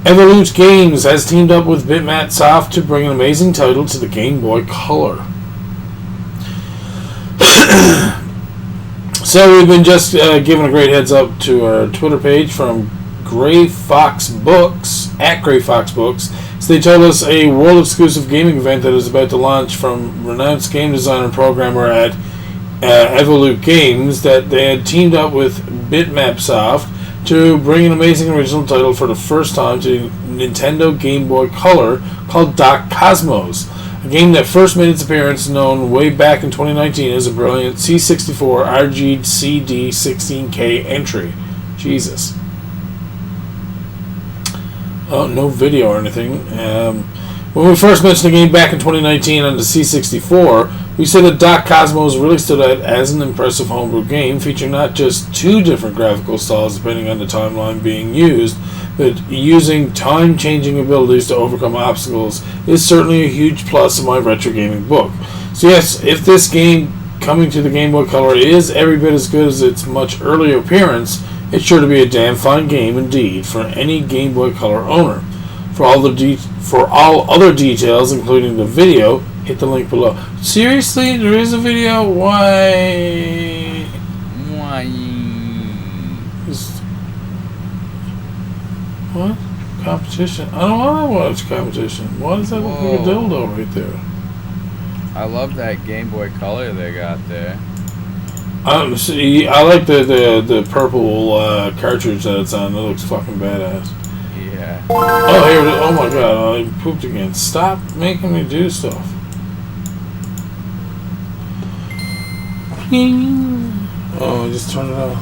Evolute Games has teamed up with Bitmap Soft to bring an amazing title to the Game Boy Color. So we've been just giving a great heads up to our Twitter page from Grey Fox Books, at Grey Fox Books. So they told us a world-exclusive gaming event that is about to launch from renowned game designer and programmer at Evolute Games, that they had teamed up with Bitmap Soft to bring an amazing original title for the first time to Nintendo Game Boy Color called Doc Cosmos, a game that first made its appearance known way back in 2019 as a brilliant C64 RGCD 16K entry. Jesus. Oh, no video or anything. When we first mentioned the game back in 2019 on the C64, we said that Doc Cosmos really stood out as an impressive homebrew game, featuring not just two different graphical styles depending on the timeline being used, but using time-changing abilities to overcome obstacles is certainly a huge plus in my retro gaming book. So yes, if this game coming to the Game Boy Color is every bit as good as its much earlier appearance, it's sure to be a damn fine game indeed for any Game Boy Color owner. For all other details, including the video, hit the link below. Seriously, there is a video? Why? What? Competition? I don't want to watch competition. Why does that look like a dildo right there? I love that Game Boy Color they got there. See, I like the purple cartridge that it's on. That looks fucking badass. Yeah. Oh, here it is. Oh my god, I pooped again. Stop making me do stuff. Oh, I just turned it off.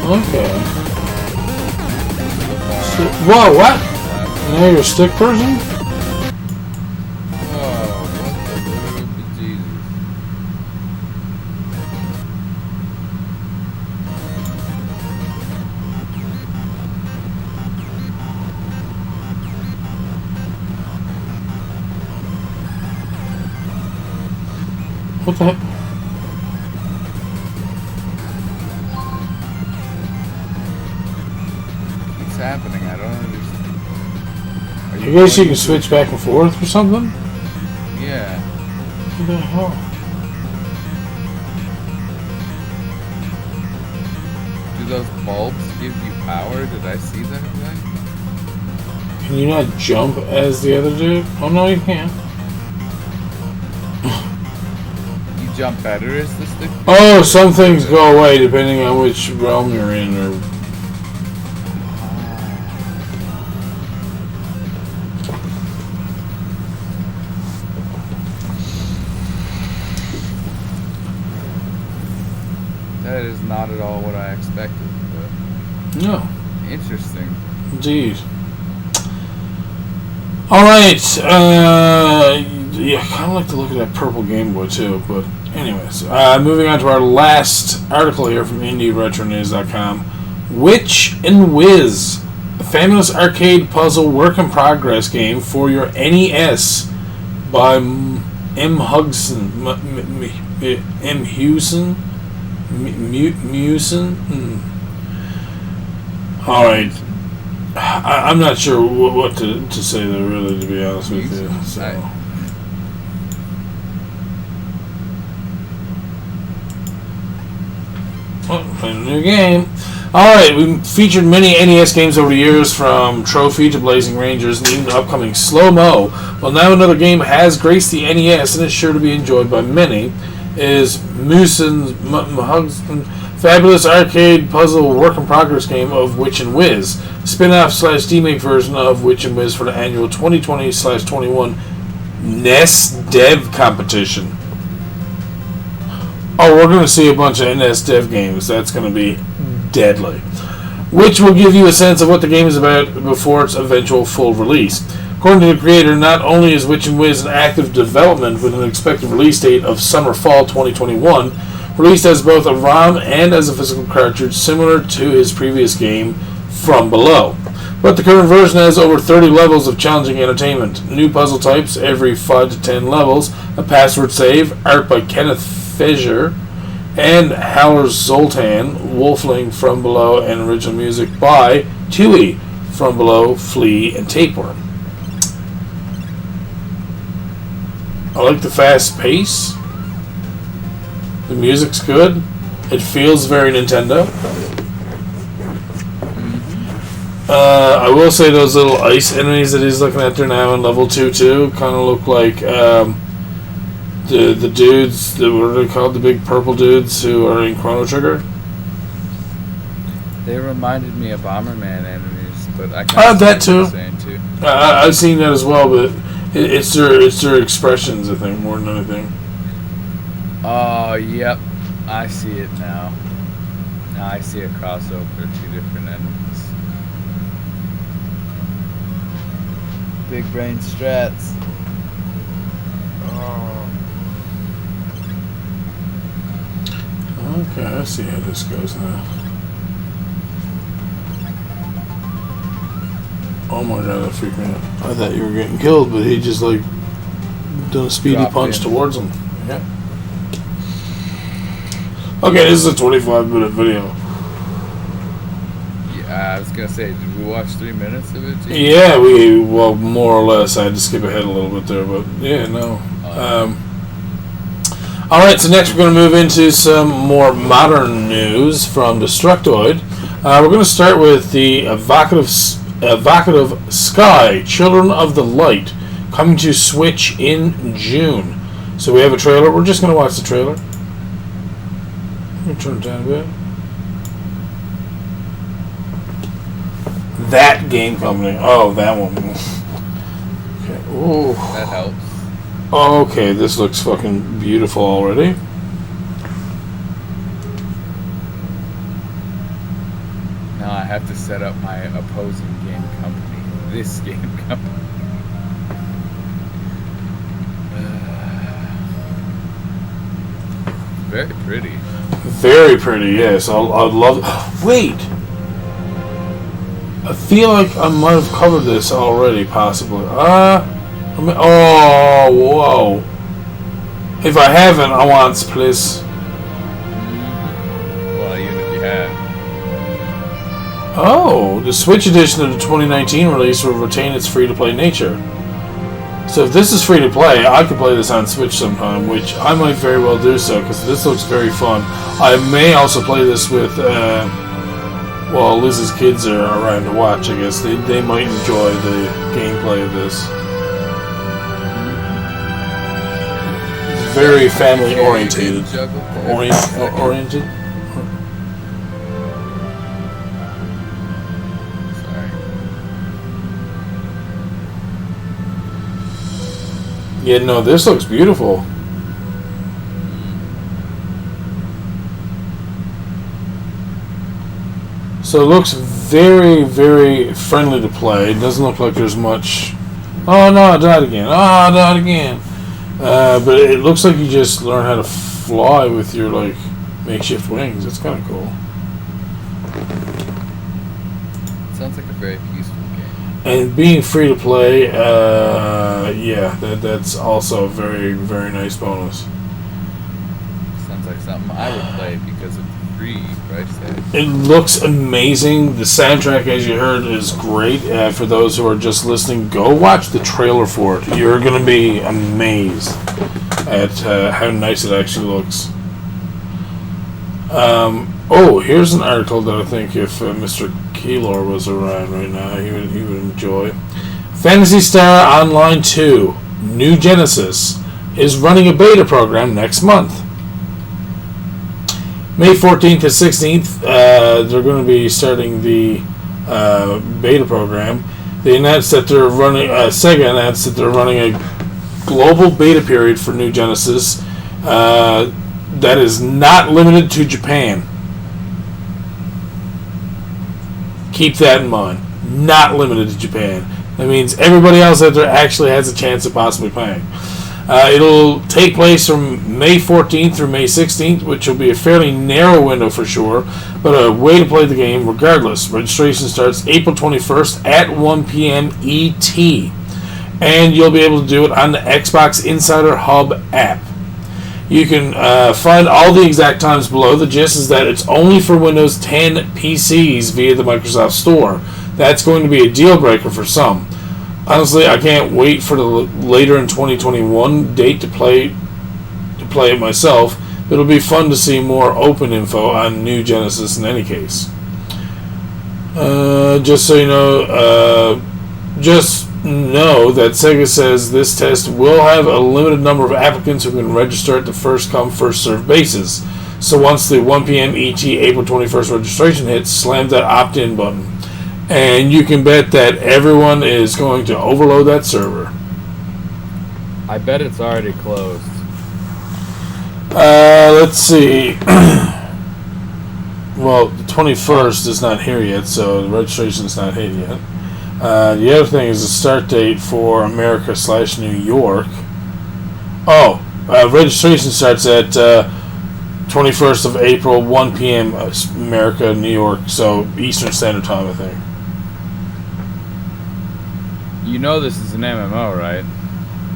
Okay. So, whoa, what? Now you're a stick person? Oh, what the Jesus. What the heck? What's happening? I don't understand. I guess you can switch back and forth or something? Yeah. What the hell? Do those bulbs give you power? Did I see that right? Can you not jump as the other dude? Oh no, you can't. You jump better as the stick? Oh, some things go away depending on which realm you're in, or... That is not at all what I expected, but... No. Interesting. Indeed. Alright, yeah, I kind of like to look at that purple Game Boy too, but anyways. Moving on to our last article here from IndieRetroNews.com. Witch and Whiz, a fabulous arcade puzzle work-in-progress game for your NES by M. Hugson. M. Hewson? Mewson? Alright. I'm not sure what to say there, really, to be honest with you. So. Oh, playing a new game. Alright, we featured many NES games over the years, from Trophy to Blazing Rangers, and even the upcoming Slow-Mo. Well, now another game has graced the NES and is sure to be enjoyed by many. Is Mewson's fabulous arcade puzzle work-in-progress game of Witch and Whiz, spin-off / demake version of Witch and Whiz for the annual 2020/21 NES Dev Competition. Oh, we're going to see a bunch of NES Dev games. That's going to be deadly. Which will give you a sense of what the game is about before its eventual full release. According to the creator, not only is Witch and Whiz in active development with an expected release date of summer-fall 2021, released as both a ROM and as a physical cartridge similar to his previous game, From Below. But the current version has over 30 levels of challenging entertainment, new puzzle types every 5 to 10 levels, a password save, art by Kenneth Fejer, and Haller Zoltan, Wolfling, From Below, and original music by Tui, From Below, Flea, and Tapeworm. I like the fast pace. The music's good. It feels very Nintendo. I will say those little ice enemies that he's looking at there now in level 2 too kind of look like the dudes, what are they called? The big purple dudes who are in Chrono Trigger. They reminded me of Bomberman enemies, but I that too. Too. I've seen that as well, but it's their expressions, I think, more than anything. Oh, yep. I see it now. Now I see a crossover, two different enemies. Big brain strats. Okay, I see how this goes now. Oh my god, that freaked me out. I thought you were getting killed, but he just like done a speedy punch towards him. Yeah. Okay, this is a 25-minute video. Yeah, I was gonna say, did we watch 3 minutes of it? Too? Yeah, well, more or less. I had to skip ahead a little bit there, but yeah, no. Alright, so next we're going to move into some more modern news from Destructoid. We're going to start with the evocative Sky, Children of the Light, coming to Switch in June. So we have a trailer. We're just going to watch the trailer. Let me turn it down a bit. That game company. Oh, that one. Okay. Ooh. That helps. Okay, this looks fucking beautiful already. Now I have to set up my opposing game company. This game company. Very pretty. Very pretty, yes. I'd love... Wait! I feel like I might have covered this already, possibly. Oh, whoa. If I haven't, I want it, please. Well, even if you have. Oh, the Switch edition of the 2019 release will retain its free-to-play nature. So if this is free-to-play, I could play this on Switch sometime, which I might very well do so, because this looks very fun. I may also play this with, well, Liz's kids are around to watch, I guess. They might enjoy the gameplay of this. Very family oriented. Oriented. Sorry. Yeah, no, this looks beautiful. So it looks very, very friendly to play. It doesn't look like there's much. Oh no, I died again. Oh, I died again. But it looks like you just learn how to fly with your like makeshift wings. That's kind of cool. Sounds like a very peaceful game. And being free to play, yeah, that's also a very, very nice bonus. Sounds like something I would play because of the free price tag. It looks amazing. The soundtrack, as you heard, is great. For those who are just listening, go watch the trailer for it. You're going to be amazed at how nice it actually looks. Oh, here's an article that I think if Mr. Keylor was around right now, he would enjoy. Phantasy Star Online 2, New Genesis, is running a beta program next month. May 14th to 16th, they're going to be starting the beta program. They announced that they're running. Sega announced that they're running a global beta period for New Genesis that is not limited to Japan. Keep that in mind. Not limited to Japan. That means everybody else out there actually has a chance of possibly playing. It'll take place from May 14th through May 16th, which will be a fairly narrow window for sure, but a way to play the game regardless. Registration starts April 21st at 1 p.m. ET, and you'll be able to do it on the Xbox Insider Hub app. You can find all the exact times below. The gist is that it's only for Windows 10 PCs via the Microsoft Store. That's going to be a deal breaker for some. Honestly, I can't wait for the later in 2021 date to play it myself. It'll be fun to see more open info on New Genesis in any case. Just so you know, just know that Sega says this test will have a limited number of applicants who can register at the first come, first served basis. So once the 1 p.m. ET April 21st registration hits, slam that opt-in button. And you can bet that everyone is going to overload that server. I bet it's already closed. Let's see. Well, the 21st is not here yet, so the registration's not hit yet. The other thing is the start date for America/New York. Oh, registration starts at 21st of April, 1 p.m. America, New York, so Eastern Standard Time, I think. You know this is an MMO, right?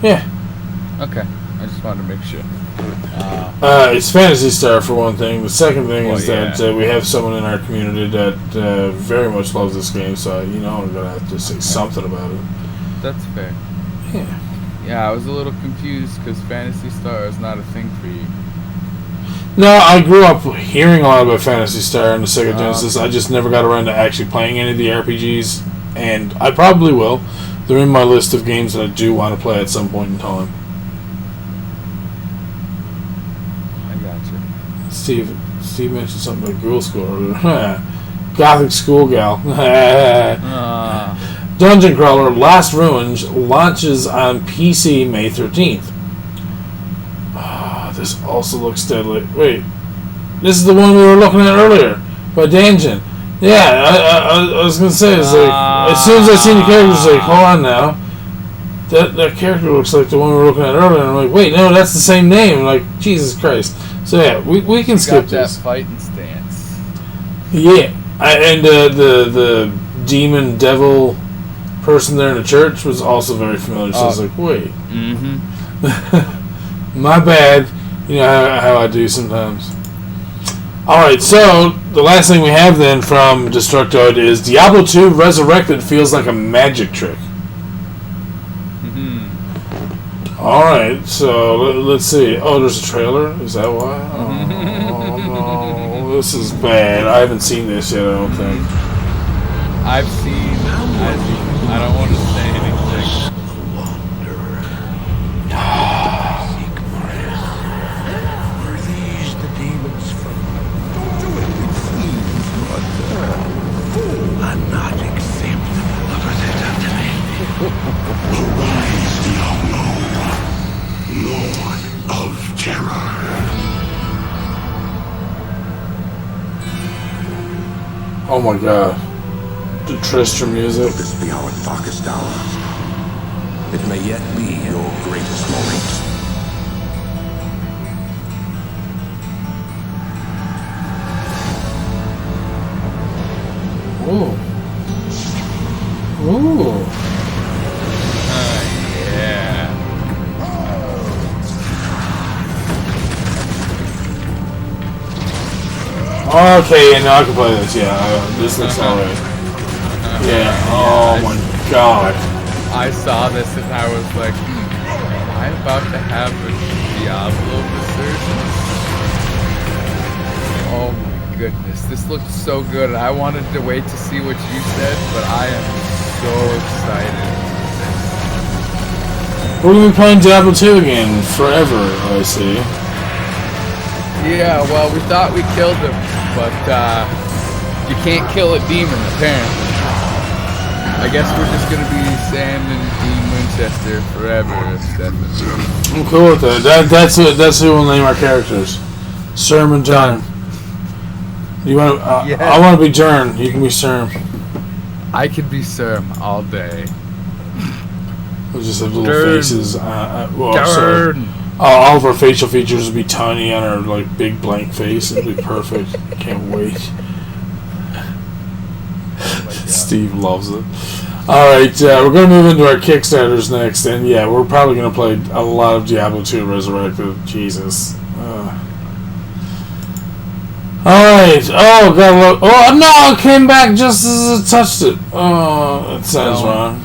Yeah. Okay, I just wanted to make sure. It's Phantasy Star for one thing. The second thing is that we have someone in our community that very much loves this game, so I'm gonna have to say something about it. That's fair. Yeah. Yeah, I was a little confused because Phantasy Star is not a thing for you. No, I grew up hearing a lot about Phantasy Star and the Sega Genesis. I just never got around to actually playing any of the RPGs, and I probably will. They're in my list of games that I do want to play at some point in time. Steve mentioned something about girl school earlier. Gothic schoolgal. Dungeon Crawler Last Ruins launches on PC May 13th. This also looks deadly. Wait, this is the one we were looking at earlier by Danjin. Yeah, I was gonna say, it's like as soon as I seen the character, it's like, hold on now. That character looks like the one we were looking at earlier. And I'm like, wait, no, that's the same name. I'm like, Jesus Christ. So yeah, we can skip this. That fighting stance. Yeah, and the demon devil person there in the church was also very familiar. So I was like, wait. Mm-hmm. My bad. You know how I do sometimes. Alright, so the last thing we have then from Destructoid is Diablo II Resurrected feels like a magic trick. Alright, so let's see. Oh, there's a trailer? Is that why? Oh, no. This is bad. I haven't seen this yet, I don't think. I've seen... I don't want to say anything. Oh my god. The Tristram music. This be our darkest hour. It may yet be your greatest moment. Ooh. Ooh. Yeah. Okay, and now I can play this. Yeah, this looks alright. Yeah. Oh my god. I saw this and I was like, am I about to have a Diablo resurgence? Oh my goodness, this looked so good. I wanted to wait to see what you said, but I am so excited. We're going to be playing Diablo 2 again forever, I see. Yeah, well, we thought we killed him, but you can't kill a demon, apparently. I guess we're just going to be Sam and Dean Winchester forever, Stephen. I'm cool with that. That's who we'll name our characters. Serm and John. You want? Yes. I want to be Jern. You can be Serm. I could be Serm all day. We'll just have little Jern. faces. Jern. All of our facial features will be tiny on our like big blank face. It'll be perfect. Can't wait. Steve loves it. Alright, we're going to move into our Kickstarters next, and yeah, we're probably going to play a lot of Diablo II Resurrected. Jesus. Alright, oh, gotta look. Oh, no, it came back just as it touched it. Oh, that sounds wrong.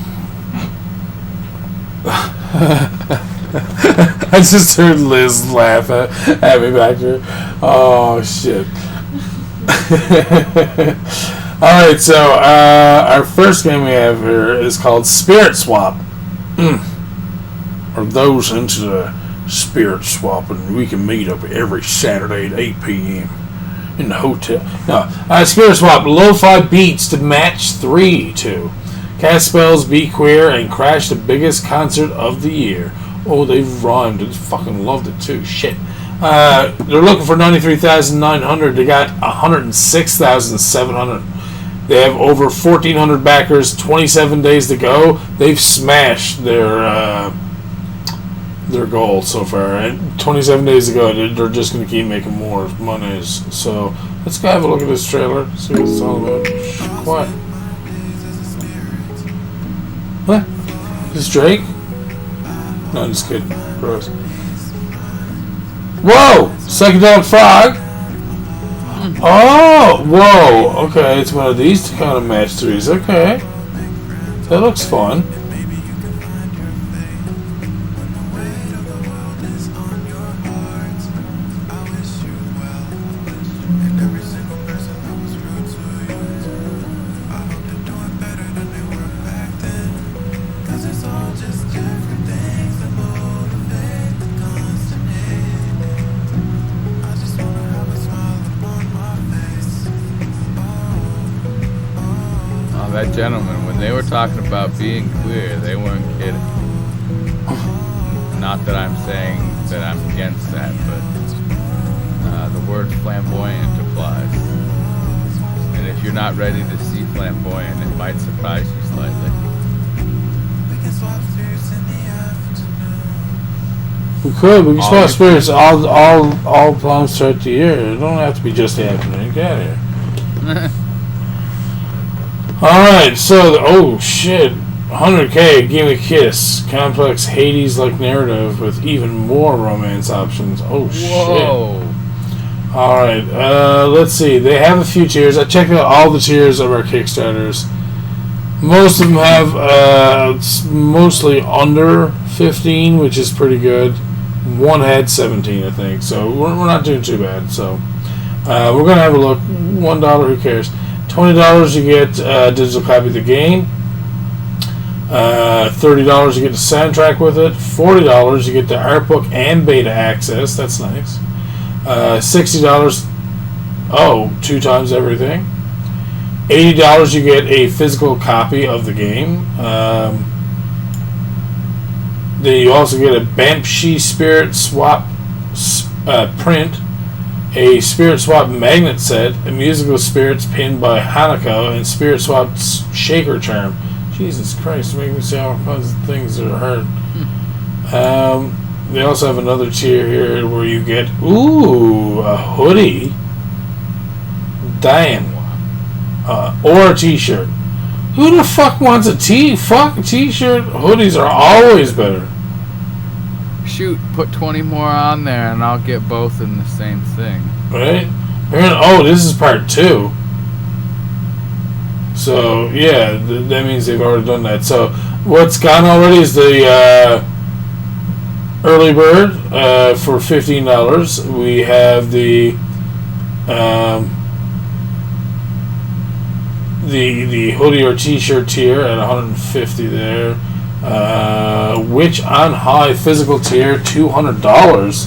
I just heard Liz laugh at me back there. Oh, shit. Alright, so our first game we have here is called Spirit Swap. Or those into the Spirit Swap, and we can meet up every Saturday at 8 p.m. in the hotel. No. Spirit Swap. Lo-fi beats to match 3 to. Cast spells, be queer, and crash the biggest concert of the year. Oh, they rhymed. I fucking loved it too. Shit. They're looking for 93,900. They got 106,700. They have over 1,400 backers. 27 days to go. They've smashed their goal so far. And 27 days to go. They're just going to keep making more monies. So let's go have a look at this trailer. See what it's all about. Quiet. What? Is this Drake? No, I'm just kidding. Gross. Whoa! Psychedelic Frog? Oh! Whoa! Okay, it's one of these kind of match 3s. Okay. That looks fun. That gentleman, when they were talking about being queer, they weren't kidding. Not that I'm saying that I'm against that, but the word flamboyant applies. And if you're not ready to see flamboyant, it might surprise you slightly. We can swap spirits all plums throughout the year. It don't have to be just the afternoon. Get out of here. Alright, so, oh shit, 100K, Give Me a Kiss, complex Hades-like narrative with even more romance options. Oh Whoa. Shit. Alright, let's see, they have a few tiers. I checked out all the tiers of our Kickstarters. Most of them have, mostly under 15, which is pretty good. One had 17, I think, so we're not doing too bad, so. We're going to have a look. $1, who cares? $20 you get a digital copy of the game. $30 you get the soundtrack with it. $40 you get the art book and beta access. That's nice. $60, 2 times everything. $80 you get a physical copy of the game. Then you also get a Banshee Spirit Swap print, a Spirit Swap magnet set, a musical spirits pinned by Hanako, and Spirit Swap shaker charm. Jesus Christ, making me say all kinds of things that are hard. They also have another tier here where you get, a hoodie. Damn. Or a t-shirt. Who the fuck wants a t-shirt? Hoodies are always better. Shoot, put 20 more on there and I'll get both in the same thing. Right? This is part 2. So, yeah, that means they've already done that. So, what's gone already is the early bird for $15. We have the hoodie or t-shirt tier at $150 there. Which on high physical tier $200.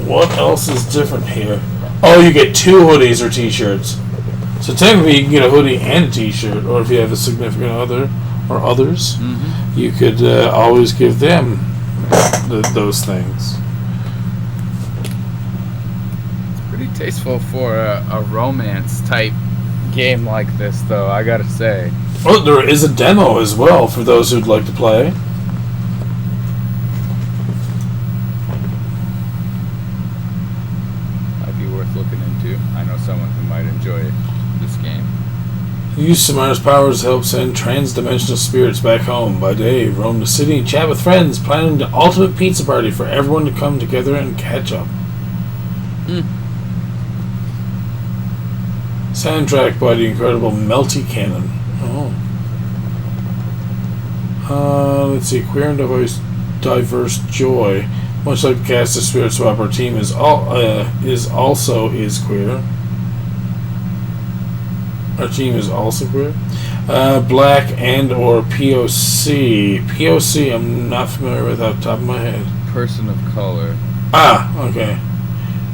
What else is different here? Oh, you get 2 hoodies or t-shirts. So technically you can get a hoodie and a t-shirt, or if you have a significant other or others, you could always give them those things. It's pretty tasteful for a romance type game like this, though, I gotta say. Oh, there is a demo as well for those who'd like to play. Might be worth looking into. I know someone who might enjoy this game. Use Samara's powers to help send trans-dimensional spirits back home. By day, roam the city and chat with friends, planning the ultimate pizza party for everyone to come together and catch up. Soundtrack by the incredible Melty Cannon. Let's see. Queer and diverse joy. Much like the cast of Spirit Swap, our team is queer. Our team is also queer. Black and or POC. POC, I'm not familiar with off the top of my head. Person of color. Okay.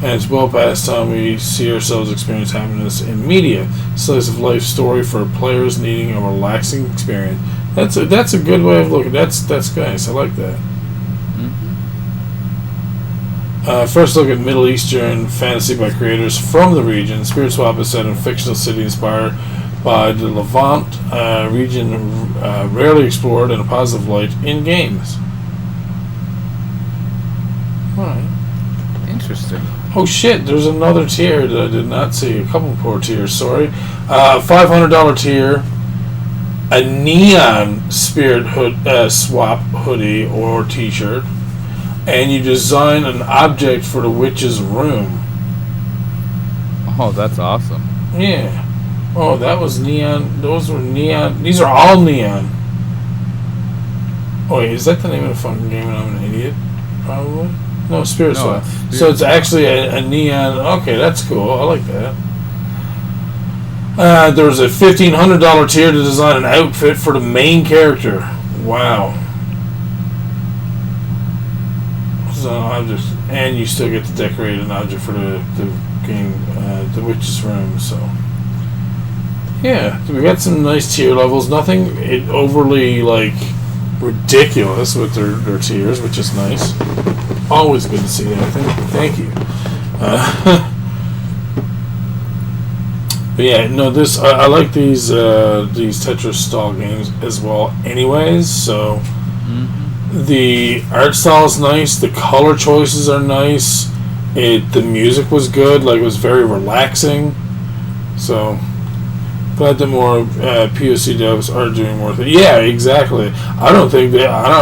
and it's well past time we see ourselves experience happiness in media. Slice of life story for players needing a relaxing experience. That's a good way of looking. That's nice. I like that. First look at Middle Eastern fantasy by creators from the region. Spirit Swap is set in a fictional city inspired by the Levant region, rarely explored in a positive light in games. Alright. Interesting. Oh shit, there's another tier that I did not see. A couple more tiers, sorry. $500 tier. A neon Spirit Swap hoodie or t-shirt. And you design an object for the witch's room. Oh, that's awesome. Yeah. Oh, that was neon. Those were neon. These are all neon. Oh, wait, is that the name of the fucking game and I'm an idiot? Probably. No, Spirit Swap. So it's actually a neon. Okay, that's cool. I like that. There was a $1,500 tier to design an outfit for the main character. Wow. So objects, and you still get to decorate an object for the game, the witch's room. So yeah, we got some nice tier levels. Nothing overly like ridiculous with their tiers, which is nice. Always good to see that. Thank you. But yeah, no, this I like these Tetris style games as well. Anyways, so. The art style is nice. The color choices are nice. The music was good. Like, it was very relaxing. So, glad that more POC devs are doing more things. Yeah, exactly. I don't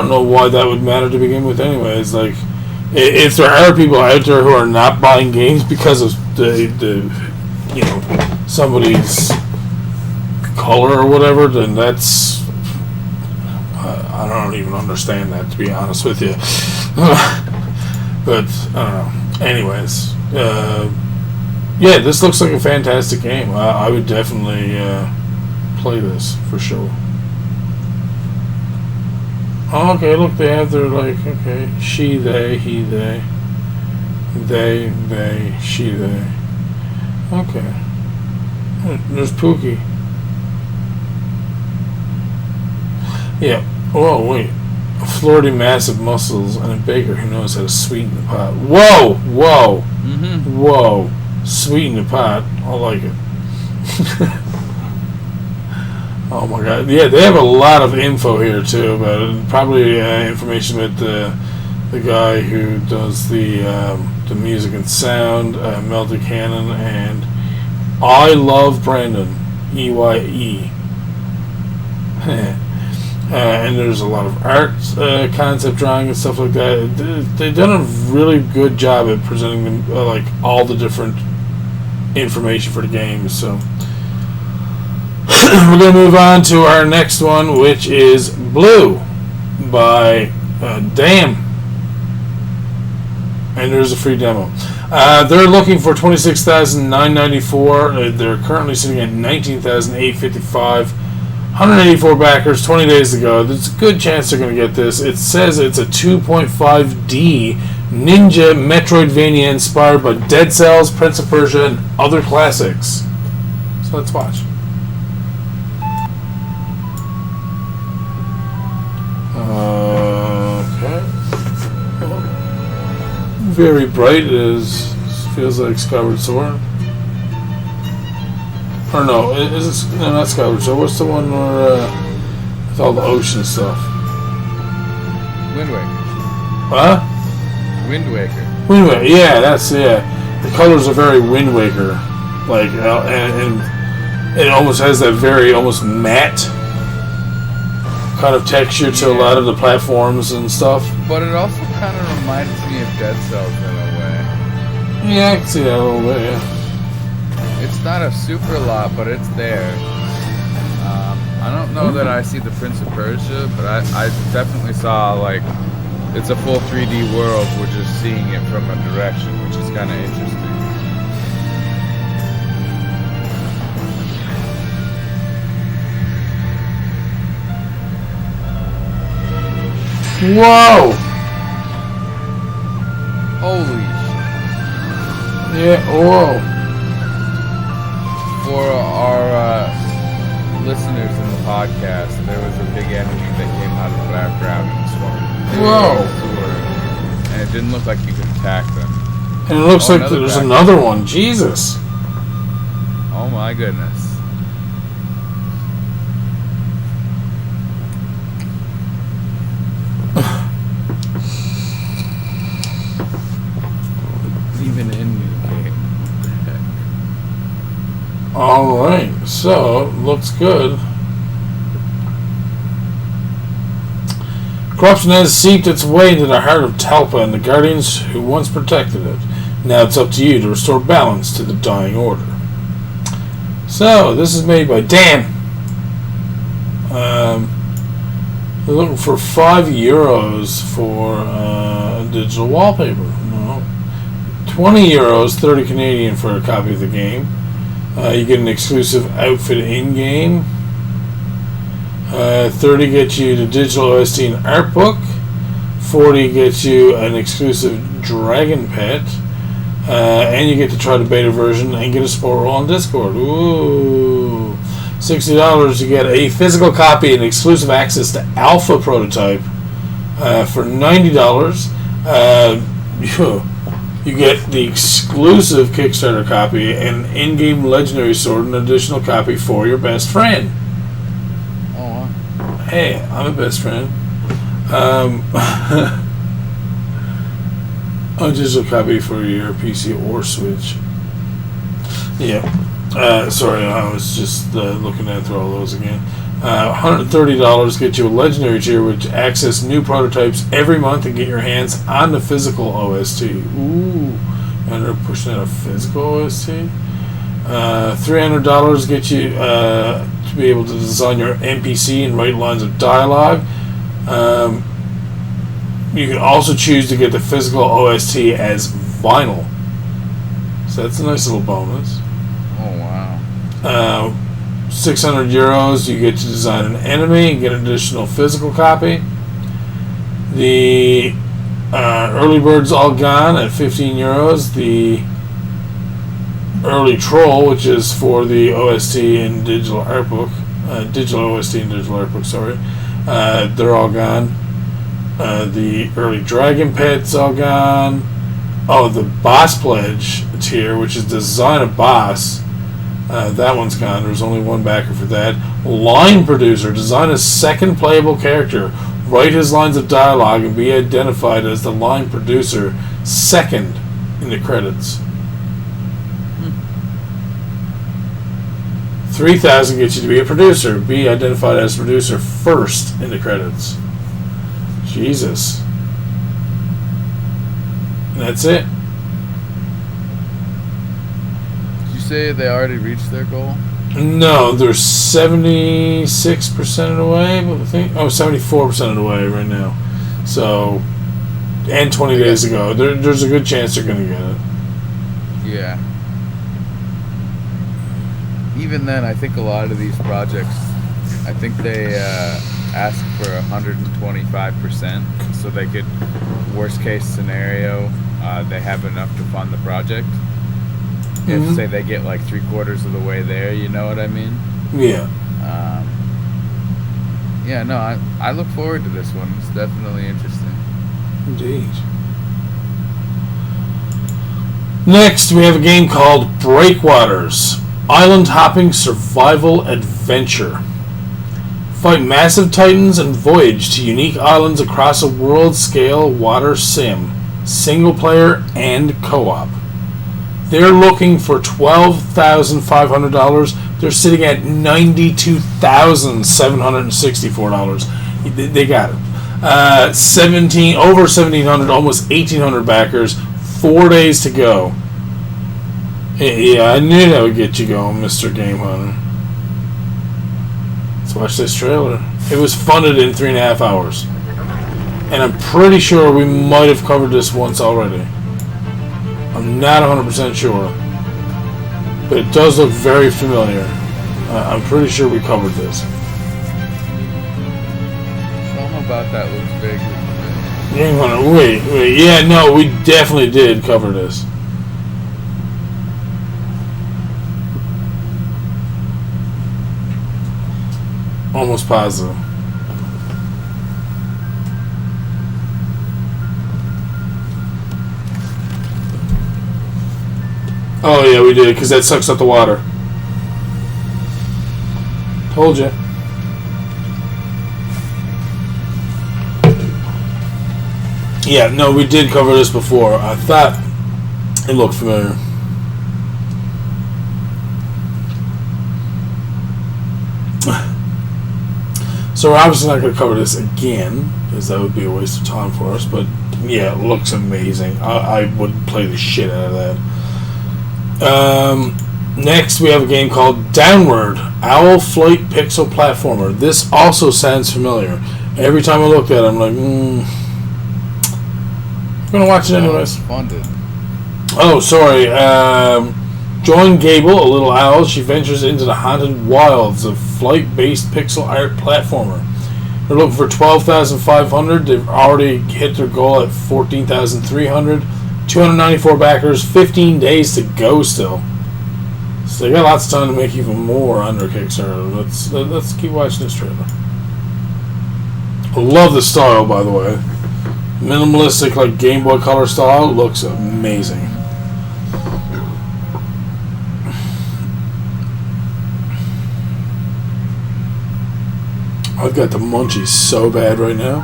know why that would matter to begin with. Anyways, like, if there are people out there who are not buying games because of the somebody's color or whatever, then that's. I don't even understand that, to be honest with you. But, I don't know. Anyways, yeah, this looks like a fantastic game. I would definitely play this, for sure. Oh, okay, look, they have their, like, okay, she, they, he, they. They, she, they. Okay. There's Pookie. Yeah. Oh, wait. A Flirty massive muscles and a baker who knows how to sweeten the pot. Whoa! Whoa! Mm-hmm. Whoa. Sweeten the pot. I like it. Oh my god. Yeah, they have a lot of info here too about it. Probably information with the guy who does the music and sound, Melted Cannon, and I Love Brandon. EYE. And there's a lot of art, concept drawing and stuff like that. They've done a really good job at presenting them, like, all the different information for the game. So we're going to move on to our next one, which is Blue by Damn. And there's a free demo. They're looking for $26,994. They're currently sitting at $19,855. 184 backers, 20 days to go. There's a good chance they're going to get this. It says it's a 2.5D Ninja Metroidvania inspired by Dead Cells, Prince of Persia, and other classics. So let's watch. Okay. Very bright. Feels like Skyward Sword. Or no, is it, no, not Skyward Sword. What's the one where with all the ocean stuff? Wind Waker. Huh? Wind Waker. Wind Waker. Yeah, the colors are very Wind Waker, like, and it almost has that very almost matte kind of texture to a lot of the platforms and stuff. But it also kind of reminds me of Dead Cells in a way. Yeah, I can see that a little bit. Yeah. It's not a super lot, but it's there. I don't know that I see the Prince of Persia, but I definitely saw, like, it's a full 3D world. We're just seeing it from a direction, which is kind of interesting. Whoa! Holy shit. Yeah, whoa. For our listeners in the podcast, there was a big enemy that came out of the background and swung. Whoa. And it didn't look like you could attack them. And it looks like there's another one. Jesus. Oh my goodness. Even in new game. Alright, so, looks good. Corruption has seeped its way into the heart of Talpa and the Guardians who once protected it. Now it's up to you to restore balance to the dying order. So, this is made by Dan. They're looking for €5 for digital wallpaper. No. €20, 30 Canadian for a copy of the game. You get an exclusive outfit in-game. 30 gets you the digital OST and art book. 40 gets you an exclusive dragon pet. And you get to try the beta version and get a support role on Discord. Ooh. $60, you get a physical copy and exclusive access to alpha prototype. For $90, you get the exclusive Kickstarter copy and in-game legendary sword and an additional copy for your best friend. Oh, hey, I'm a best friend. A digital copy for your PC or Switch. Yeah. Sorry, I was just looking through all those again. $130 gets you a legendary tier, which access new prototypes every month and get your hands on the physical OST. Ooh, and they're pushing out a physical OST. $300 gets you to be able to design your NPC and write lines of dialogue. You can also choose to get the physical OST as vinyl. So that's a nice little bonus. Oh wow. €600, you get to design an enemy and get an additional physical copy. The early bird's all gone at €15. The early troll, which is for the OST and digital art book, digital OST and digital art book, sorry, they're all gone. The early dragon pet's all gone. Oh, the boss pledge tier, which is design a boss. That one's gone. There's only one backer for that. Line producer. Design a second playable character. Write his lines of dialogue and be identified as the line producer second in the credits. 3,000 gets you to be a producer. Be identified as producer first in the credits. Jesus. And that's it. Say they already reached their goal? No, they're 76% of the way, I think. Oh, 74% of the way right now. So, and 20 days ago. There's a good chance they're going to get it. Yeah. Even then, I think a lot of these projects, I think they ask for 125%, so they could, worst case scenario, they have enough to fund the project. If, say, they get like 3/4 of the way there, you know what I mean? Yeah. Yeah, no, I look forward to this one. It's definitely interesting. Indeed. Next, we have a game called Breakwaters. Island hopping survival adventure. Fight massive titans and voyage to unique islands across a world-scale water sim. Single player and co-op. They're looking for $12,500. They're sitting at $92,764. They got it. Over 1,700, almost 1,800 backers. 4 days to go. Yeah, I knew that would get you going, Mr. Game Hunter. Let's watch this trailer. It was funded in 3.5 hours. And I'm pretty sure we might have covered this once already. I'm not 100% sure, but it does look very familiar. I'm pretty sure we covered this. Something about that looks big. Wait. Yeah, no, we definitely did cover this. Almost positive. Oh yeah, we did, because that sucks up the water. Told you. Yeah, no, we did cover this before. I thought it looked familiar. So we're obviously not going to cover this again, because that would be a waste of time for us, but yeah, it looks amazing. I would play the shit out of that. Next, we have a game called Downward, Owl Flight Pixel Platformer. This also sounds familiar. Every time I look at it, I'm like, I'm going to watch it anyways. Funded. Oh, sorry. Join Gable, a little owl. She ventures into the haunted wilds of flight-based pixel art platformer. They're looking for 12,500. They've already hit their goal at 14,300. 294 backers. 15 days to go still. So they got lots of time to make even more under Kickstarter. Let's keep watching this trailer. I love the style, by the way. Minimalistic, like Game Boy Color style. Looks amazing. I've got the munchies so bad right now.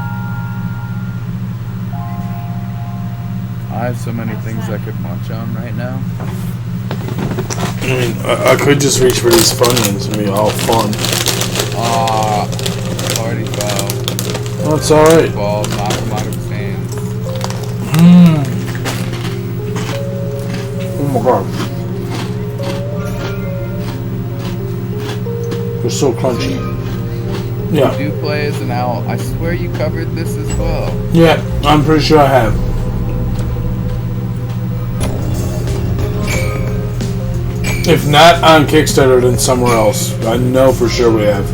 I have so many things I could munch on right now. I mean, I could just reach for these Funyuns and be all fun. Party foul. Oh, it's alright. Ball, knock him out of his hands. Oh my god. They're so crunchy. Yeah. You do play as an owl. I swear you covered this as well. Yeah, I'm pretty sure I have. If not on Kickstarter, then somewhere else. I know for sure we have.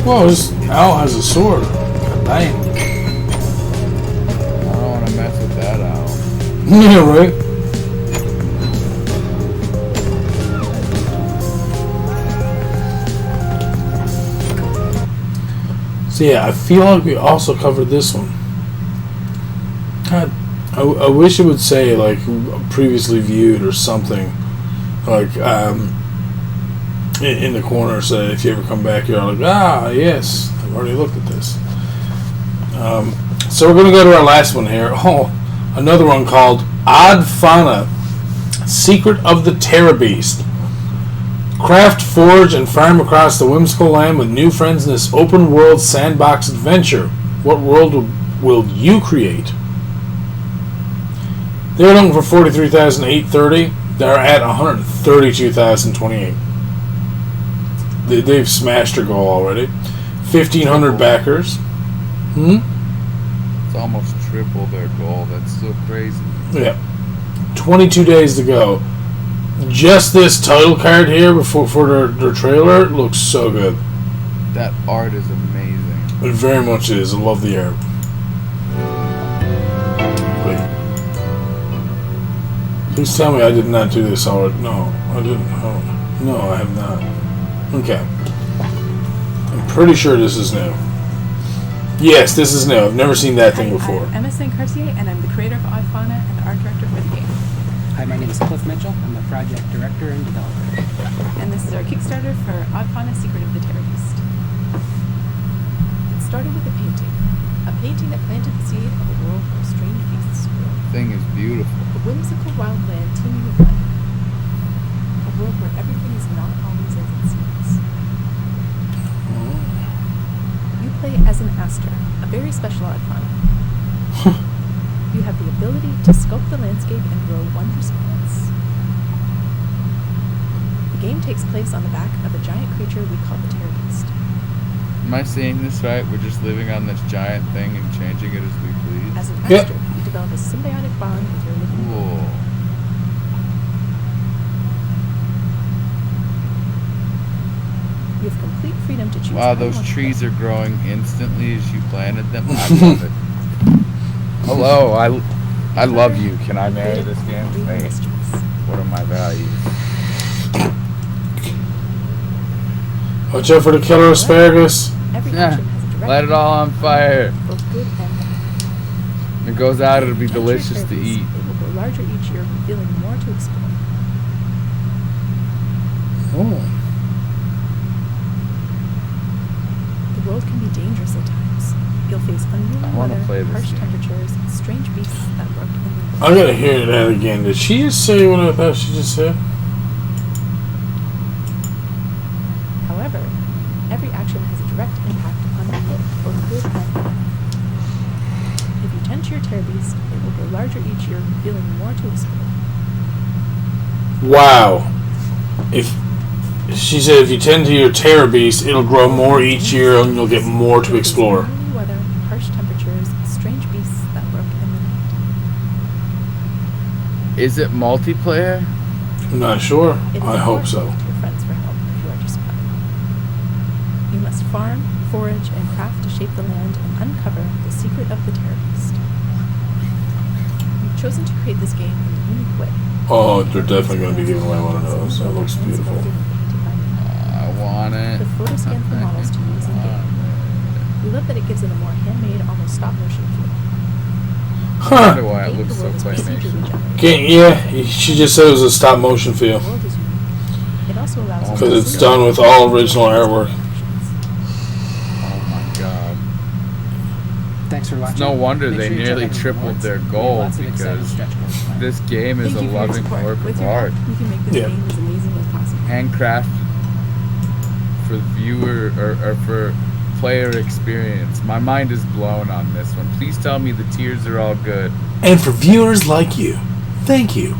Whoa, this owl has a sword. God dang. I don't want to mess with that owl. Yeah, right? So yeah, I feel like we also covered this one. God, I wish it would say like previously viewed or something, like in the corner, so if you ever come back you're like, yes, I've already looked at this. So we're going to go to our last one here. Oh, another one called OddFauna, Secret of the TerraBeast. Craft, forge, and farm across the whimsical land with new friends in this open world sandbox adventure. What world will you create? They're looking for 43,830. They're at 132,028. They've smashed their goal already. 1,500 backers. It's almost triple their goal. That's so crazy. Yeah. 22 days to go. Just this title card here for their trailer looks so good. That art is amazing. It very much is. I love the art. Please tell me I did not do this already. No, I didn't. Oh, no, I have not. Okay. I'm pretty sure this is new. Yes, this is new. I've never seen that thing before. I'm Emma St. Cartier, and I'm the creator of OddFauna and the art director for the game. Hi, my name is Cliff Mitchell. I'm the project director and developer. And this is our Kickstarter for OddFauna, Secret of the TerraBeast. It started with a painting that planted the seed of a world where strange beasts grew. The thing is beautiful. A whimsical wild land teeming with life. A world where everything is not always as it seems. You play as an Aster, a very special OddFauna. You have the ability to sculpt the landscape and grow wondrous plants. The game takes place on the back of a giant creature we call the TerraBeast. Am I seeing this right? We're just living on this giant thing and changing it as we please? As an Yep. Aster, you develop a symbiotic bond with your living world. Cool. You have complete freedom to choose. Wow, how you those want to trees play. are growing instantly as you planted them. I love it. Hello, I love you. Can I marry this game? Read Hey, mysteries. what are my values? Watch out for the killer asparagus. Every Yeah, action has a direct let it all on fire. both good and bad. When it goes out, it'll be If you delicious enter to your eat. TerraBeast, It will grow larger each year, revealing more to explore. Oh. The world can be dangerous at times. You'll face unruly I wanna weather, play this harsh game. temperatures, and strange beasts that lurk in the I gotta hear that again. Did she just say what I thought she just said? However, every action has a direct impact on the world, both good and bad. If you tend to your TerraBeast, it will grow larger each year, revealing more to explore. Wow. If she said if you tend to your TerraBeast, it'll grow more each year and you'll get more to You'll face explore. unruly weather, harsh temperatures, and strange beasts that lurk in the night. Is it multiplayer? I'm not sure. It is I hope important so. to look to your friends for help if you are to survive. You must farm, forage, and craft to shape the land and uncover the secret of the TerraBeast. You've chosen to create this game in a unique way. Oh, they're definitely going to be giving away one of those. That looks beautiful. I want it. The photo scan for models to use in game. We love that it gives it a more handmade, almost stop motion feel. I Huh. wonder why it Game looks the so world is procedurally claymation. generated. Yeah, she just said it was a stop motion The feel. world is unique. It also allows you to Because it's see done with all original artwork. Oh my god. Thanks for watching. No wonder Make they sure you check nearly out the tripled rewards. their We have goal lots of exciting because stretch goals planned. this game is Thank a you for your loving support. work With of your art. help, we can make this Yeah. game as amazing as possible. Handcrafted for viewer or for player experience. My mind is blown on this one. Please tell me the tiers are all good. And for viewers like you, thank you.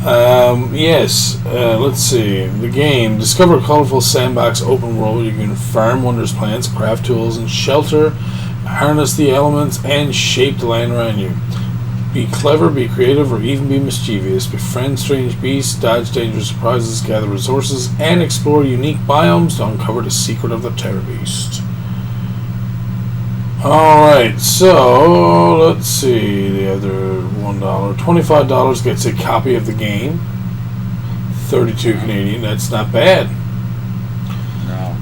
Yes, let's see. The game. Discover a colorful sandbox open world where you can farm wondrous plants, craft tools, and shelter, harness the elements, and shape the land around you. Be clever, be creative, or even be mischievous. Befriend strange beasts, dodge dangerous surprises, gather resources, and explore unique biomes to uncover the secret of the TerraBeast. Alright, so let's see. The other $1. $25 gets a copy of the game. 32 Canadian, that's not bad. No.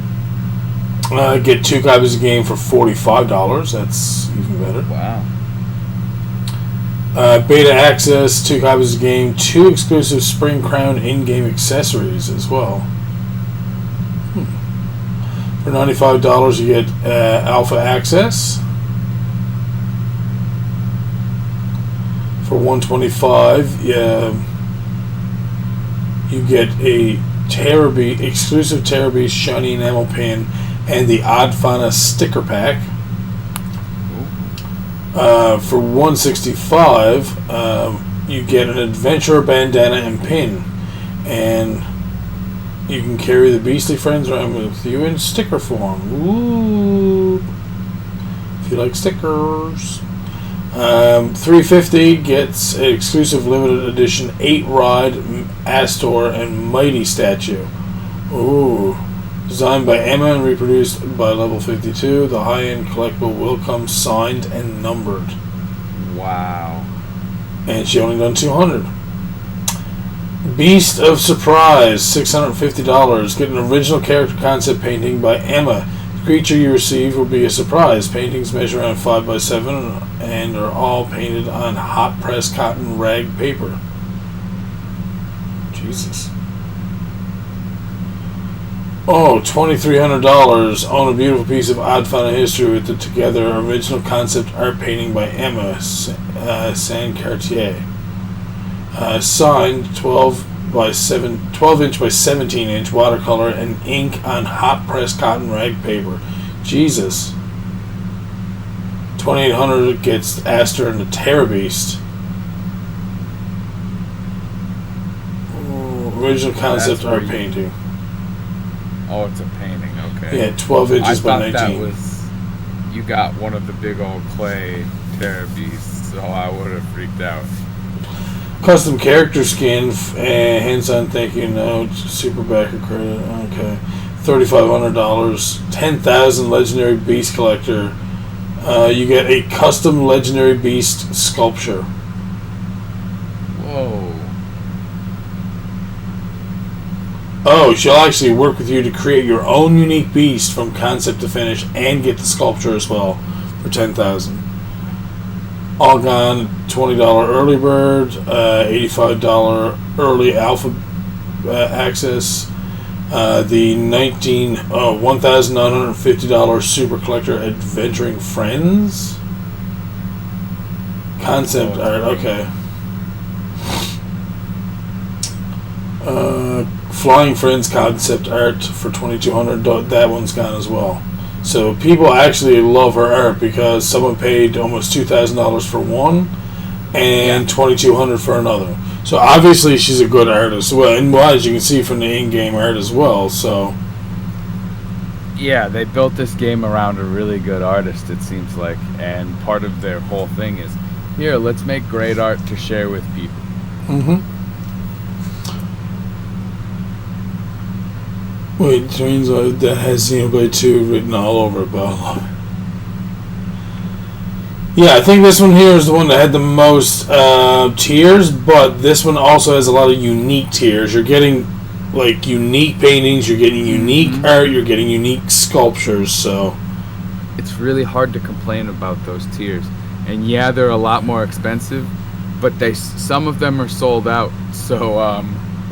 Get 2 copies of the game for $45, that's even better. Wow. Beta access, 2 copies of the game, 2 exclusive Spring Crown in-game accessories as well. For $95 you get alpha access. For $125 you get a TerraBeast, exclusive TerraBeast shiny enamel pin and the OddFauna sticker pack. For $165 you get an adventurer bandana and pin, and you can carry the beastly friends around with you in sticker form. Ooh, if you like stickers. $350 gets an exclusive limited edition 8-ride Astor and Mighty statue. Ooh. Designed by Emma and reproduced by Level 52, the high-end collectible will come signed and numbered. Wow. And she only done 200. Beast of Surprise, $650. Get an original character concept painting by Emma. The creature you receive will be a surprise. Paintings measure around 5x7 and are all painted on hot pressed cotton rag paper. Jesus. Oh, $2,300. Own a beautiful piece of OddFauna history with the together original concept art painting by Emma San-Cartier. Signed 12 inch by 17 inch watercolor and ink on hot pressed cotton rag paper. Jesus. $2,800 gets Astor and the TerraBeast. Original concept That's art where you- painting. Oh, it's a painting. Okay. Yeah, 12 I inches by thought 19. that was you got one of the big old clay TerraBeasts, so I would have freaked out. Custom character skin, hands-on thank you note, super backer credit. Okay, $3,500. 10,000 legendary beast collector. You get a custom legendary beast sculpture. Whoa. 1 Oh, she'll actually work with you to create your own unique beast from concept to finish and get the sculpture as well for $10,000. All gone, $20 early bird, $85 early alpha access, the $1,950 super collector adventuring friends. Concept art, okay. Flying Friends concept art for $2,200. That one's gone as well. So people actually love her art because someone paid almost $2,000 for one and $2,200 for another. So obviously she's a good artist. Well, and as you can see from the in-game art as well. So yeah, they built this game around a really good artist, it seems like, and part of their whole thing is, here, let's make great art to share with people. Mm-hmm. Wait, it means that has Xenoblade 2 written all over it, but I love it. Yeah, I think this one here is the one that had the most tiers, but this one also has a lot of unique tiers. You're getting like unique paintings, you're getting unique art, you're getting unique sculptures, so it's really hard to complain about those tiers. And yeah, they're a lot more expensive, but some of them are sold out. So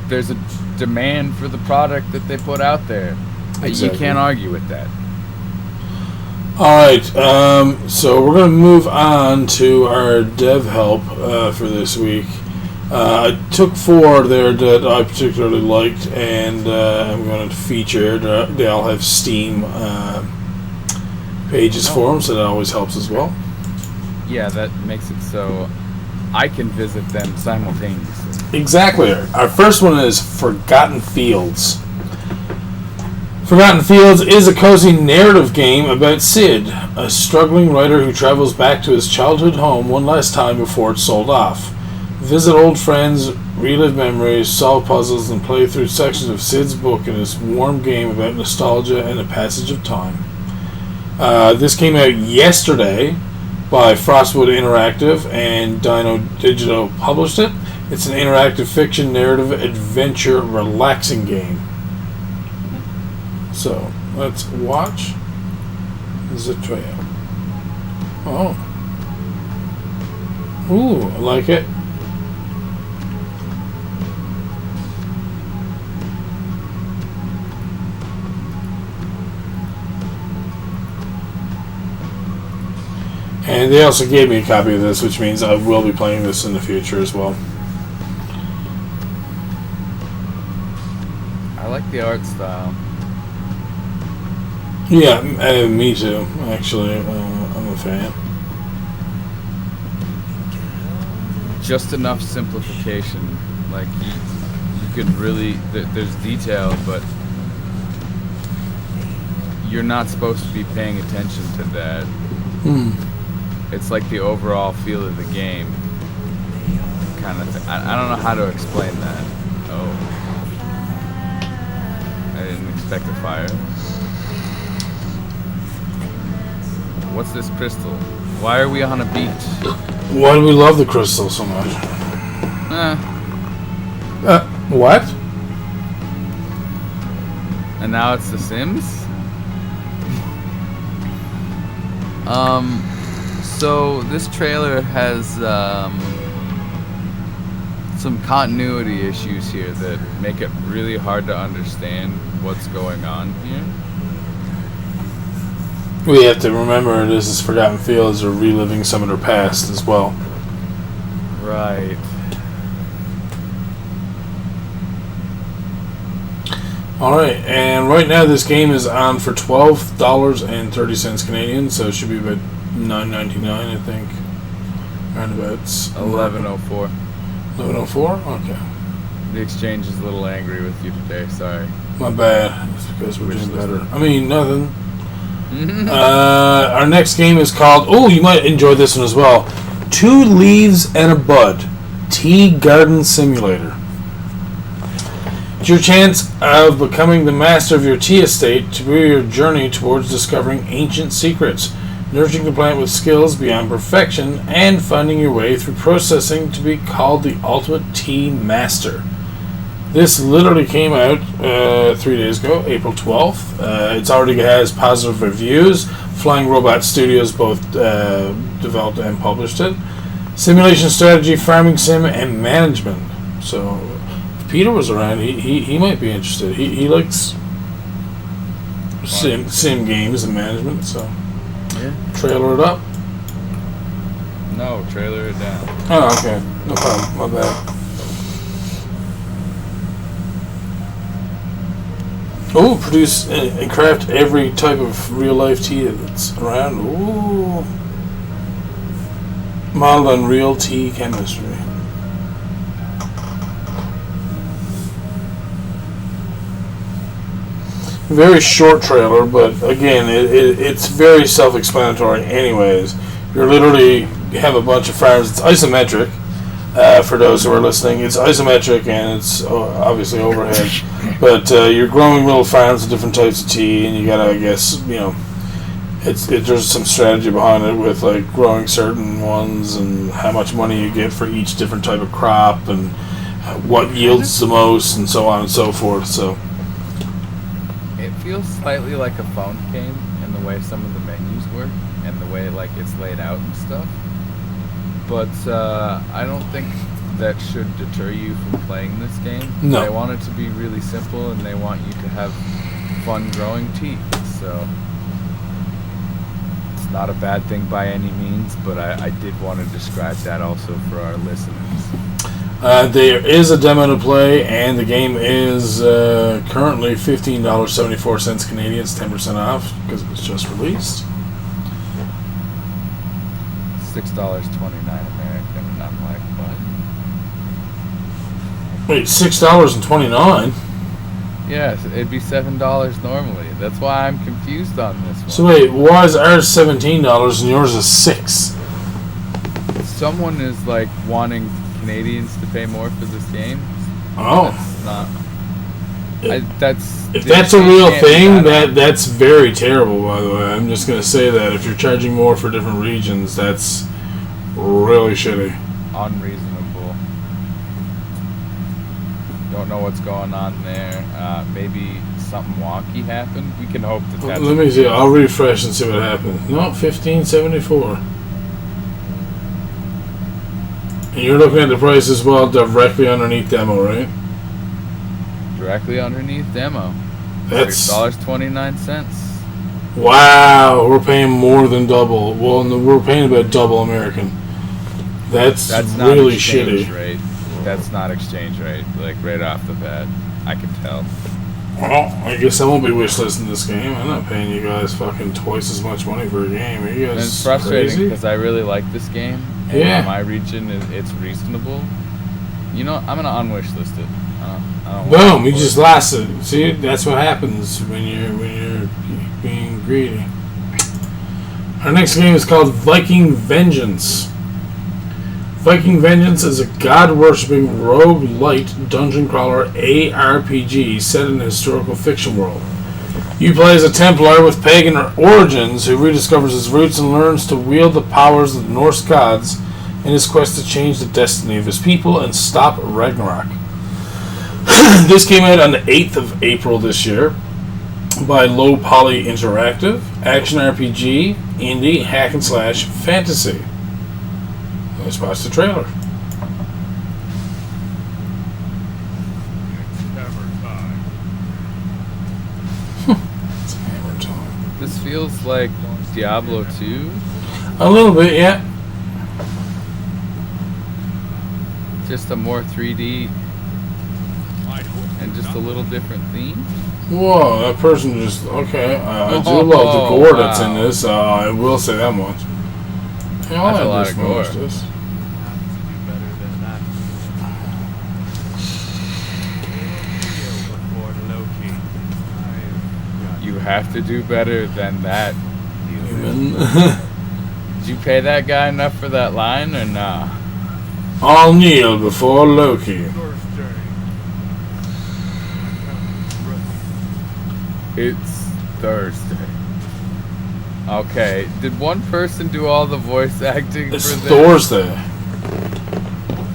there's a demand for the product that they put out there. Exactly. You can't argue with that. Alright, so we're going to move on to our dev help for this week. I took 4 there that I particularly liked, and I'm going to feature. They all have Steam pages for them, so that always helps as well. Yeah, that makes it so I can visit them simultaneously. Exactly. Our first one is Forgotten Fields. Forgotten Fields is a cozy narrative game about Sid, a struggling writer who travels back to his childhood home one last time before it's sold off. Visit old friends, relive memories, solve puzzles, and play through sections of Sid's book in this warm game about nostalgia and the passage of time. This came out yesterday by Frostwood Interactive, and Dino Digital published it. It's an interactive fiction, narrative, adventure, relaxing game. So, let's watch the trailer. Oh. Ooh, I like it. And they also gave me a copy of this, which means I will be playing this in the future as well. I like the art style. Yeah, me too, actually. I'm a fan. Just enough simplification. Like, you can really... There's detail, but you're not supposed to be paying attention to that. It's like the overall feel of the game. Kind of... I don't know how to explain that. Oh. I didn't expect a fire. What's this crystal? Why are we on a beach? Why do we love the crystal so much? What? And now it's The Sims? So this trailer has some continuity issues here that make it really hard to understand what's going on here. We have to remember this is Forgotten Fields, or reliving some of their past as well. Right. Alright, and right now this game is on for $12.30 Canadian, so it should be about $9.99, I think. Roundabouts. $11.04. $11.04? Okay. The exchange is a little angry with you today, sorry. My bad. It's because we're doing better. I mean, nothing. Our next game is called... Oh, you might enjoy this one as well. 2 Leaves and a Bud. Tea Garden Simulator. It's your chance of becoming the master of your tea estate to be your journey towards discovering ancient secrets, nurturing the plant with skills beyond perfection, and finding your way through processing to be called the ultimate tea master. This literally came out 3 days ago, April 12th. It's already has positive reviews. Flying Robot Studios both developed and published it. Simulation strategy, farming sim, and management. So, if Peter was around, he might be interested. He likes sim games and management, so... Yeah. Trailer it up? No, trailer it down. Oh, okay. No problem. My bad. Oh, produce and craft every type of real-life tea that's around. Ooh. Modeled on real tea chemistry. Very short trailer, but again, it's very self-explanatory anyways. You're literally have a bunch of farms. It's isometric. For those who are listening, it's isometric and it's obviously overhead. But you're growing little farms of different types of tea, and you gotta, I guess, there's some strategy behind it with like growing certain ones and how much money you get for each different type of crop and what yields the most and so on and so forth. So it feels slightly like a phone game in the way some of the menus work and the way like it's laid out and stuff. But I don't think that should deter you from playing this game. No. They want it to be really simple, and they want you to have fun growing tea. So it's not a bad thing by any means, but I did want to describe that also for our listeners. There is a demo to play, and the game is currently $15.74 Canadian. It's 10% off because it was just released. $6.29 American, and I'm like, what? Wait, $6.29? Yes, it'd be $7 normally. That's why I'm confused on this one. So wait, why is ours $17 and yours is $6? Someone is like wanting Canadians to pay more for this game. Oh, That's not. if that's a real thing, that's very terrible. By the way, I'm just gonna say that if you're charging more for different regions, that's really shitty. Unreasonable. Don't know what's going on there. Maybe something wonky happened. We can hope that. Let me see. I'll refresh and see what happens. No, $15.74. And you're looking at the price as well, directly underneath demo, right? Directly underneath demo. That's $6.29. wow. We're paying more than double. Well, no, we're paying about double American. That's not really exchange shitty. rate. That's not exchange rate. Like right off the bat, I can tell. Well, I guess I won't be wishlisting this game. I'm not paying you guys fucking twice as much money for a game. Are you guys And it's frustrating crazy? because I really like this game. And Yeah. in my region, it's reasonable. You know, I'm gonna unwishlist it. I don't Boom! want You it. just lost it. See, that's what happens when you're being greedy. Our next game is called Viking Vengeance. Viking Vengeance is a god-worshipping rogue-lite dungeon crawler ARPG set in a historical fiction world. You play as a Templar with pagan origins who rediscovers his roots and learns to wield the powers of the Norse gods in his quest to change the destiny of his people and stop Ragnarok. This came out on the 8th of April this year by Low Poly Interactive, action RPG, indie, hack and slash, fantasy. Let's watch the trailer. It's hammer time. This feels like Diablo II. A little bit, yeah. Just a more 3D and just a little different theme. Whoa, that person just... Okay, I do Oh, love the gore that's in wow. this. I will say that much. Yeah, That's a lot of gore. This. You have to do better than that. Human. Did you pay that guy enough for that line or nah? I'll kneel before Loki. It's Thursday. Okay, did one person do all the voice acting It's for this? Thursday.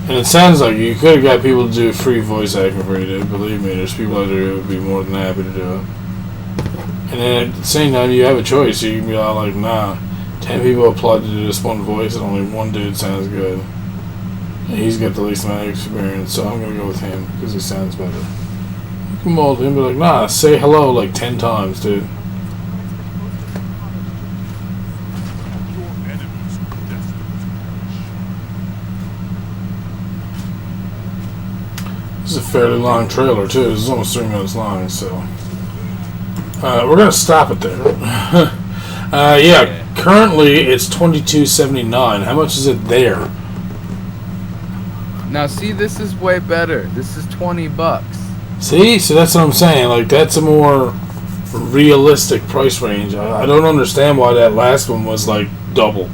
And it sounds like you could have got people to do free voice acting for you, dude. Believe me, there's people out there who would be more than happy to do it. And then at the same time, you have a choice. You can be all like, nah, 10 people applied to do this one voice, and only one dude sounds good. And he's got the least amount of experience, so I'm going to go with him, because he sounds better. You can mold him and be like, nah, say hello like 10 times, dude. This is a fairly long trailer, too. This is almost 3 minutes long, so... we're going to stop it there. Yeah, currently it's $22.79. How much is it there? Now, see, this is way better. This is $20. See? So that's what I'm saying. Like, that's a more realistic price range. I don't understand why that last one was, like, double.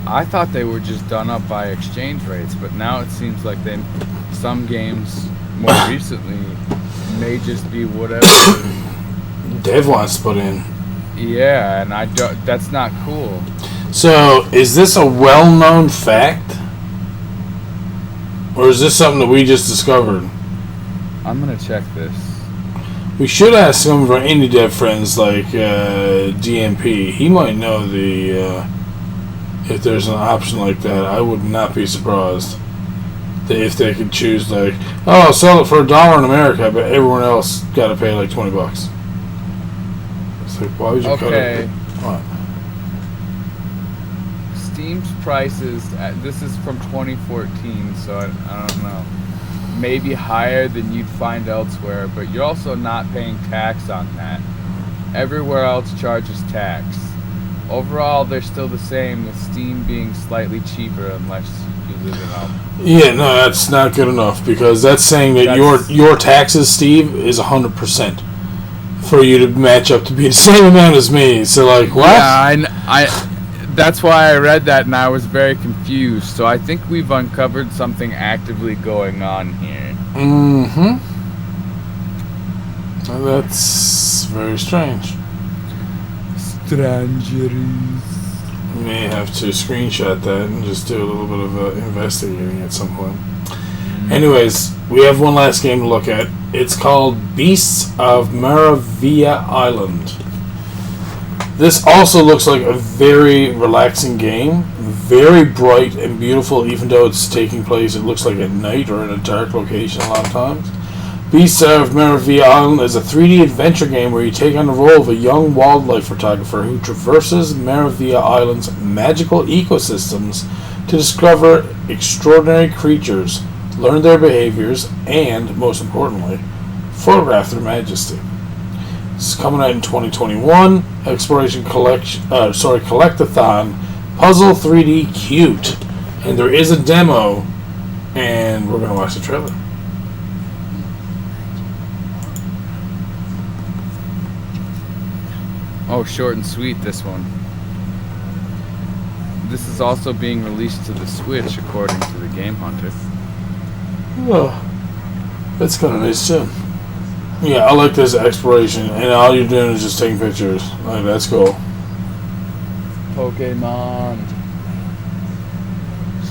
I thought they were just done up by exchange rates, but now it seems like some games more recently may just be whatever Dev wants to put in. Yeah, and that's not cool. So, is this a well-known fact? Or is this something that we just discovered? I'm gonna check this. We should ask some of our indie dev friends like DMP. He might know if there's an option like that. I would not be surprised if they could choose like, oh, I'll sell it for $1 in America, but everyone else got to pay like $20. It's like, why would you cut it? What? Steam's prices, this is from 2014, so I don't know. Maybe higher than you'd find elsewhere, but you're also not paying tax on that. Everywhere else charges tax. Overall, they're still the same, with Steam being slightly cheaper unless you live in Alabama. Yeah, no, that's not good enough, because that's saying that your taxes, Steve, is 100% for you to match up to be the same amount as me. So, like, what? Yeah, that's why I read that, and I was very confused. So I think we've uncovered something actively going on here. Mm-hmm. That's very strange. Strangeries. We may have to screenshot that and just do a little bit of investigating at some point. Anyways, we have one last game to look at. It's called Beasts of Maravilla Island. This also looks like a very relaxing game. Very bright and beautiful, even though it's taking place, it looks like at night or in a dark location a lot of times. Beasts of Maravilla Island is a 3D adventure game where you take on the role of a young wildlife photographer who traverses Maravilla Island's magical ecosystems to discover extraordinary creatures, learn their behaviors, and, most importantly, photograph their majesty. This is coming out in 2021. Exploration Collectathon, Puzzle 3D Cute. And there is a demo, and we're going to watch the trailer. Oh, short and sweet, this one. This is also being released to the Switch, according to the Game Hunter. Oh, that's kind of nice, too. Yeah, I like this exploration, and all you're doing is just taking pictures. Like, that's cool. Pokemon.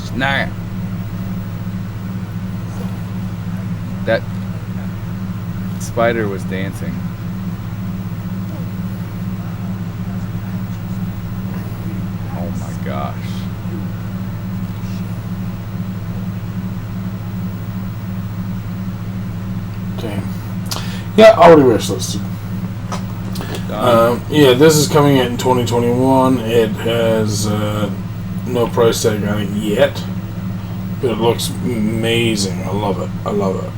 Snap. That spider was dancing. Oh my gosh. Damn. Yeah, already wish listed. Yeah, this is coming out in 2021. It has no price tag on it yet, but it looks amazing. I love it. I love it.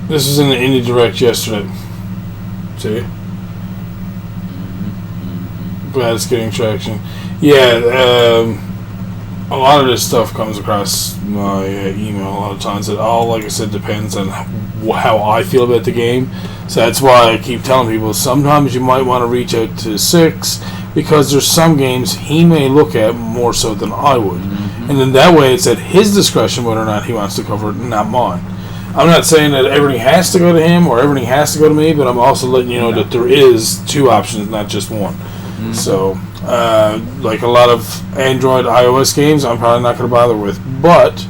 This was in the Indie Direct yesterday. See? Glad it's getting traction. Yeah, a lot of this stuff comes across my email a lot of times. It all, like I said, depends on how I feel about the game. So that's why I keep telling people sometimes you might want to reach out to Six, because there's some games he may look at more so than I would. Mm-hmm. And then that way it's at his discretion whether or not he wants to cover it, not mine. I'm not saying that everything has to go to him or everything has to go to me, but I'm also letting you know that there is two options, not just one. So, like a lot of Android, iOS games, I'm probably not going to bother with. But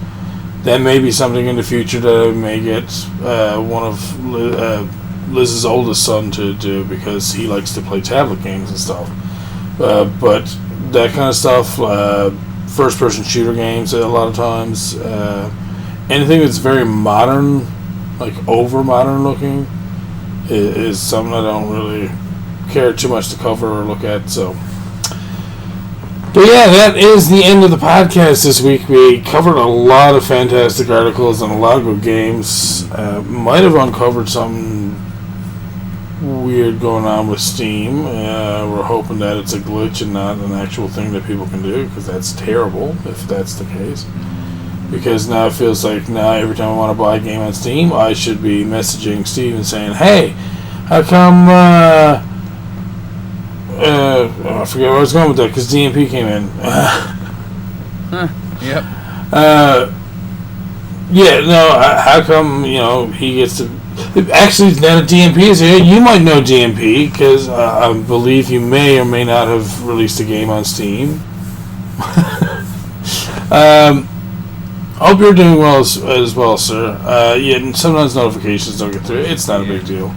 that may be something in the future that I may get one of Liz's oldest son to do, because he likes to play tablet games and stuff. But that kind of stuff, first-person shooter games a lot of times, anything that's very modern, like over-modern looking, is something I don't really care too much to cover or look at. So, but yeah, that is the end of the podcast this week. We covered a lot of fantastic articles and a lot of good games. Might have uncovered something weird going on with Steam. We're hoping that it's a glitch and not an actual thing that people can do, because that's terrible if that's the case. Because now it feels like now every time I want to buy a game on Steam, I should be messaging Steve and saying, "Hey, how come?" I forget where I was going with that, because DMP came in. Yep. Yeah, no. How come he gets to? Actually, now that DMP is here, you might know DMP, because I believe you may or may not have released a game on Steam. Hope you're doing well as well, sir. Yeah, sometimes notifications don't get through. It's not a big deal.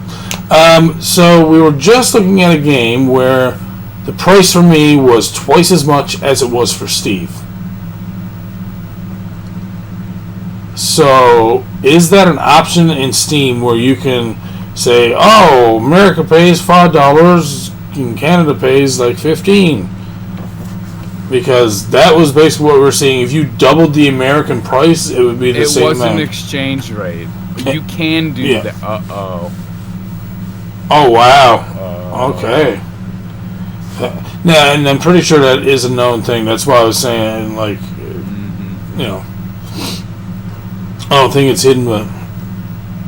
So we were just looking at a game where the price for me was twice as much as it was for Steve. So is that an option in Steam where you can say, "Oh, America pays $5 and Canada pays like $15"? Because that was basically what we were seeing. If you doubled the American price, it would be the same amount. It was an exchange rate. You can do that. Uh-oh. Oh, wow. Okay. Now, and I'm pretty sure that is a known thing. That's why I was saying, like, I don't think it's hidden, but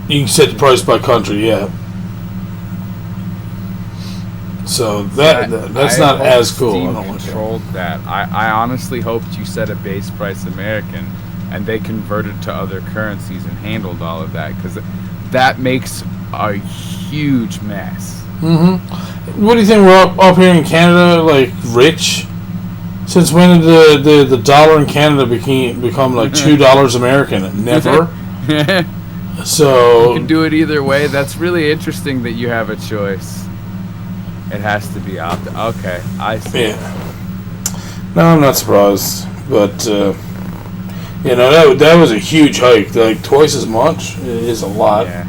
you can set the price by country, yeah. So that's not as cool. Steam controlled that. I honestly hoped you set a base price American, and they converted to other currencies and handled all of that, because that makes a huge mess. Mm-hmm. What do you think? We're up here in Canada, like, rich? Since when did the dollar in Canada become like $2 American? Never. So you can do it either way. That's really interesting that you have a choice. It has to be okay, I see. Yeah. No, I'm not surprised, but that was a huge hike. Like twice as much is a lot. Yeah.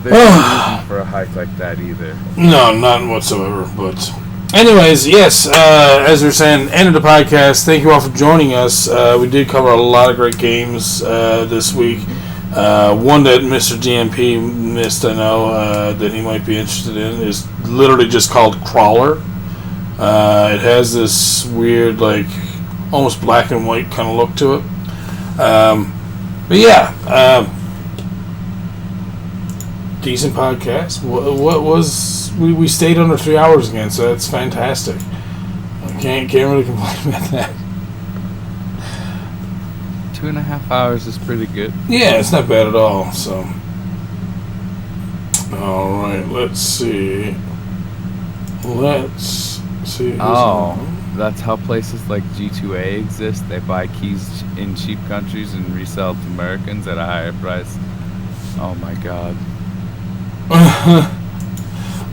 There's no reason for a hike like that either. No, none whatsoever. But anyways, yes, as we were saying, end of the podcast. Thank you all for joining us. We did cover a lot of great games this week. One that Mr. DMP missed, I know, that he might be interested in, is literally just called Crawler. It has this weird, like, almost black and white kind of look to it. But yeah, decent podcast. What was we stayed under 3 hours again, so that's fantastic. I can't really complain about that. 2.5 hours is pretty good. Yeah, it's not bad at all. So, all right, let's see. That's how places like G2A exist. They buy keys in cheap countries and resell to Americans at a higher price. Oh my god.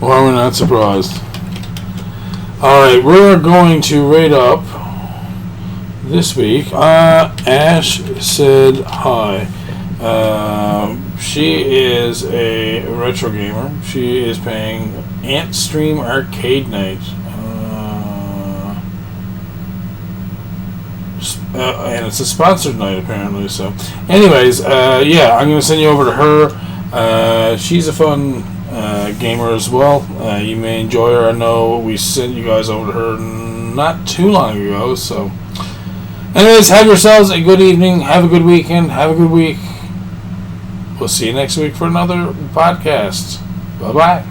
Well, we're not surprised. Alright, we're going to rate up this week AshSaidHi. She is a retro gamer. She is paying Antstream Arcade Night. And it's a sponsored night, apparently. So, anyways, yeah, I'm going to send you over to her. She's a fun gamer as well. You may enjoy her. I know we sent you guys over to her not too long ago. So, anyways, have yourselves a good evening. Have a good weekend. Have a good week. We'll see you next week for another podcast. Bye-bye.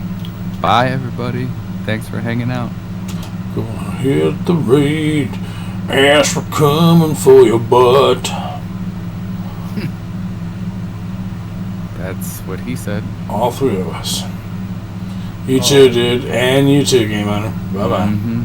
Bye, everybody. Thanks for hanging out. Gonna hit the raid. Ask for coming for your butt. That's what he said. All three of us. You too, dude. And you too, Game Owner. Bye-bye. Mhm.